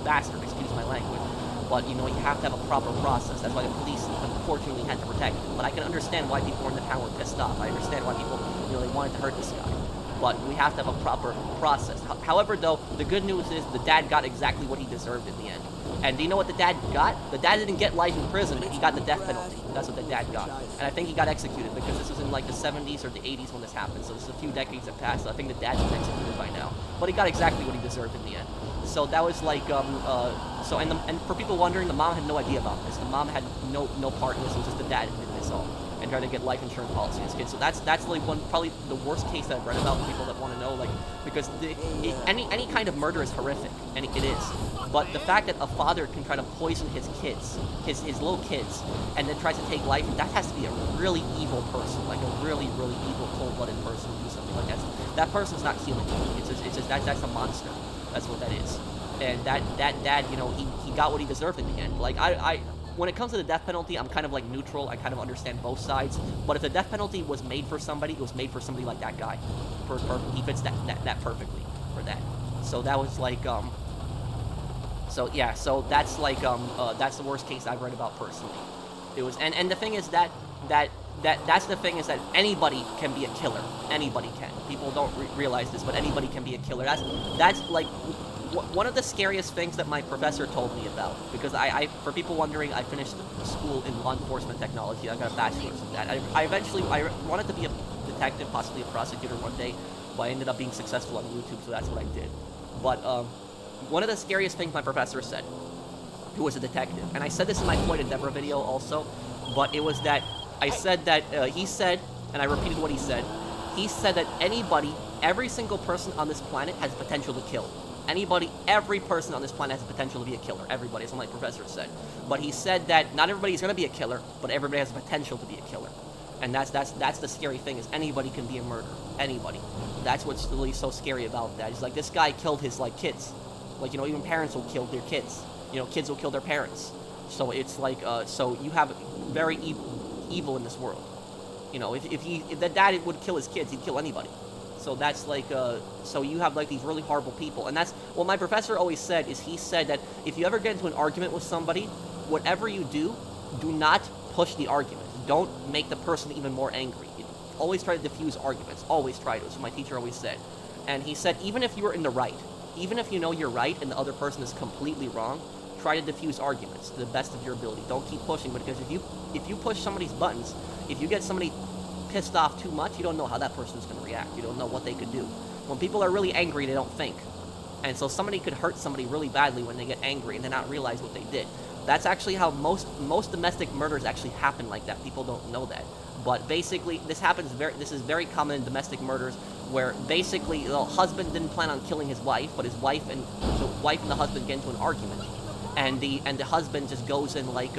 bastard. Excuse my language. But you know, you have to have a proper process. That's why the police, unfortunately, had to protect him. But I can understand why people in the town were pissed off. I understand why people, you know, they wanted to hurt this guy. But we have to have a proper process. However, though, the good news is the dad got exactly what he deserved in the end. And do you know what the dad got? The dad didn't get life in prison. He got the death penalty. That's what the dad got. And I think he got executed because this was in like the 70s or the 80s when this happened. So this is a few decades that passed. So I think the dad's been executed by now. But he got exactly what he deserved in the end. So that was like, and for people wondering, the mom had no idea about this. The mom had no part in this. It was just the dad who did this all and trying to get life insurance policy on his kids. So that's like probably the worst case that I've read about. People that want to know, like, because any kind of murder is horrific, and it is. But the fact that a father can try to poison his kids, his little kids, and then tries to take life, that has to be a really evil person, like a really evil, cold-blooded person who do something like that. That person's not human. It's just that's a monster. That's what that is. And that dad, you know, he got what he deserved in the end. Like I when it comes to the death penalty, I'm kind of like neutral. I kind of understand both sides. But if the death penalty was made for somebody, it was made for somebody like that guy. He fits that perfectly for that. So that was like so yeah, so that's like that's the worst case I've read about personally. It was and the thing is that's the thing is that anybody can be a killer. Anybody can. People don't realize this, but anybody can be a killer. That's like one of the scariest things that my professor told me about, because I for people wondering, I finished school in law enforcement technology. I got a bachelor's in that. I eventually wanted to be a detective, possibly a prosecutor one day, but I ended up being successful on YouTube, so that's what I did. But one of the scariest things my professor said, who was a detective, and I said this in my Floyd Endeavor video also, but it was that I said that he said, and I repeated what he said. He said that anybody, every single person on this planet has potential to kill. Every person on this planet has the potential to be a killer. Everybody, as my professor said. But he said that not everybody's going to be a killer, but everybody has the potential to be a killer. And that's the scary thing, is anybody can be a murderer. Anybody. That's what's really so scary about that. It's like, this guy killed his, like, kids. Like, you know, even parents will kill their kids. You know, kids will kill their parents. So it's like, so you have very evil in this world. You know, if the dad would kill his kids, he'd kill anybody. So that's like, so you have like these really horrible people. And that's what my professor always said, is he said that if you ever get into an argument with somebody, whatever you do not push the argument. Don't make the person even more angry. Always try to diffuse arguments. Always try to. That's what my teacher always said. And he said, even if you were in the right, even if you know you're right and the other person is completely wrong, try to diffuse arguments to the best of your ability. Don't keep pushing, because if you push somebody's buttons, if you get somebody pissed off too much, you don't know how that person's going to react. You don't know what they could do. When people are really angry, they don't think. And so somebody could hurt somebody really badly when they get angry and then not realize what they did. That's actually how most domestic murders actually happen like that. People don't know that. But basically, this is very common in domestic murders, where basically the husband didn't plan on killing his wife, but the wife and the husband get into an argument. And the husband just goes and like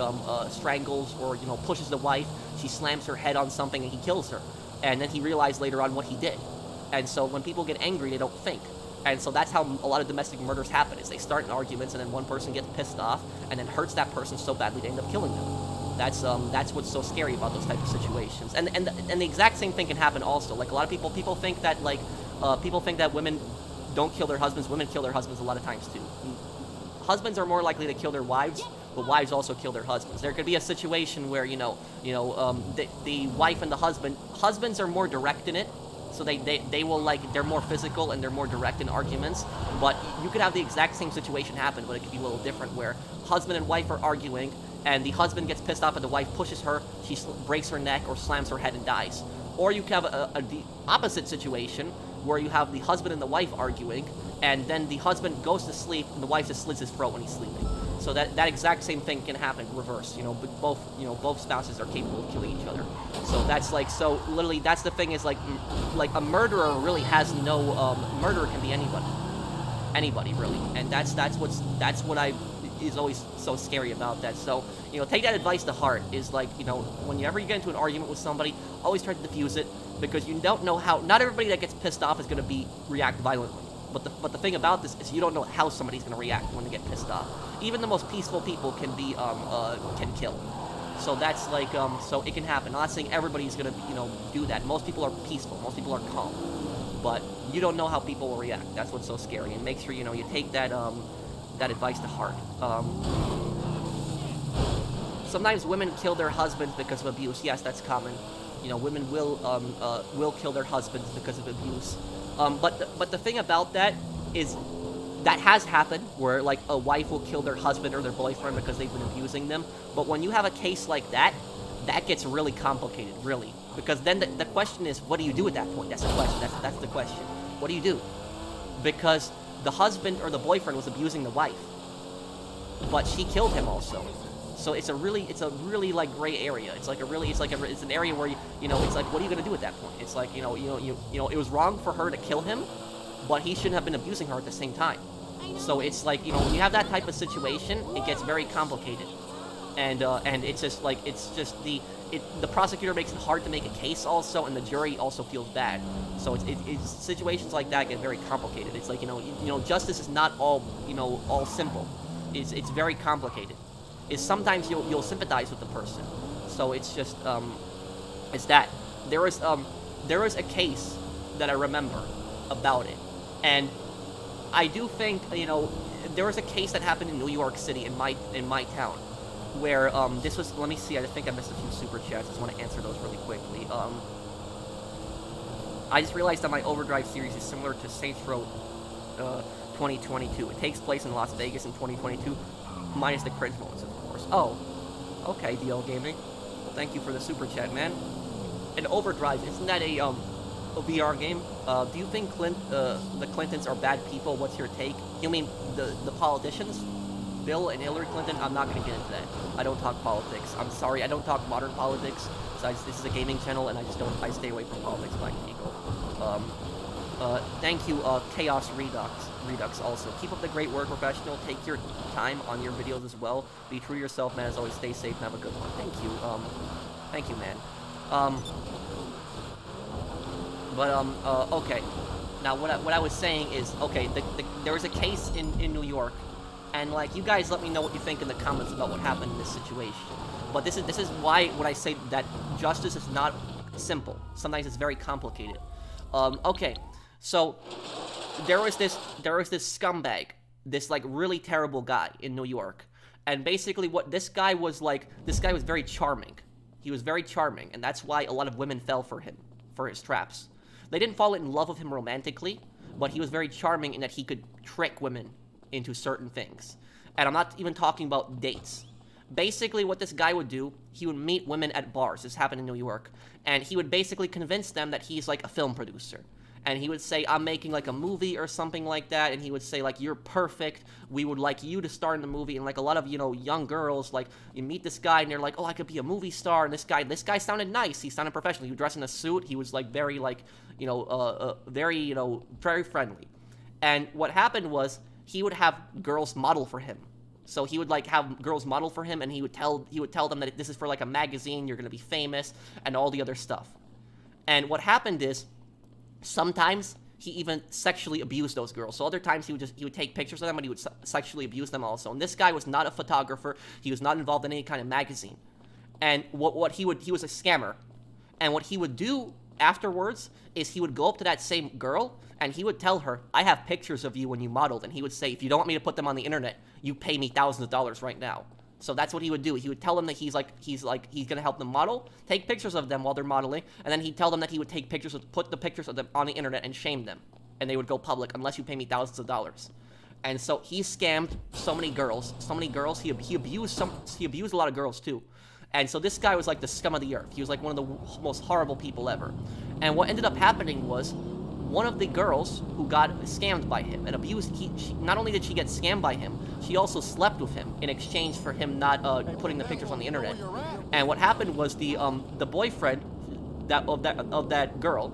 strangles or, you know, pushes the wife. She slams her head on something and he kills her. And then he realized later on what he did. And so when people get angry, they don't think. And so that's how a lot of domestic murders happen, is they start in arguments and then one person gets pissed off and then hurts that person so badly they end up killing them. That's what's so scary about those types of situations. And the exact same thing can happen also. Like, a lot of people think that, like, people think that women don't kill their husbands. Women kill their husbands a lot of times too. Husbands are more likely to kill their wives, but wives also kill their husbands. There could be a situation where, the wife and the husbands are more direct in it, so they will, like, they're more physical and they're more direct in arguments. But you could have the exact same situation happen, but it could be a little different, where husband and wife are arguing, and the husband gets pissed off and the wife pushes her, she breaks her neck or slams her head and dies. Or you could have the opposite situation, where you have the husband and the wife arguing, and then the husband goes to sleep and the wife just slits his throat when he's sleeping. So that exact same thing can happen reverse. But both spouses are capable of killing each other. So that's like, so literally that's the thing, is like a murderer really has no murderer can be anybody really, and that's what is always so scary about that. So, take that advice to heart, is like, whenever you get into an argument with somebody, always try to diffuse it, because you don't know how, not everybody that gets pissed off is going to react violently. But the thing about this is you don't know how somebody's going to react when they get pissed off. Even the most peaceful people can kill. So that's like, so it can happen. I'm not saying everybody's going to, do that. Most people are peaceful. Most people are calm. But you don't know how people will react. That's what's so scary. And make sure, you take that advice to heart. sometimes women kill their husbands because of abuse. Yes, that's common. You know, women will kill their husbands because of abuse. But the thing about that is that has happened, where like a wife will kill their husband or their boyfriend because they've been abusing them. But when you have a case like that, that gets really complicated, really, because then the question is, what do you do at that point? That's the question. That's the question. What do you do? Because the husband or the boyfriend was abusing the wife, but she killed him also. So it's a really like gray area. It's an area where you know, it's like, what are you gonna do at that point? It's like, you know, it was wrong for her to kill him, but he shouldn't have been abusing her at the same time. So it's like, you know, when you have that type of situation, it gets very complicated, and it's just like, the prosecutor makes it hard to make a case also, and the jury also feels bad. So it's situations like that get very complicated. It's like, you know, justice is not all simple. It's very complicated. Is sometimes you'll sympathize with the person. So it's just it's that there was a case that I remember about it, and I do think, you know, there was a case that happened in New York City in my town, where this was, let me see, I think I missed a few super chats. I just want to answer those really quickly. I just realized that my Overdrive series is similar to Saints Row 2022. It takes place in Las Vegas in 2022, minus the cringe moments, of course. Oh, okay, DL Gaming. Well, thank you for the super chat, man. And Overdrive, isn't that a VR game? Do you think the Clintons are bad people? What's your take? You mean the politicians? Bill and Hillary Clinton? I'm not going to get into that. I don't talk politics. I'm sorry, I don't talk modern politics. Besides, this is a gaming channel, and I stay away from politics, Black Eagle. Thank you, Chaos Redux also. Keep up the great work, professional. Take your time on your videos as well. Be true to yourself, man. As always, stay safe and have a good one. Thank you, man. Okay. Now, what I was saying is, okay, there was a case in New York, and like, you guys let me know what you think in the comments about what happened in this situation. But this is why when I say that justice is not simple. Sometimes it's very complicated. Okay, so there was this scumbag, this like really terrible guy in New York, and basically what this guy was very charming. He was very charming, and that's why a lot of women fell for him, for his traps. They didn't fall in love with him romantically, but he was very charming in that he could trick women into certain things. And I'm not even talking about dates. Basically, what this guy would do, he would meet women at bars. This happened in New York. And he would basically convince them that he's like a film producer. And he would say, I'm making like a movie or something like that. And he would say, like, you're perfect. We would like you to star in the movie. And like a lot of, you know, young girls, like, you meet this guy and they're like, oh, I could be a movie star. And this guy sounded nice. He sounded professional. He would dress in a suit. He was like very, like, you know, very friendly. And what happened was, he would have girls model for him. So he would like have girls model for him, and he would tell them that this is for like a magazine, you're gonna be famous, and all the other stuff. And what happened is, sometimes he even sexually abused those girls. So other times he would take pictures of them, and he would sexually abuse them also. And this guy was not a photographer. He was not involved in any kind of magazine. And he was a scammer. And what he would do afterwards is he would go up to that same girl, and he would tell her, I have pictures of you when you modeled. And he would say, if you don't want me to put them on the internet, you pay me thousands of dollars right now. So that's what he would do. He would tell them that he's gonna help them model, take pictures of them while they're modeling, and then he'd tell them that he would take pictures, put the pictures of them on the internet and shame them. And they would go public unless you pay me thousands of dollars. And so he scammed so many girls. He abused a lot of girls too. And so this guy was like the scum of the earth. He was like one of the most horrible people ever. And what ended up happening was, one of the girls who got scammed by him and abused, not only did she get scammed by him, she also slept with him in exchange for him not putting the pictures on the internet. And what happened was the boyfriend of that girl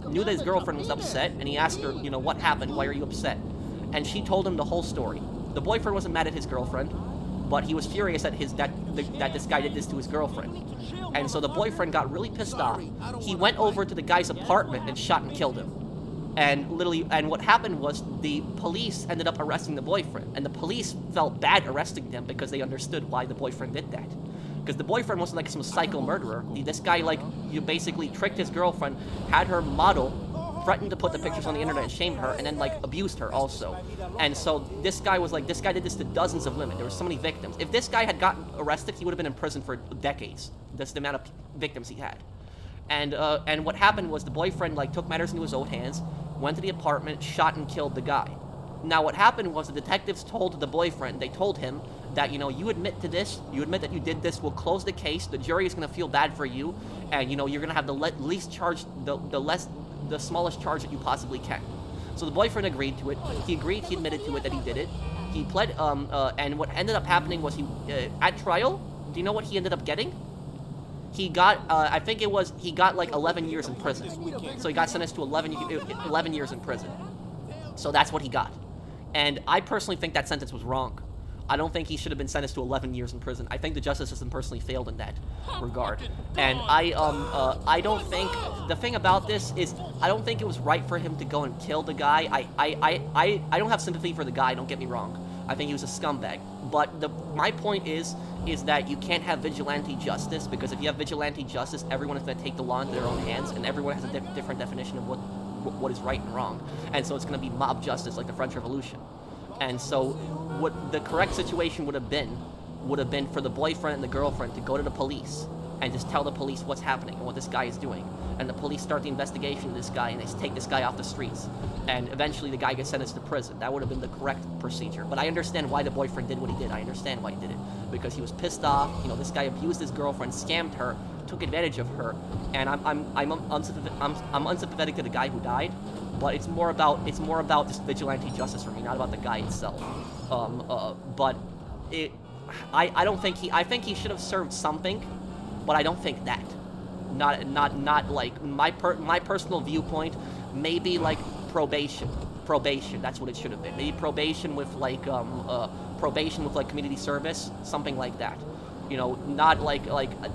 knew that his girlfriend was upset, and he asked her, you know, what happened? Why are you upset? And she told him the whole story. The boyfriend wasn't mad at his girlfriend, but he was furious that this guy did this to his girlfriend. And so the boyfriend got really pissed off. He went over to the guy's apartment and shot and killed him. And what happened was, the police ended up arresting the boyfriend, and the police felt bad arresting him because they understood why the boyfriend did that. Because the boyfriend wasn't like some psycho murderer. This guy, like, you basically tricked his girlfriend, had her model threatened to put the pictures on the internet and shame her, and then like abused her also. And so this guy was like, this guy did this to dozens of women. There were so many victims. If this guy had gotten arrested, he would have been in prison for decades. That's the amount of victims he had. And what happened was the boyfriend like took matters into his own hands, went to the apartment, shot and killed the guy. Now what happened was the detectives told the boyfriend, they told him that, you know, you admit to this, you admit that you did this, we'll close the case, the jury is going to feel bad for you, and, you know, you're going to have the least charge, the smallest charge that you possibly can. So the boyfriend agreed to it. He admitted to it that he did it. He pled, and what ended up happening was at trial, do you know what he ended up getting? He got, I think he got like 11 years in prison. So he got sentenced to 11 years in prison. So that's what he got. And I personally think that sentence was wrong. I don't think he should have been sentenced to 11 years in prison. I think the justice system personally failed in that regard. And I don't think, the thing about this is, I don't think it was right for him to go and kill the guy. I don't have sympathy for the guy, don't get me wrong. I think he was a scumbag. But my point is that you can't have vigilante justice, because if you have vigilante justice, everyone is going to take the law into their own hands, and everyone has a different definition of what is right and wrong. And so it's going to be mob justice like the French Revolution. And so what the correct situation would have been for the boyfriend and the girlfriend to go to the police and just tell the police what's happening and what this guy is doing. And the police start the investigation of this guy, and they take this guy off the streets. And eventually the guy gets sentenced to prison. That would have been the correct procedure. But I understand why the boyfriend did what he did. I understand why he did it. Because he was pissed off. You know, this guy abused his girlfriend, scammed her, took advantage of her. And I'm unsympathetic to the guy who died. But it's more about just vigilante justice for me, not about the guy itself. But I think he should have served something, but I don't think that. Not like my personal viewpoint. Maybe like probation. That's what it should have been. Maybe probation with like community service, something like that. You know, not like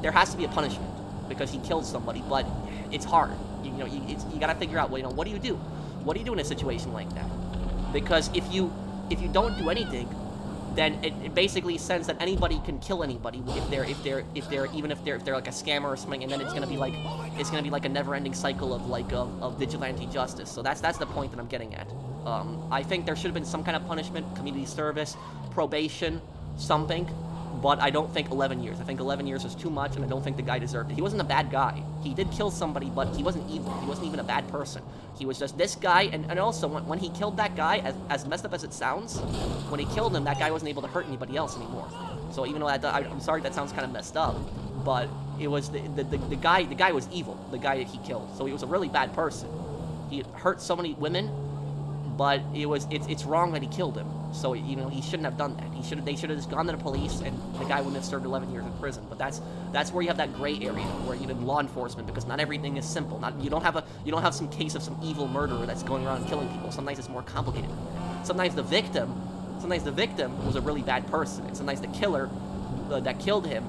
there has to be a punishment because he killed somebody, but it's hard. You gotta figure out, well, you know, what do you do? What do you do in a situation like that? Because if you don't do anything, then it basically says that anybody can kill anybody if they're like a scammer or something, and then it's gonna be like a never-ending cycle of vigilante justice. So that's the point that I'm getting at. I think there should have been some kind of punishment, community service, probation, something. But I don't think 11 years. I think 11 years is too much, and I don't think the guy deserved it. He wasn't a bad guy. He did kill somebody, but he wasn't evil. He wasn't even a bad person. He was just this guy, and also, when he killed that guy, as messed up as it sounds, when he killed him, that guy wasn't able to hurt anybody else anymore. So even though I'm sorry that sounds kind of messed up, but it was the guy was evil, the guy that he killed. So he was a really bad person. He hurt so many women, but it's wrong that he killed him. So, you know, he shouldn't have done that. They should have just gone to the police, and the guy wouldn't have served 11 years in prison. But that's where you have that gray area where you have law enforcement, because not everything is simple. You don't have some case of some evil murderer that's going around and killing people. Sometimes it's more complicated than that. Sometimes the victim was a really bad person, and sometimes the killer that killed him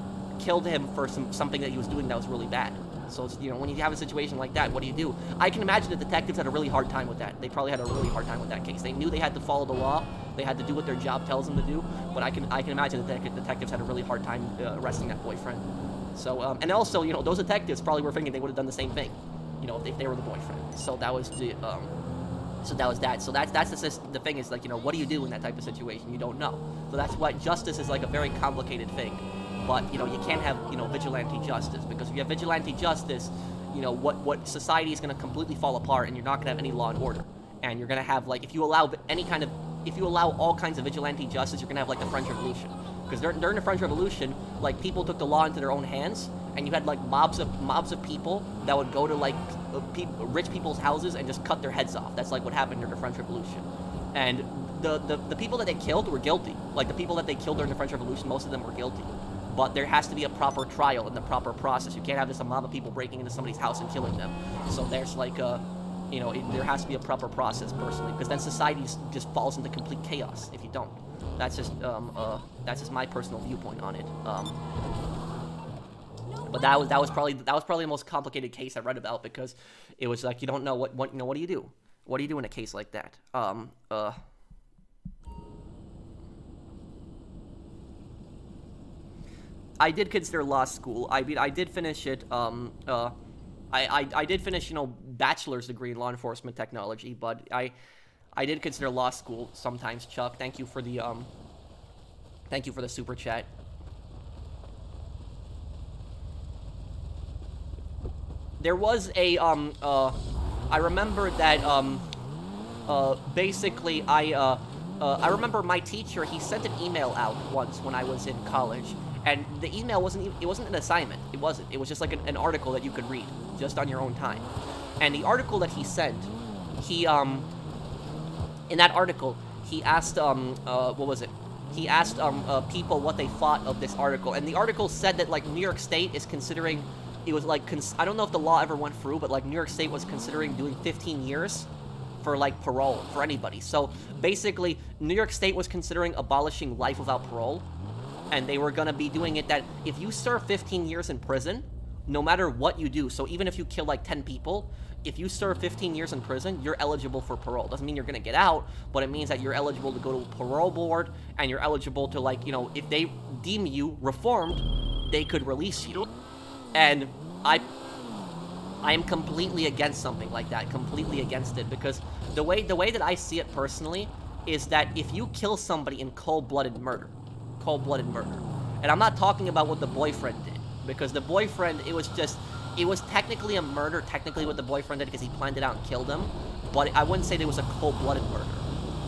for something that he was doing that was really bad. So, you know, when you have a situation like that, what do you do? I can imagine the detectives had a really hard time with that. They probably had a really hard time with that case. They knew they had to follow the law. They had to do what their job tells them to do. But I can imagine the detectives had a really hard time arresting that boyfriend. So, and also, you know, those detectives probably were thinking they would have done the same thing, you know, if they were the boyfriend. So that was the, so that was that. So that's the thing is, like, you know, what do you do in that type of situation? You don't know. So that's why justice is like a very complicated thing. But, you know, you can't have, you know, vigilante justice, because if you have vigilante justice, you know, what society is going to completely fall apart, and you're not going to have any law and order. And you're going to have, like, if you allow all kinds of vigilante justice, you're going to have, like, the French Revolution. Because during the French Revolution, like, people took the law into their own hands, and you had, like, mobs of people that would go to, like, rich people's houses and just cut their heads off. That's, like, what happened during the French Revolution. And the people that they killed were guilty. Like, the people that they killed during the French Revolution, most of them were guilty. But there has to be a proper trial and the proper process. You can't have just a mob of people breaking into somebody's house and killing them. So there's like you know, there has to be a proper process, personally, because then society just falls into complete chaos if you don't. That's just my personal viewpoint on it. But that was probably the most complicated case I read about, because it was like, you don't know what you know, what do you do? What do you do in a case like that? I did consider law school. I mean, I did finish it. I did finish, bachelor's degree in law enforcement technology, but I did consider law school sometimes. Chuck, thank you for the super chat. There was a I remember that basically I remember my teacher, he sent an email out once when I was in college, and the email wasn't an assignment. It wasn't. It was just like an article that you could read just on your own time. And the article that he sent, he in that article he asked what was it? He asked people what they thought of this article, and the article said that like New York State is considering, it was like I don't know if the law ever went through, but like New York State was considering doing 15 years for like parole for anybody. So basically New York State was considering abolishing life without parole, and they were gonna be doing it that if you serve 15 years in prison, no matter what you do, so even if you kill like 10 people, if you serve 15 years in prison, you're eligible for parole. Doesn't mean you're gonna get out, but it means that you're eligible to go to a parole board, and you're eligible to like, if they deem you reformed, they could release you. And I am completely against something like that, completely against it, because the way that I see it personally is that if you kill somebody in cold-blooded murder, and I'm not talking about what the boyfriend did, because the boyfriend, it was technically a murder, technically what the boyfriend did, because he planned it out and killed him, but I wouldn't say there was a cold-blooded murder,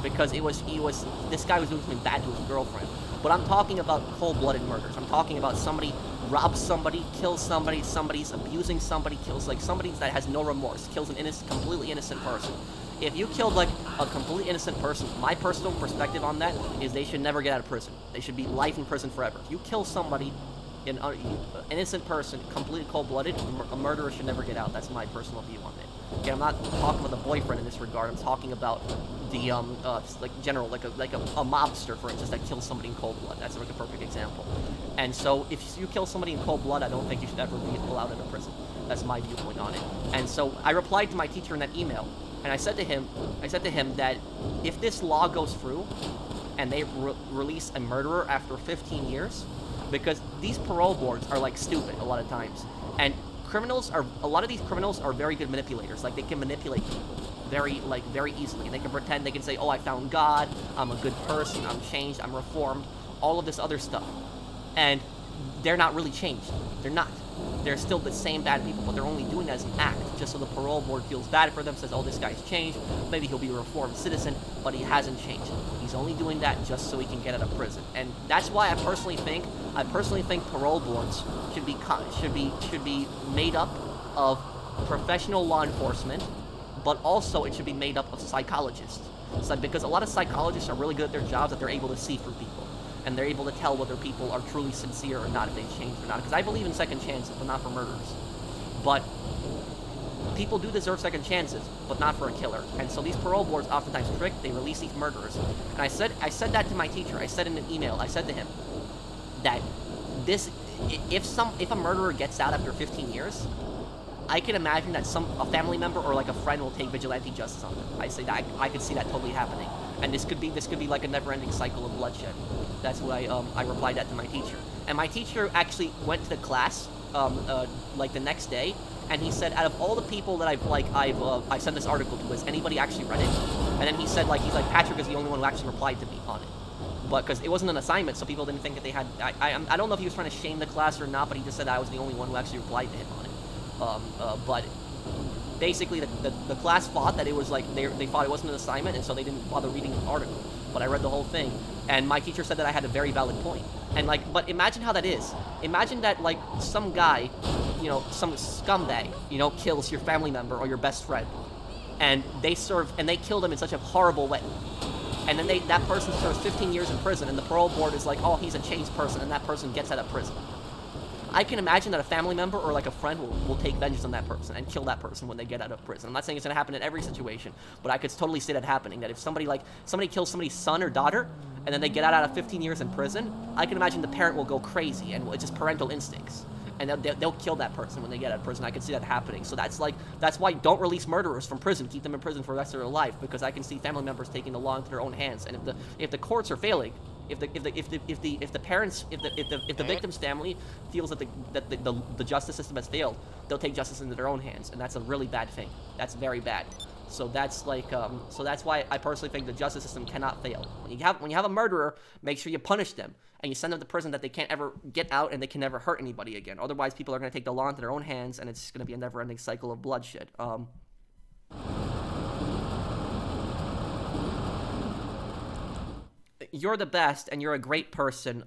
because this guy was doing something bad to his girlfriend. But I'm talking about cold-blooded murders. I'm talking about somebody robs somebody, kills somebody, somebody's abusing somebody, kills like somebody that has no remorse, kills an completely innocent person. If you killed like a completely innocent person, my personal perspective on that is they should never get out of prison. They should be life in prison forever. If you kill somebody, an innocent person, completely cold-blooded, a murderer should never get out. That's my personal view on it. Okay, I'm not talking about the boyfriend in this regard. I'm talking about the like general, like a mobster, for instance, that kills somebody in cold blood. That's like a perfect example. And so if you kill somebody in cold blood, I don't think you should ever be allowed into prison. That's my viewpoint on it. And so I replied to my teacher in that email, and I said to him that if this law goes through and they release a murderer after 15 years, because these parole boards are like stupid a lot of times, and a lot of these criminals are very good manipulators. Like, they can manipulate people very easily, and they can pretend, they can say, oh, I found God, I'm a good person, I'm changed, I'm reformed, all of this other stuff, and they're not really changed. They're not. They're still the same bad people, but they're only doing that as an act, just so the parole board feels bad for them, says, oh, this guy's changed, maybe he'll be a reformed citizen, but he hasn't changed. He's only doing that just so he can get out of prison. And that's why I personally think parole boards should be made up of professional law enforcement, but also it should be made up of psychologists. So, because a lot of psychologists are really good at their jobs, that they're able to see through people, and they're able to tell whether people are truly sincere or not, if they've changed or not. Because I believe in second chances, but not for murderers. But people do deserve second chances, but not for a killer. And so these parole boards oftentimes trick, they release these murderers. And I said that to my teacher. I said in an email, I said to him that if a murderer gets out after 15 years, I can imagine that a family member or like a friend will take vigilante justice on them. I say that I could see that totally happening, and this could be like a never-ending cycle of bloodshed. That's why I replied that to my teacher, and my teacher actually went to the class like the next day, and he said, out of all the people that I sent this article to, has anybody actually read it? And then he said he's like, Patrick is the only one who actually replied to me on it. But because it wasn't an assignment, so people didn't think that they had. I don't know if he was trying to shame the class or not, but he just said I was the only one who actually replied to him on it. But basically, the class thought that it was like they thought it wasn't an assignment, and so they didn't bother reading the article. But I read the whole thing, and my teacher said that I had a very valid point. And but imagine how that is. Imagine that some guy, some scumbag, kills your family member or your best friend, and they kill them in such a horrible way. And then that person serves 15 years in prison, and the parole board is like, oh, he's a changed person, and that person gets out of prison. I can imagine that a family member or a friend will take vengeance on that person and kill that person when they get out of prison. I'm not saying it's going to happen in every situation, but I could totally see that happening, that if somebody kills somebody's son or daughter, and then they get out of 15 years in prison, I can imagine the parent will go crazy, and it's just parental instincts. And they'll kill that person when they get out of prison. I can see that happening. So that's why don't release murderers from prison. Keep them in prison for the rest of their life, because I can see family members taking the law into their own hands. And if the courts are failing, if the parents, if the victim's family feels that the justice system has failed, they'll take justice into their own hands, and that's a really bad thing. That's very bad. So that's like, so that's why I personally think the justice system cannot fail. When you have a murderer, make sure you punish them and you send them to prison that they can't ever get out and they can never hurt anybody again. Otherwise, people are going to take the law into their own hands, and it's going to be a never-ending cycle of bloodshed. You're the best, and you're a great person.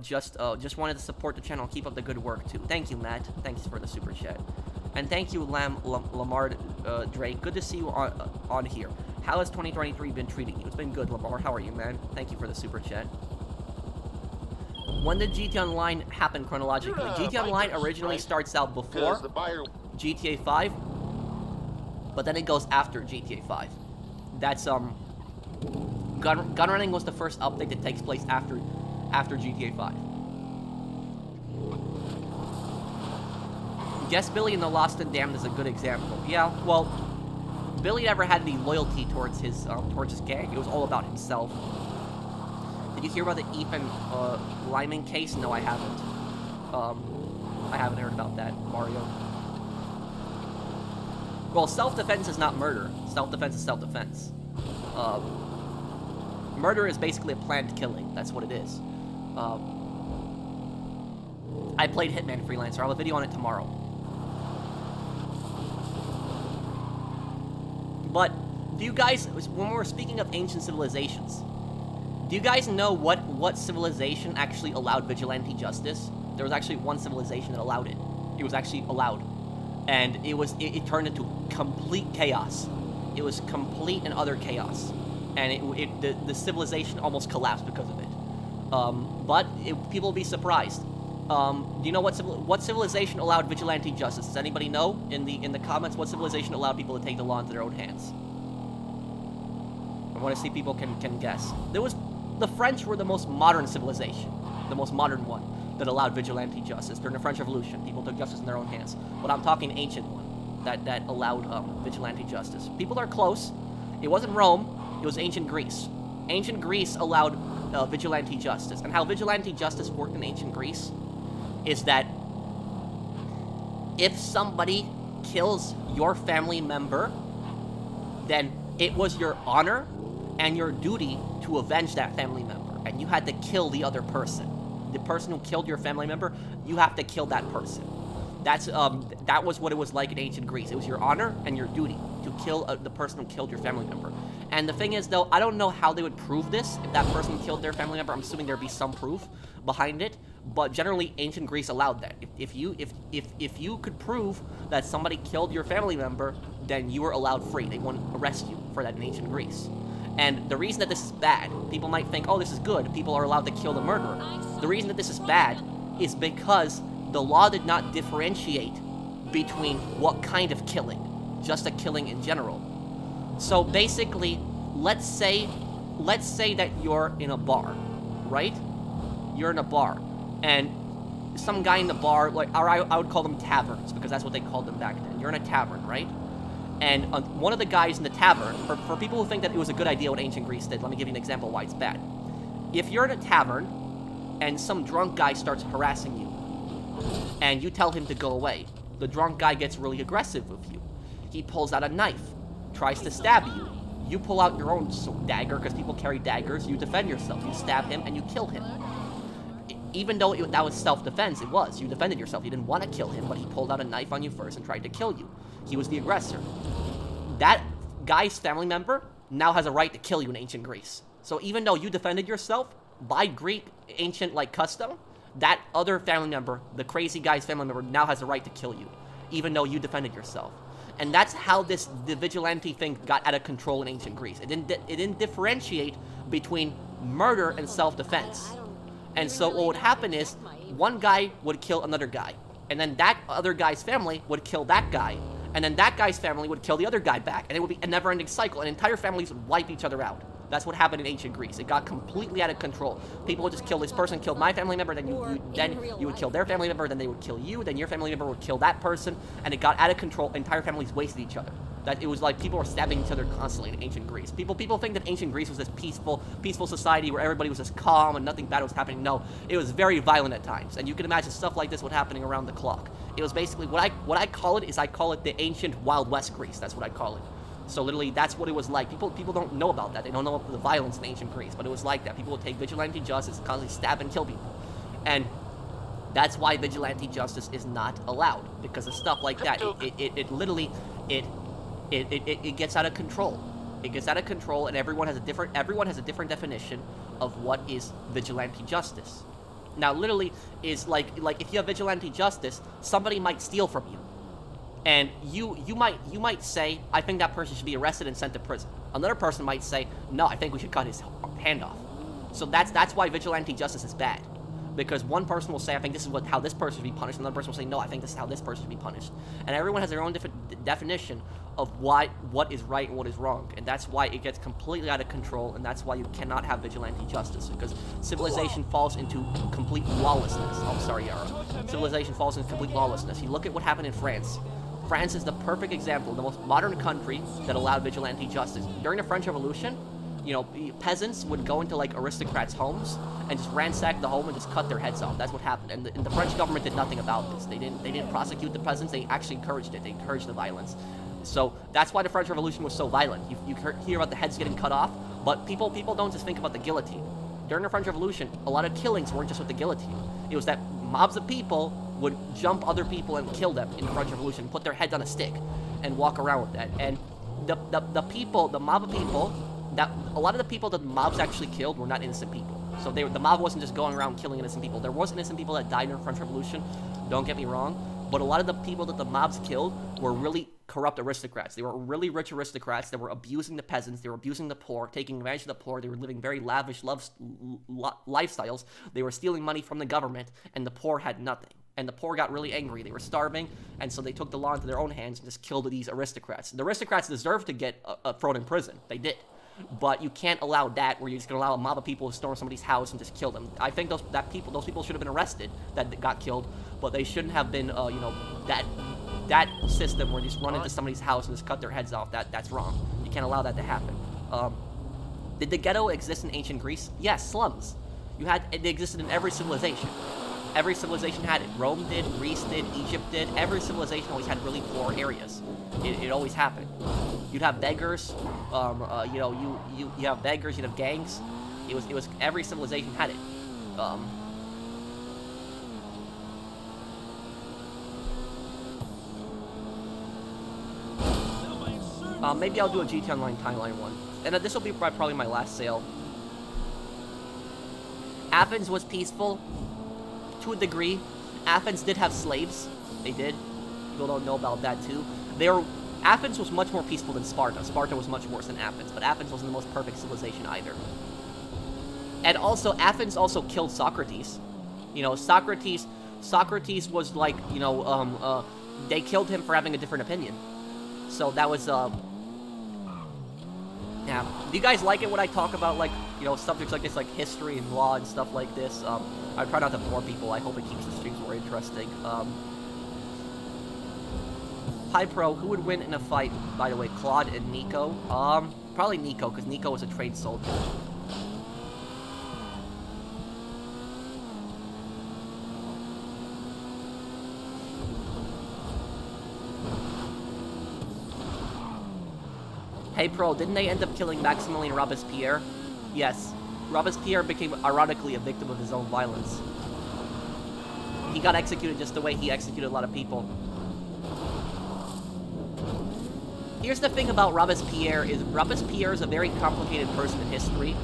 Just wanted to support the channel. Keep up the good work too. Thank you, Matt. Thanks for the super chat. And thank you, Lamar Drake. Good to see you on here. How has 2023 been treating you? It's been good, Lamar. How are you, man? Thank you for the super chat. When did GTA Online happen chronologically? GTA Online originally starts out before GTA 5, but then it goes after GTA 5. That's Gun Running was the first update that takes place after GTA 5. Guess Billy in The Lost and Damned is a good example. Yeah, well, Billy never had any loyalty towards his gang. It was all about himself. Did you hear about the Ethan Lyman case? No, I haven't. I haven't heard about that, Mario. Well, self-defense is not murder. Self-defense is self-defense. Murder is basically a planned killing. That's what it is. I played Hitman Freelancer. I'll have a video on it tomorrow. But do you guys, when we're speaking of ancient civilizations, do you guys know what civilization actually allowed vigilante justice? There was actually one civilization that allowed it. It was actually allowed. And it turned into complete chaos. It was complete and utter chaos. And the civilization almost collapsed because of it. But people will be surprised. Do you know what civilization allowed vigilante justice? Does anybody know in the comments what civilization allowed people to take the law into their own hands? I want to see people can guess. The French were the most modern civilization, the most modern one that allowed vigilante justice during the French Revolution. People took justice in their own hands. But I'm talking ancient one that allowed vigilante justice. People are close. It wasn't Rome. It was ancient Greece. Ancient Greece allowed vigilante justice. And how vigilante justice worked in ancient Greece is that if somebody kills your family member, then it was your honor and your duty to avenge that family member. And you had to kill the other person. The person who killed your family member, you have to kill that person. That was what it was like in ancient Greece. It was your honor and your duty to kill the person who killed your family member. And the thing is, though, I don't know how they would prove this. If that person killed their family member, I'm assuming there'd be some proof behind it. But generally, ancient Greece allowed that. If you could prove that somebody killed your family member, then you were allowed free. They wouldn't arrest you for that in ancient Greece. And the reason that this is bad, people might think, oh, this is good. People are allowed to kill the murderer. The reason that this is bad is because the law did not differentiate between what kind of killing, just a killing in general. So basically, let's say that you're in a bar, right? You're in a bar, and some guy in the bar, or I would call them taverns, because that's what they called them back then. You're in a tavern, right? And one of the guys in the tavern, for people who think that it was a good idea what ancient Greece did, let me give you an example why it's bad. If you're in a tavern, and some drunk guy starts harassing you, and you tell him to go away, the drunk guy gets really aggressive with you. He pulls out a knife, tries to stab you. You pull out your own dagger, because people carry daggers, you defend yourself. You stab him, and you kill him. Even though that was self-defense, you defended yourself. You didn't want to kill him, but he pulled out a knife on you first and tried to kill you. He was the aggressor. That guy's family member now has a right to kill you in ancient Greece. So even though you defended yourself, by Greek ancient custom, that other family member, the crazy guy's family member, now has a right to kill you, even though you defended yourself. And that's how the vigilante thing got out of control in ancient Greece. It didn't differentiate between murder and self-defense. And so what would happen is, one guy would kill another guy, and then that other guy's family would kill that guy, and then that guy's family would kill the other guy back, and it would be a never-ending cycle, and entire families would wipe each other out. That's what happened in ancient Greece. It got completely out of control. People would just kill this person, killed my family member, then you would kill their family member, then they would kill you, then your family member would kill that person, and it got out of control. Entire families wasted each other. That it was like people were stabbing each other constantly in ancient Greece. People think that ancient Greece was this peaceful society where everybody was just calm and nothing bad was happening. No, it was very violent at times, and you can imagine stuff like this was happening around the clock. It was basically what I call it is I call it the ancient Wild West Greece. That's what I call it. So literally, that's what it was like. People don't know about that. They don't know about the violence in ancient Greece, but it was like that. People would take vigilante justice, constantly stab and kill people, and that's why vigilante justice is not allowed, because of stuff like that. It literally gets out of control. It gets out of control, and everyone has a different definition of what is vigilante justice. Now, literally, is like if you have vigilante justice, somebody might steal from you, and you might say, I think that person should be arrested and sent to prison. Another person might say, no, I think we should cut his hand off. So that's why vigilante justice is bad. Because one person will say, I think this is how this person should be punished, and another person will say, no, I think this is how this person should be punished. And everyone has their own different definition of what is right and what is wrong. And that's why it gets completely out of control, and that's why you cannot have vigilante justice, because civilization falls into complete lawlessness. Oh, sorry, Yara. Civilization falls into complete lawlessness. You look at what happened in France. France is the perfect example, the most modern country that allowed vigilante justice. During the French Revolution, peasants would go into like aristocrats' homes and just ransack the home and just cut their heads off. That's what happened, and the French government did nothing about this. They didn't prosecute the peasants. They actually encouraged it. They encouraged the violence. So that's why the French Revolution was so violent. You hear about the heads getting cut off, but people don't just think about the guillotine. During the French Revolution, a lot of killings weren't just with the guillotine. It was that mobs of people would jump other people and kill them in the French Revolution, put their heads on a stick, and walk around with that. And the mob of people. That a lot of the people that the mobs actually killed were not innocent people. So the mob wasn't just going around killing innocent people. There was innocent people that died in the French Revolution, don't get me wrong, but a lot of the people that the mobs killed were really corrupt aristocrats. They were really rich aristocrats that were abusing the peasants, they were abusing the poor, taking advantage of the poor, they were living very lavish lifestyles, they were stealing money from the government, and the poor had nothing. And the poor got really angry. They were starving, and so they took the law into their own hands and just killed these aristocrats. The aristocrats deserved to get thrown in prison. They did. But you can't allow that, where you're just going to allow a mob of people to storm somebody's house and just kill them. I think those people should have been arrested that got killed, but they shouldn't have been, that system where you just run into somebody's house and just cut their heads off. That's wrong. You can't allow that to happen. Did the ghetto exist in ancient Greece? Yes, slums. They existed in every civilization. Every civilization had it. Rome did, Greece did, Egypt did. Every civilization always had really poor areas. It always happened. You'd have beggars. You have beggars. You'd have gangs. It was every civilization had it. Maybe I'll do a GT Online timeline one, and this will be probably my last sale. Athens was peaceful. To a degree. Athens did have slaves. They did. People don't know about that too. Athens was much more peaceful than Sparta. Sparta was much worse than Athens, but Athens wasn't the most perfect civilization either. And also, Athens also killed Socrates. Socrates was like, they killed him for having a different opinion. So that was, yeah. Do you guys like it when I talk about, like, subjects like this, like history and law and stuff like this? I try not to bore people. I hope it keeps the streams more interesting. Hi Pro, who would win in a fight, by the way, Claude and Nico? Probably Nico, because Nico was a trained soldier. Hey Pro, didn't they end up killing Maximilien Robespierre? Yes. Robespierre became, ironically, a victim of his own violence. He got executed just the way he executed a lot of people. Here's the thing about Robespierre is a very complicated person in history.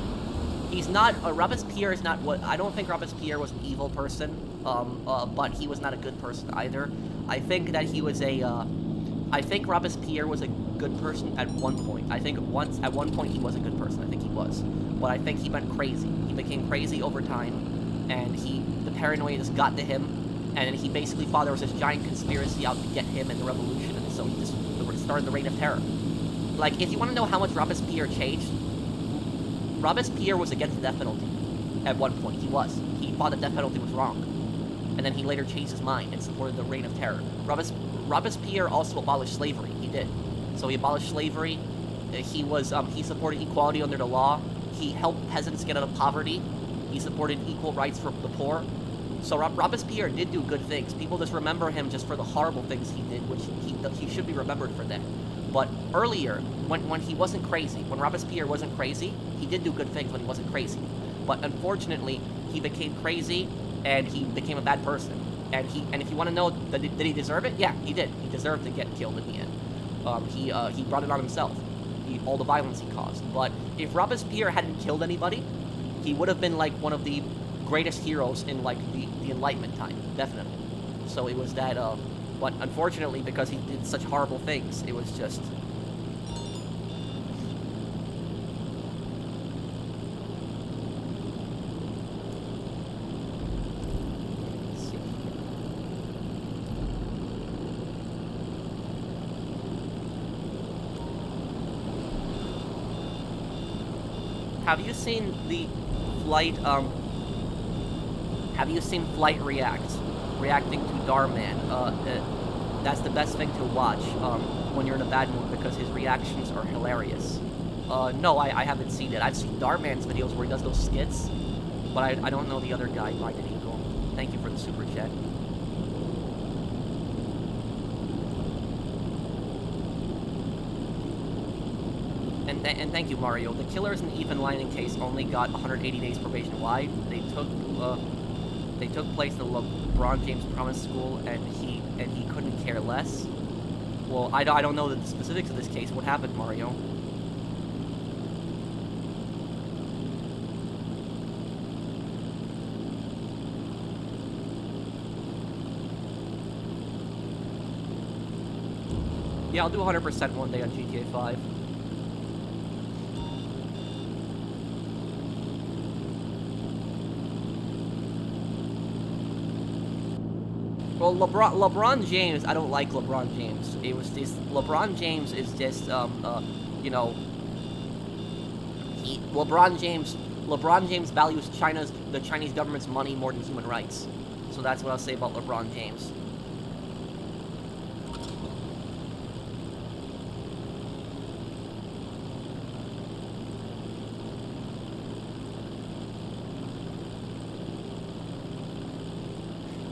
Robespierre is not what, I don't think Robespierre was an evil person, but he was not a good person either. I think that he was I think Robespierre was a good person at one point. I think at one point he was a good person. I think he was. But I think he went crazy. He became crazy over time, and the paranoia just got to him, and he basically thought there was this giant conspiracy out to get him in the revolution, and so he just started the Reign of Terror. Like, if you want to know how much Robespierre changed, Robespierre was against the death penalty at one point. He was. He thought the death penalty was wrong. And then he later changed his mind and supported the Reign of Terror. Robespierre also abolished slavery. He did. So he abolished slavery. He supported equality under the law. He helped peasants get out of poverty. He supported equal rights for the poor. So Robespierre did do good things. People just remember him just for the horrible things he did, which he should be remembered for that. But earlier, when he wasn't crazy, when Robespierre wasn't crazy, he did do good things when he wasn't crazy. But unfortunately, he became crazy and he became a bad person. And if you want to know, did he deserve it? Yeah, he did. He deserved to get killed in the end. He brought it on himself. All the violence he caused. But if Robespierre hadn't killed anybody, he would have been like one of the greatest heroes in like the Enlightenment time, definitely. So it was that, but unfortunately, because he did such horrible things, it was just. Let's see. Have you seen the Flight, have you seen Flight reacting to Darman? That's the best thing to watch when you're in a bad mood because his reactions are hilarious. No, I haven't seen it. I've seen Darman's videos where he does those skits, but I don't know the other guy, Minded Eagle. Thank you for the super chat. And thank you, Mario. The Killers in the Ethan Lining case only got 180 days probation. Why? They took place in the LeBron James Promise School, and he couldn't care less. Well, I don't know the specifics of this case. What happened, Mario? Yeah, I'll do 100% one day on GTA 5. Well, LeBron James, I don't like LeBron James. It was this, LeBron James is just, you know, LeBron James values the Chinese government's money more than human rights. So that's what I'll say about LeBron James.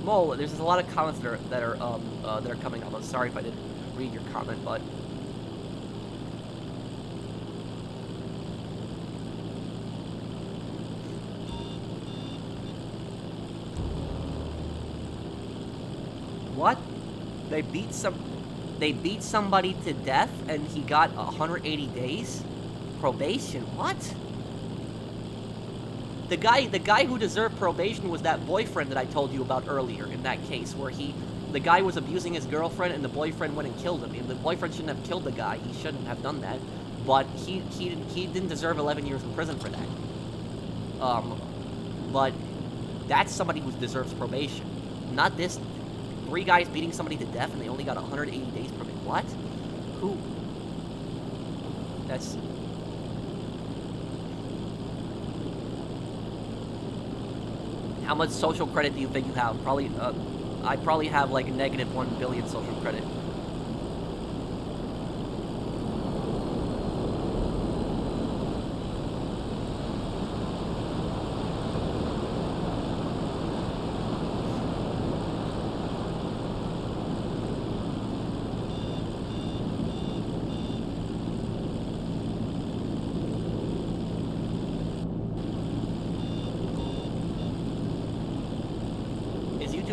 Mole, there's a lot of comments that are coming up. I'm sorry if I didn't read your comment, but what? They beat somebody to death and he got 180 days probation. What? The guy who deserved probation was that boyfriend that I told you about earlier in that case, where the guy was abusing his girlfriend and the boyfriend went and killed him. And the boyfriend shouldn't have killed the guy. He shouldn't have done that. But he didn't deserve 11 years in prison for that. But that's somebody who deserves probation. Not this 3 guys beating somebody to death and they only got 180 days probation. What? Who? That's... How much social credit do you think you have? Probably, I probably have like a negative 1 billion social credit.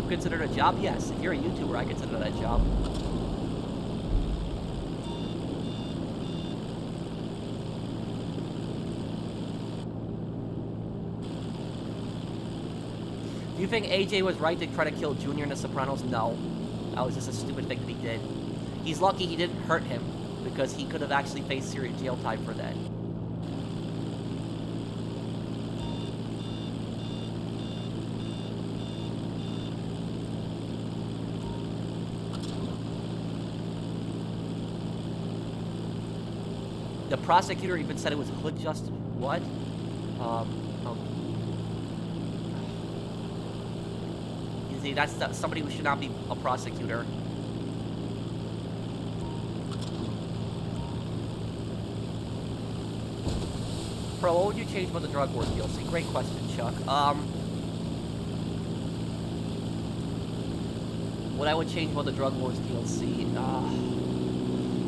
Considered a job? Yes. If you're a YouTuber, I consider that a job. Do you think AJ was right to try to kill Junior in The Sopranos? No. That was just a stupid thing that he did. He's lucky he didn't hurt him, because he could have actually faced serious jail time for that. The prosecutor even said it was hood justice. What? Oh. You see, that's somebody who should not be a prosecutor. Bro, what would you change about the Drug Wars DLC? Great question, Chuck. What I would change about the Drug Wars DLC?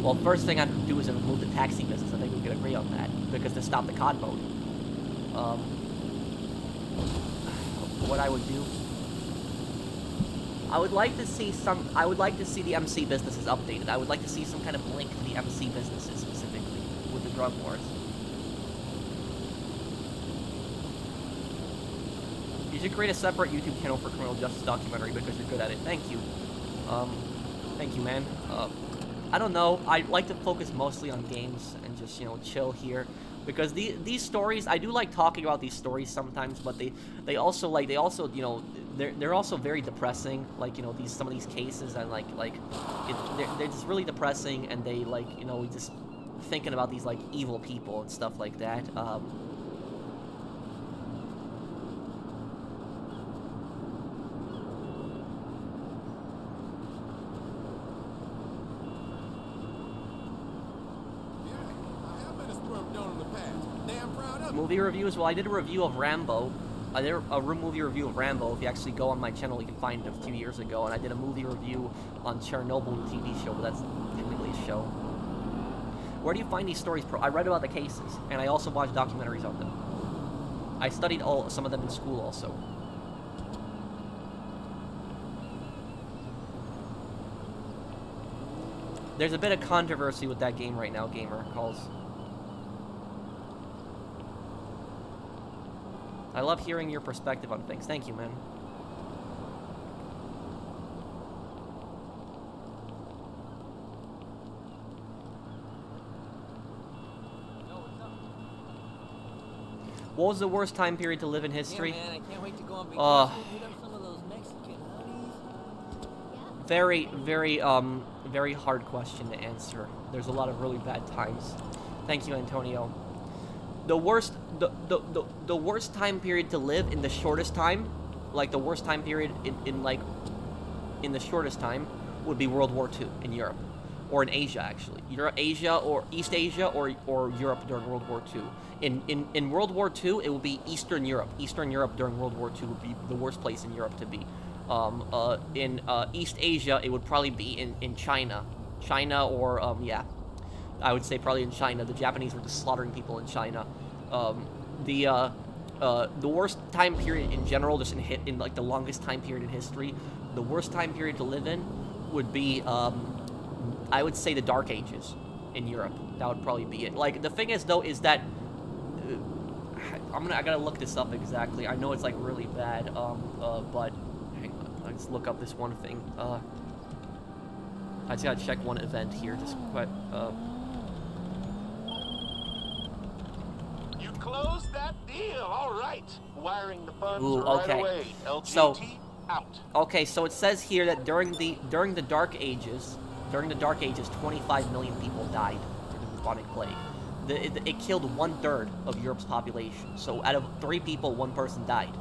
Well, first thing I'd do is remove the taxi business. I think we could agree on that, because to stop the COD mode. What I would do? I would like to see the MC businesses updated. I would like to see some kind of link to the MC businesses specifically with the Drug Wars. You should create a separate YouTube channel for criminal justice documentary because you're good at it. Thank you. Thank you, man. I don't know. I like to focus mostly on games and just, you know, chill here. Because these stories, I do like talking about these stories sometimes, but they also, you know, they're also very depressing. Like, you know, some of these cases, and they're just really depressing, and they, like, you know, just thinking about these, like, evil people and stuff like that. Movie reviews? Well, I did a review of Rambo. I did a movie review of Rambo. If you actually go on my channel, you can find it a few years ago. And I did a movie review on Chernobyl TV show, but that's technically a show. Where do you find these stories? I read about the cases, and I also watched documentaries on them. I studied some of them in school also. There's a bit of controversy with that game right now, Gamer calls. I love hearing your perspective on things. Thank you, man. What was the worst time period to live in history? Yeah, man, I can't wait to go on vacation and hit up some of those Mexican honeys. Very, very hard question to answer. There's a lot of really bad times. Thank you, Antonio. The worst time period to live in the shortest time, like the worst time period in the shortest time, would be World War II in Europe, or in Asia actually. Asia or East Asia or Europe during World War II. In World War II, it would be Eastern Europe. Eastern Europe during World War II would be the worst place in Europe to be. In East Asia, it would probably be in China, or yeah. I would say probably in China. The Japanese were just slaughtering people in China. The worst time period in general, just in like the longest time period in history, the worst time period to live in would be, I would say, the Dark Ages in Europe. That would probably be it. Like, the thing is though, is that I gotta look this up exactly. I know it's like really bad. But hang on, let's look up this one thing. I just gotta check one event here. Just quite. You closed that deal. All right. Wiring the funds okay. right away. LGT So, out. Okay, so it says here that during the Dark Ages, 25 million people died from the bubonic plague. It killed 1/3 of Europe's population. So out of 3 people, 1 person died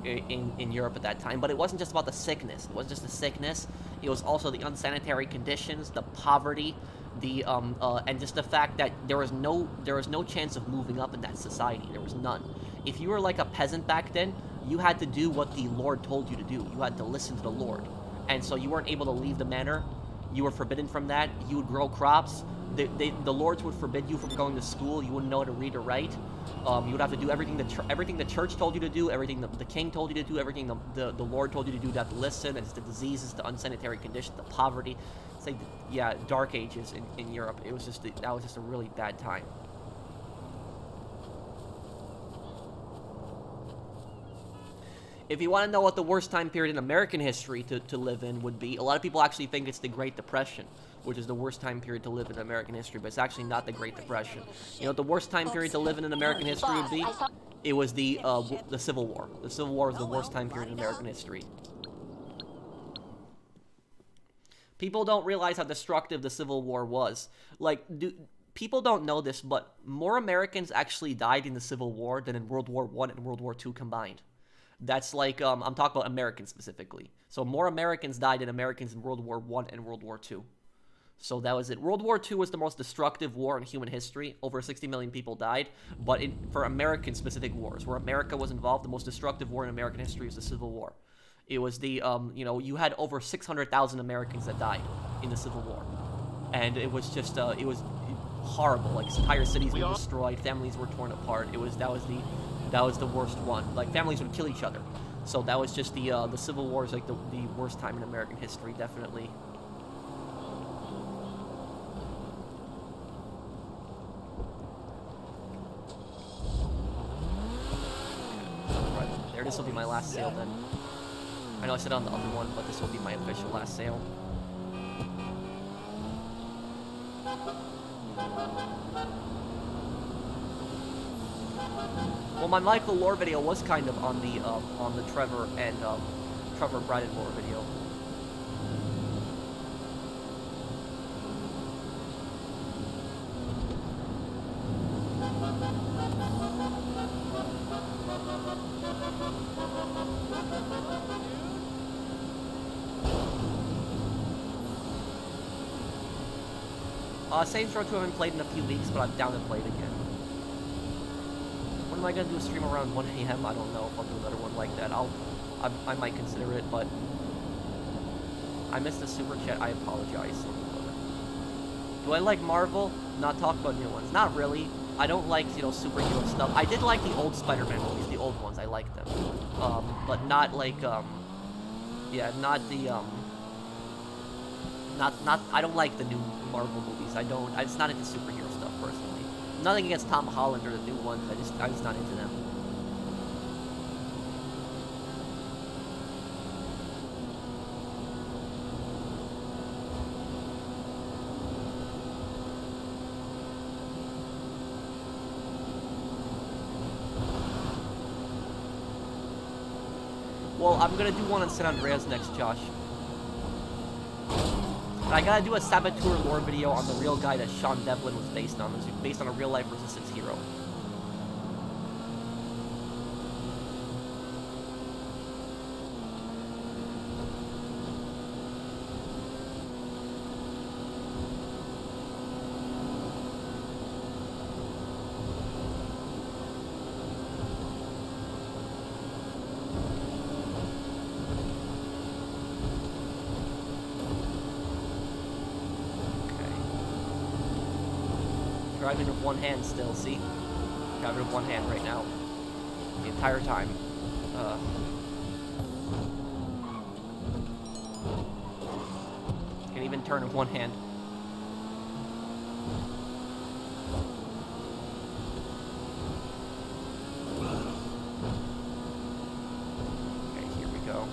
in Europe at that time. But it wasn't just about the sickness. It wasn't just the sickness. It was also the unsanitary conditions, the poverty, and just the fact that there was no chance of moving up in that society. There was none. If you were like a peasant back then, you had to do what the Lord told you to do. You had to listen to the Lord, and so you weren't able to leave the manor. You were forbidden from that. You would grow crops. The lords would forbid you from going to school. You wouldn't know how to read or write. You would have to do everything the church told you to do, everything the king told you to do, everything the Lord told you to do. You have to listen. It's the diseases, the unsanitary conditions, the poverty. It's like, yeah, Dark Ages in Europe. That was just a really bad time. If you want to know what the worst time period in American history to live in would be, a lot of people actually think it's the Great Depression, which is the worst time period to live in American history, but it's actually not the Great Depression. You know what the worst time period to live in American history would be? It was the Civil War. The Civil War was the worst time period in American history. People don't realize how destructive the Civil War was. Like, people don't know this, but more Americans actually died in the Civil War than in World War I and World War II combined. That's like, I'm talking about Americans specifically. So more Americans died than Americans in World War I and World War II. So that was it. World War II was the most destructive war in human history. Over 60 million people died. But for American-specific wars, where America was involved, the most destructive war in American history was the Civil War. It was the, you had over 600,000 Americans that died in the Civil War. And it was just, it was horrible. Like, entire cities were destroyed, families were torn apart. That was the worst one. Like, families would kill each other. So that was just the Civil War is like the worst time in American history, definitely. Right there, this will be my last sale then. I know I said on the other one, but this will be my official last sale. Well, my Michael lore video was kind of on the Trevor and Trevor Bradden lore video. Saints Row 2 I haven't played in a few weeks, but I'm down to play it again. When am I gonna do a stream around 1 a.m.? I don't know if I'll do another one like that. I might consider it, but I missed the super chat. I apologize. Do I like Marvel? Not talk about new ones. Not really. I don't like, superhero stuff. I did like the old Spider-Man movies, the old ones. I liked them, but not like, yeah, not the Not. I don't like the new Marvel movies. I don't. I'm just not into superhero stuff personally. Nothing against Tom Holland or the new ones. I'm just not into them. Well, I'm gonna do one on San Andreas next, Josh. I gotta do a Saboteur lore video on the real guy that Sean Devlin was based on. It was based on a real-life Resistance hero. Driving with one hand still, see? Driving with one hand right now. The entire time. Can even turn with one hand. Okay, here we go.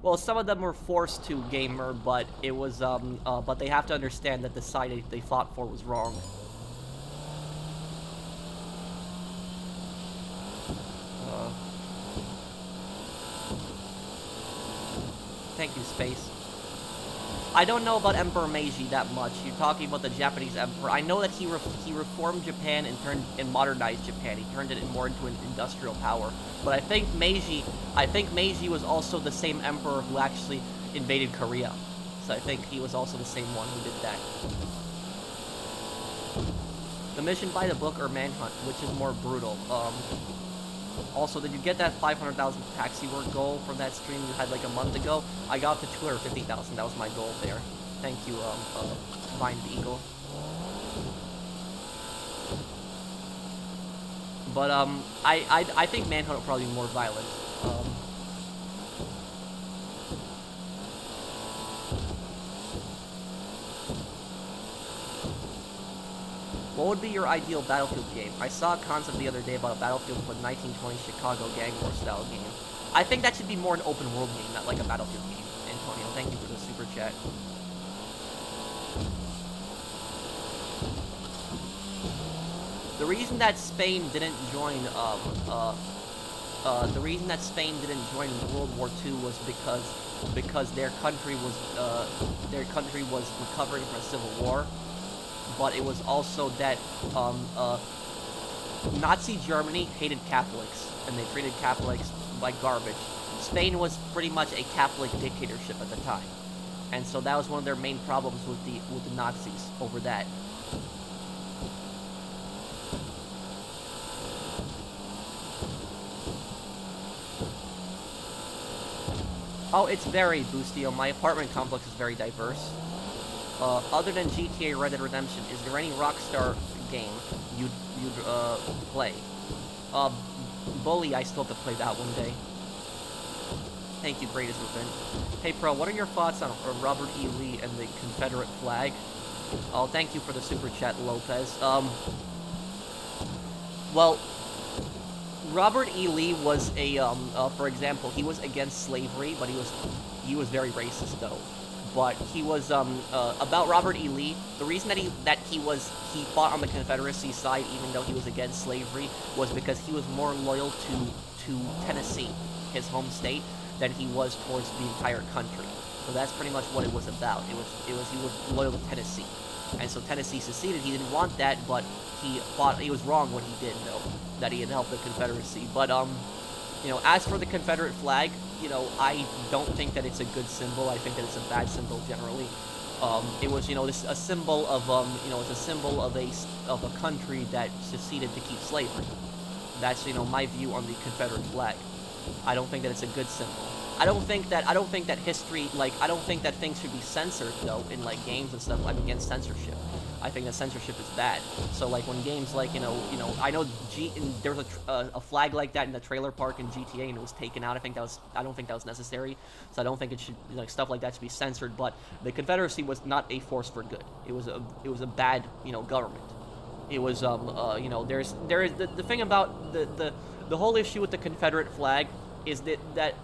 Well, some of them were forced to, gamer, but it was, but they have to understand that the side they fought for was wrong. Thank you, Space. I don't know about Emperor Meiji that much. You're talking about the Japanese Emperor. I know that he reformed Japan and modernized Japan. He turned it more into an industrial power. But I think Meiji was also the same emperor who actually invaded Korea. So I think he was also the same one who did that. The mission by the book or Manhunt, which is more brutal. Also, did you get that 500,000 taxi work goal from that stream you had like a month ago? I got to 250,000. That was my goal there. Thank you, Vine Eagle. But I think Manhunt will probably be more violent. What would be your ideal Battlefield game? I saw a concept the other day about a Battlefield with a 1920 Chicago gang war style game. I think that should be more an open world game, not like a Battlefield game. Antonio, thank you for the super chat. The reason that Spain didn't join World War II was because their country was recovering from a civil war. But it was also that Nazi Germany hated Catholics, and they treated Catholics like garbage. Spain was pretty much a Catholic dictatorship at the time, and so that was one of their main problems with the Nazis over that. Oh, it's very Boostio. My apartment complex is very diverse. Other than GTA Red Dead Redemption, is there any Rockstar game you'd play? Bully, I still have to play that one day. Thank you, Greatest Event. Hey, Pro, what are your thoughts on Robert E. Lee and the Confederate flag? Oh, thank you for the super chat, Lopez. Well, Robert E. Lee was for example, he was against slavery, but he was very racist though. But he was about Robert E. Lee. The reason that he fought on the Confederacy side, even though he was against slavery, was because he was more loyal to Tennessee, his home state, than he was towards the entire country. So that's pretty much what it was about. He was loyal to Tennessee, and so Tennessee seceded. He didn't want that, but he thought he was wrong when he did know that he had helped the Confederacy. But you know, as for the Confederate flag, you know, I don't think that it's a good symbol. I think that it's a bad symbol generally. It was, you know, a symbol of, you know, it's a symbol of a country that seceded to keep slavery. That's, you know, my view on the Confederate flag. I don't think that it's a good symbol. I don't think that history, like, I don't think that things should be censored though in like games and stuff. I'm against censorship. I think that censorship is bad. So like when games like, you know, I know there was a flag like that in the trailer park in GTA and it was taken out. I don't think that was necessary. So I don't think it should, like, stuff like that should be censored. But the Confederacy was not a force for good. It was a bad, you know, government. It was you know, there is the thing about the whole issue with the Confederate flag is that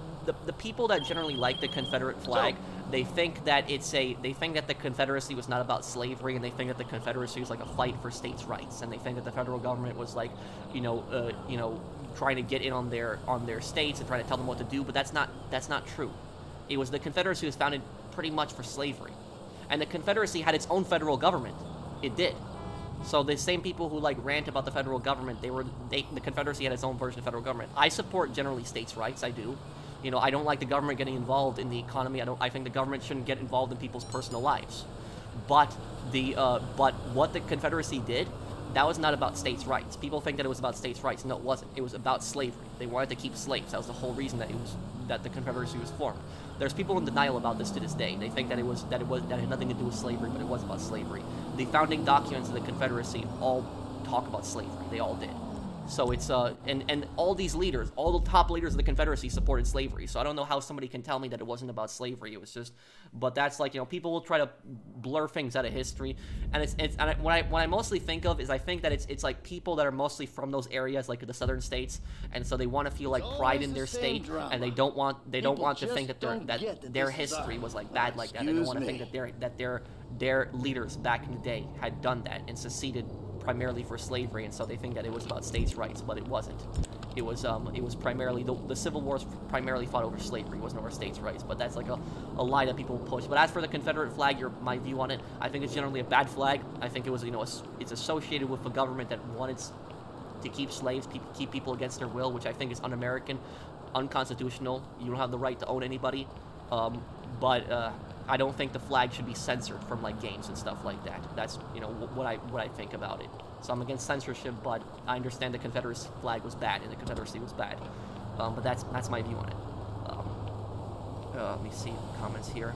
the people that generally like the Confederate flag, they think that the Confederacy was not about slavery, and they think that the Confederacy was like a fight for states' rights, and they think that the federal government was like, you know, trying to get in on their states and trying to tell them what to do. But that's not true. It was the Confederacy was founded pretty much for slavery, and the Confederacy had its own federal government. It did. So the same people who like rant about the federal government, the Confederacy had its own version of federal government. I support generally states' rights. I do. You know, I don't like the government getting involved in the economy. I think the government shouldn't get involved in people's personal lives. But what the Confederacy did, that was not about states' rights. People think that it was about states' rights. No, it wasn't. It was about slavery. They wanted to keep slaves. That was the whole reason that the Confederacy was formed. There's people in denial about this to this day. They think that it had nothing to do with slavery, but it was about slavery. The founding documents of the Confederacy all talk about slavery. They all did. So it's and all these leaders, all the top leaders of the Confederacy supported slavery. So I don't know how somebody can tell me that it wasn't about slavery. It was just, but that's like, you know, people will try to blur things out of history, and what I mostly think of is I think that it's like people that are mostly from those areas, like the southern states, and so they want to feel like pride in their state, and they don't want to think that their history was like bad like that. They don't want to think that their leaders back in the day had done that and seceded primarily for slavery, and so they think that it was about states' rights, but it wasn't. It was primarily the Civil Wars primarily fought over slavery. It wasn't over states' rights, but that's like a lie that people push. But as for the Confederate flag, my view on it, I think it's generally a bad flag. I think it was, you know, it's associated with a government that wanted to keep slaves, keep people against their will, which I think is un-American, unconstitutional. You don't have the right to own anybody. But I don't think the flag should be censored from like games and stuff like that. That's, you know, what I think about it. So I'm against censorship, but I understand the Confederacy flag was bad and the Confederacy was bad. But that's my view on it. Let me see comments here.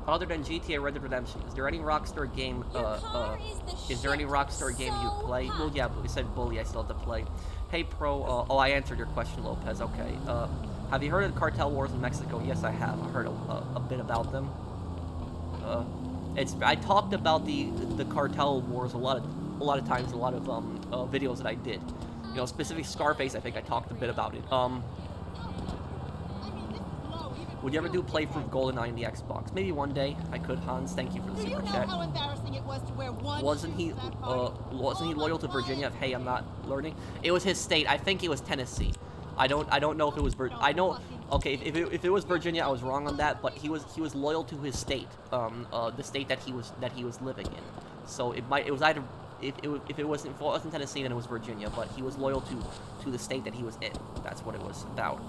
Other than GTA Red Dead Redemption, is there any Rockstar game, is there any Rockstar game you play? Well, yeah, but we said Bully, I still have to play. Hey, Pro, oh, I answered your question, Lopez, okay. Have you heard of the cartel wars in Mexico? Yes, I have. I heard a bit about them. I talked about the cartel wars a lot of times, a lot of videos that I did. You know, specific Scarface, I think I talked a bit about it. Would you ever do a playthrough of GoldenEye on the Xbox? Maybe one day I could. Hans, thank you for the super chat. How embarrassing it was to wear one Wasn't he loyal to Virginia? Hey, I'm not learning. It was his state. I think it was Tennessee. I don't know if it was I know. Okay, if it was Virginia, I was wrong on that. But he was loyal to his state, the state that he was living in. So it was either if it wasn't Tennessee, then it was Virginia. But he was loyal to the state that he was in. That's what it was about.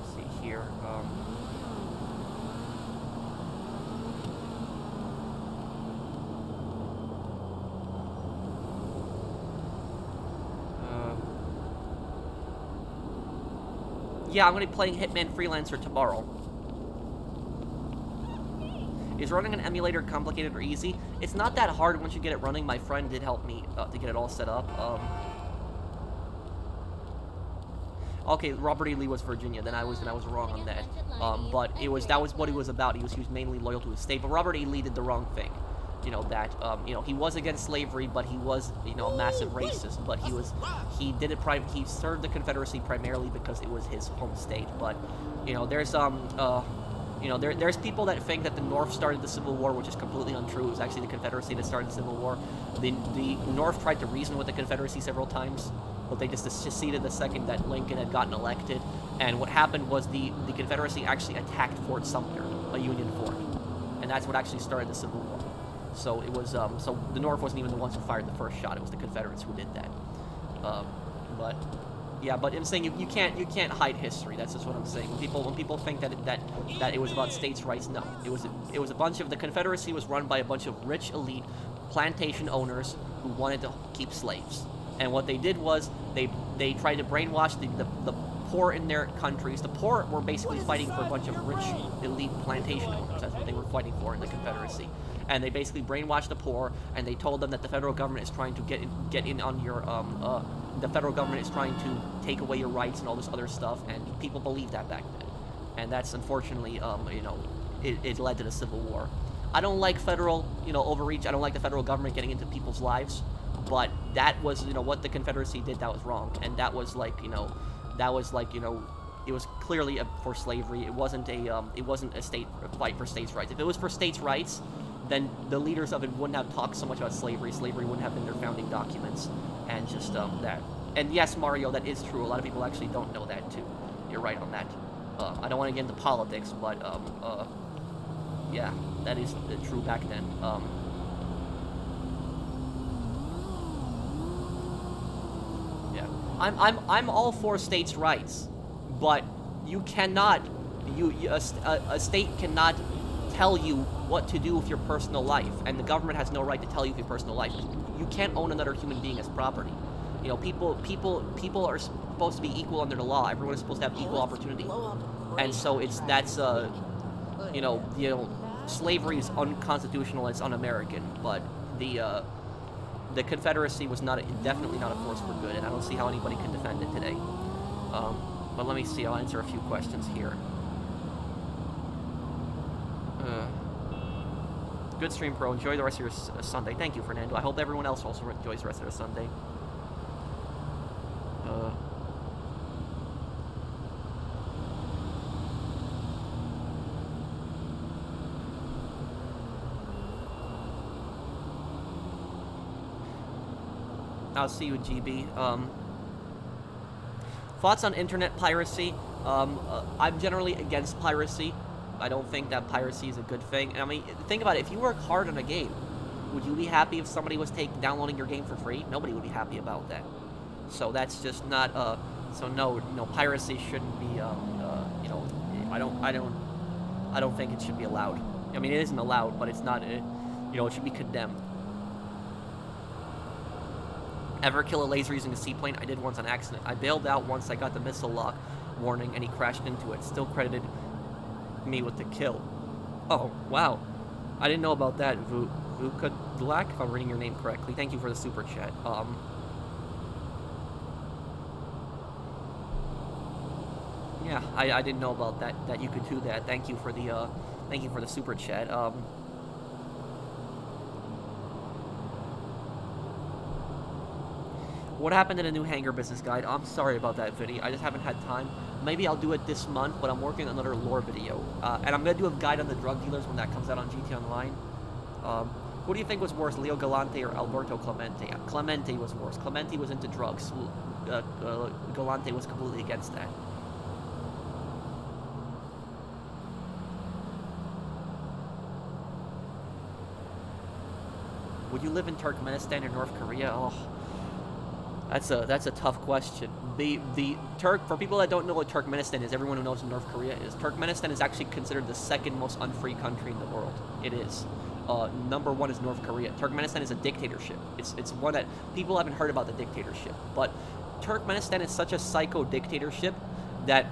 Let's see here. Yeah, I'm going to be playing Hitman Freelancer tomorrow. Is running an emulator complicated or easy? It's not that hard once you get it running. My friend did help me to get it all set up. Okay, Robert E. Lee was Virginia. Then I was wrong on that. But that was what he was about. He was mainly loyal to his state. But Robert E. Lee did the wrong thing. You know that he was against slavery, but he was a massive racist. But he did it. He served the Confederacy primarily because it was his home state. But there's there's people that think that the North started the Civil War, which is completely untrue. It was actually the Confederacy that started the Civil War. The North tried to reason with the Confederacy several times, but they just seceded the second that Lincoln had gotten elected. And what happened was the Confederacy actually attacked Fort Sumter, a Union fort, and that's what actually started the Civil War. So it was so the North wasn't even the ones who fired the first shot. It was the Confederates who did that. But I'm saying you can't hide history. That's just what I'm saying. When people think that it was about states' rights, no. It was a bunch of the Confederacy was run by a bunch of rich elite plantation owners who wanted to keep slaves. And what they did was they tried to brainwash the poor in their countries. The poor were basically fighting for a bunch of rich elite plantation owners. That's what they were fighting for in the Confederacy. And they basically brainwashed the poor, and they told them that the federal government is trying to get in on your the federal government is trying to take away your rights and all this other stuff, and people believed that back then. And that's unfortunately it led to the Civil War. I don't like federal overreach. I don't like the federal government getting into people's lives, but that was what the Confederacy did. That was wrong, and that was it was clearly for slavery. It wasn't a fight for states' rights. If it was for states' rights, then the leaders of it wouldn't have talked so much about slavery. Slavery wouldn't have been their founding documents, and just that. And yes, Mario, that is true. A lot of people actually don't know that too. You're right on that. I don't want to get into politics, but yeah, that is true back then. Yeah, I'm all for states' rights, but you cannot, a state cannot tell you what to do with your personal life, and the government has no right to tell you with your personal life. You can't own another human being as property. People are supposed to be equal under the law. Everyone is supposed to have equal opportunity, and so slavery is unconstitutional. It's un-American, but the Confederacy was definitely not a force for good, and I don't see how anybody can defend it today. But let me see. I'll answer a few questions here. Good stream, Pro. Enjoy the rest of your Sunday. Thank you, Fernando. I hope everyone else also enjoys the rest of their Sunday. I'll see you, GB. Thoughts on internet piracy? I'm generally against piracy. I don't think that piracy is a good thing. And I mean, think about it. If you work hard on a game, would you be happy if somebody was downloading your game for free? Nobody would be happy about that. So that's just not. So no, piracy shouldn't be. I don't think it should be allowed. I mean, it isn't allowed, but it's not. It should be condemned. Ever kill a laser using a seaplane? I did once on accident. I bailed out once I got the missile lock warning and he crashed into it. Still credited me with the kill. Oh, wow. I didn't know about that, Vukadlak, if I'm reading your name correctly. Thank you for the super chat. Yeah, I didn't know about that you could do that. Thank you for the super chat. What happened to the new hangar business guide? I'm sorry about that video. I just haven't had time. Maybe I'll do it this month, but I'm working on another lore video. And I'm going to do a guide on the drug dealers when that comes out on GT Online. Who do you think was worse, Leo Galante or Alberto Clemente? Clemente was worse. Clemente was into drugs. Galante was completely against that. Would you live in Turkmenistan or North Korea? Oh, that's a tough question. For people that don't know what Turkmenistan is, everyone who knows what North Korea is. Turkmenistan is actually considered the second most unfree country in the world. It is. Number one is North Korea. Turkmenistan is a dictatorship. It's one that people haven't heard about the dictatorship, but Turkmenistan is such a psycho dictatorship that,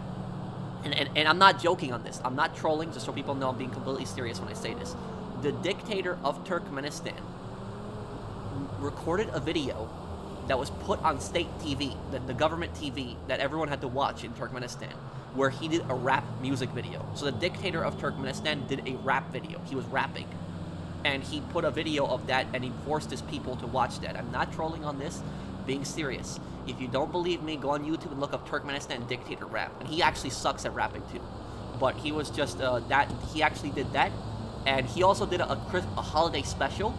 and I'm not joking on this. I'm not trolling. Just so people know, I'm being completely serious when I say this. The dictator of Turkmenistan recorded a video that was put on state TV, the government TV that everyone had to watch in Turkmenistan, where he did a rap music video. So the dictator of Turkmenistan did a rap video. He was rapping. And he put a video of that and he forced his people to watch that. I'm not trolling on this, being serious. If you don't believe me, go on YouTube and look up Turkmenistan dictator rap. And he actually sucks at rapping too. But he was just, he actually did that. And he also did a holiday special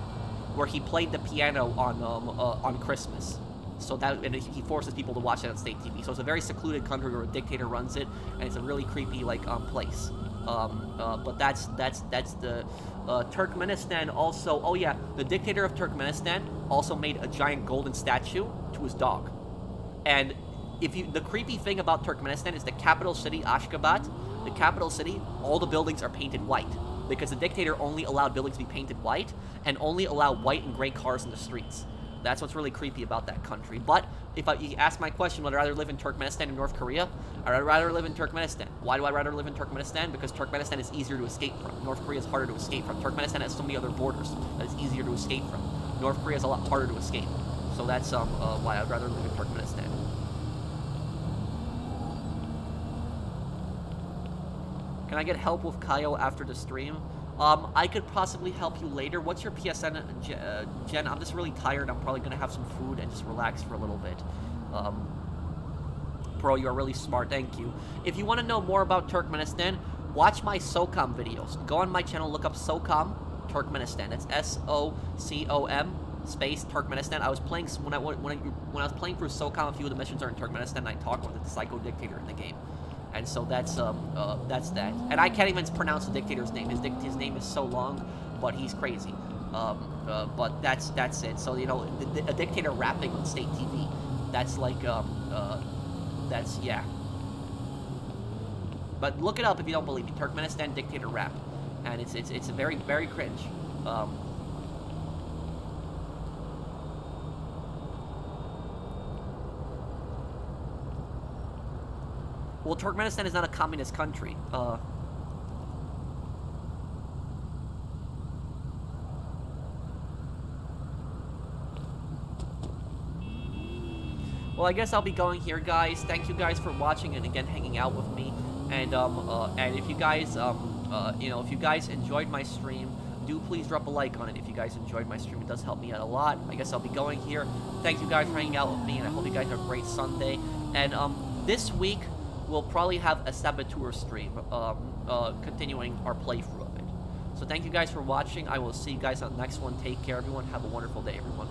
where he played the piano on Christmas. So that, and he forces people to watch it on state TV. So it's a very secluded country where a dictator runs it, and it's a really creepy place. But that's the Turkmenistan also. Oh yeah, the dictator of Turkmenistan also made a giant golden statue to his dog. And the creepy thing about Turkmenistan is the capital city, Ashgabat. The capital city, all the buildings are painted white, because the dictator only allowed buildings to be painted white and only allowed white and gray cars in the streets. That's what's really creepy about that country. But if you ask my question, would I rather live in Turkmenistan or North Korea? I'd rather live in Turkmenistan. Why do I rather live in Turkmenistan? Because Turkmenistan is easier to escape from. North Korea is harder to escape from. Turkmenistan has so many other borders that it's easier to escape from. North Korea is a lot harder to escape. So that's why I'd rather live in Turkmenistan. Can I get help with Kaio after the stream? I could possibly help you later. What's your PSN, Jen? I'm just really tired. I'm probably going to have some food and just relax for a little bit. Bro, you're really smart. Thank you. If you want to know more about Turkmenistan, watch my SOCOM videos. Go on my channel, look up SOCOM Turkmenistan. That's SOCOM space Turkmenistan. I was playing when I was playing through SOCOM. A few of the missions are in Turkmenistan. And I talked with the psycho dictator in the game. And so that's that. And I can't even pronounce the dictator's name. His name is so long, but he's crazy. But that's it. So, you know, a dictator rapping on state TV, that's like, that's, yeah. But look it up if you don't believe me. Turkmenistan dictator rap. And it's very, very cringe. Well, Turkmenistan is not a communist country. Well, I guess I'll be going here, guys. Thank you guys for watching and again hanging out with me. And if you guys, if you guys enjoyed my stream, do please drop a like on it. If you guys enjoyed my stream, it does help me out a lot. I guess I'll be going here. Thank you guys for hanging out with me, and I hope you guys have a great Sunday. And this week, we'll probably have a Saboteur stream, continuing our playthrough of it. So thank you guys for watching. I will see you guys on the next one. Take care, everyone. Have a wonderful day, everyone.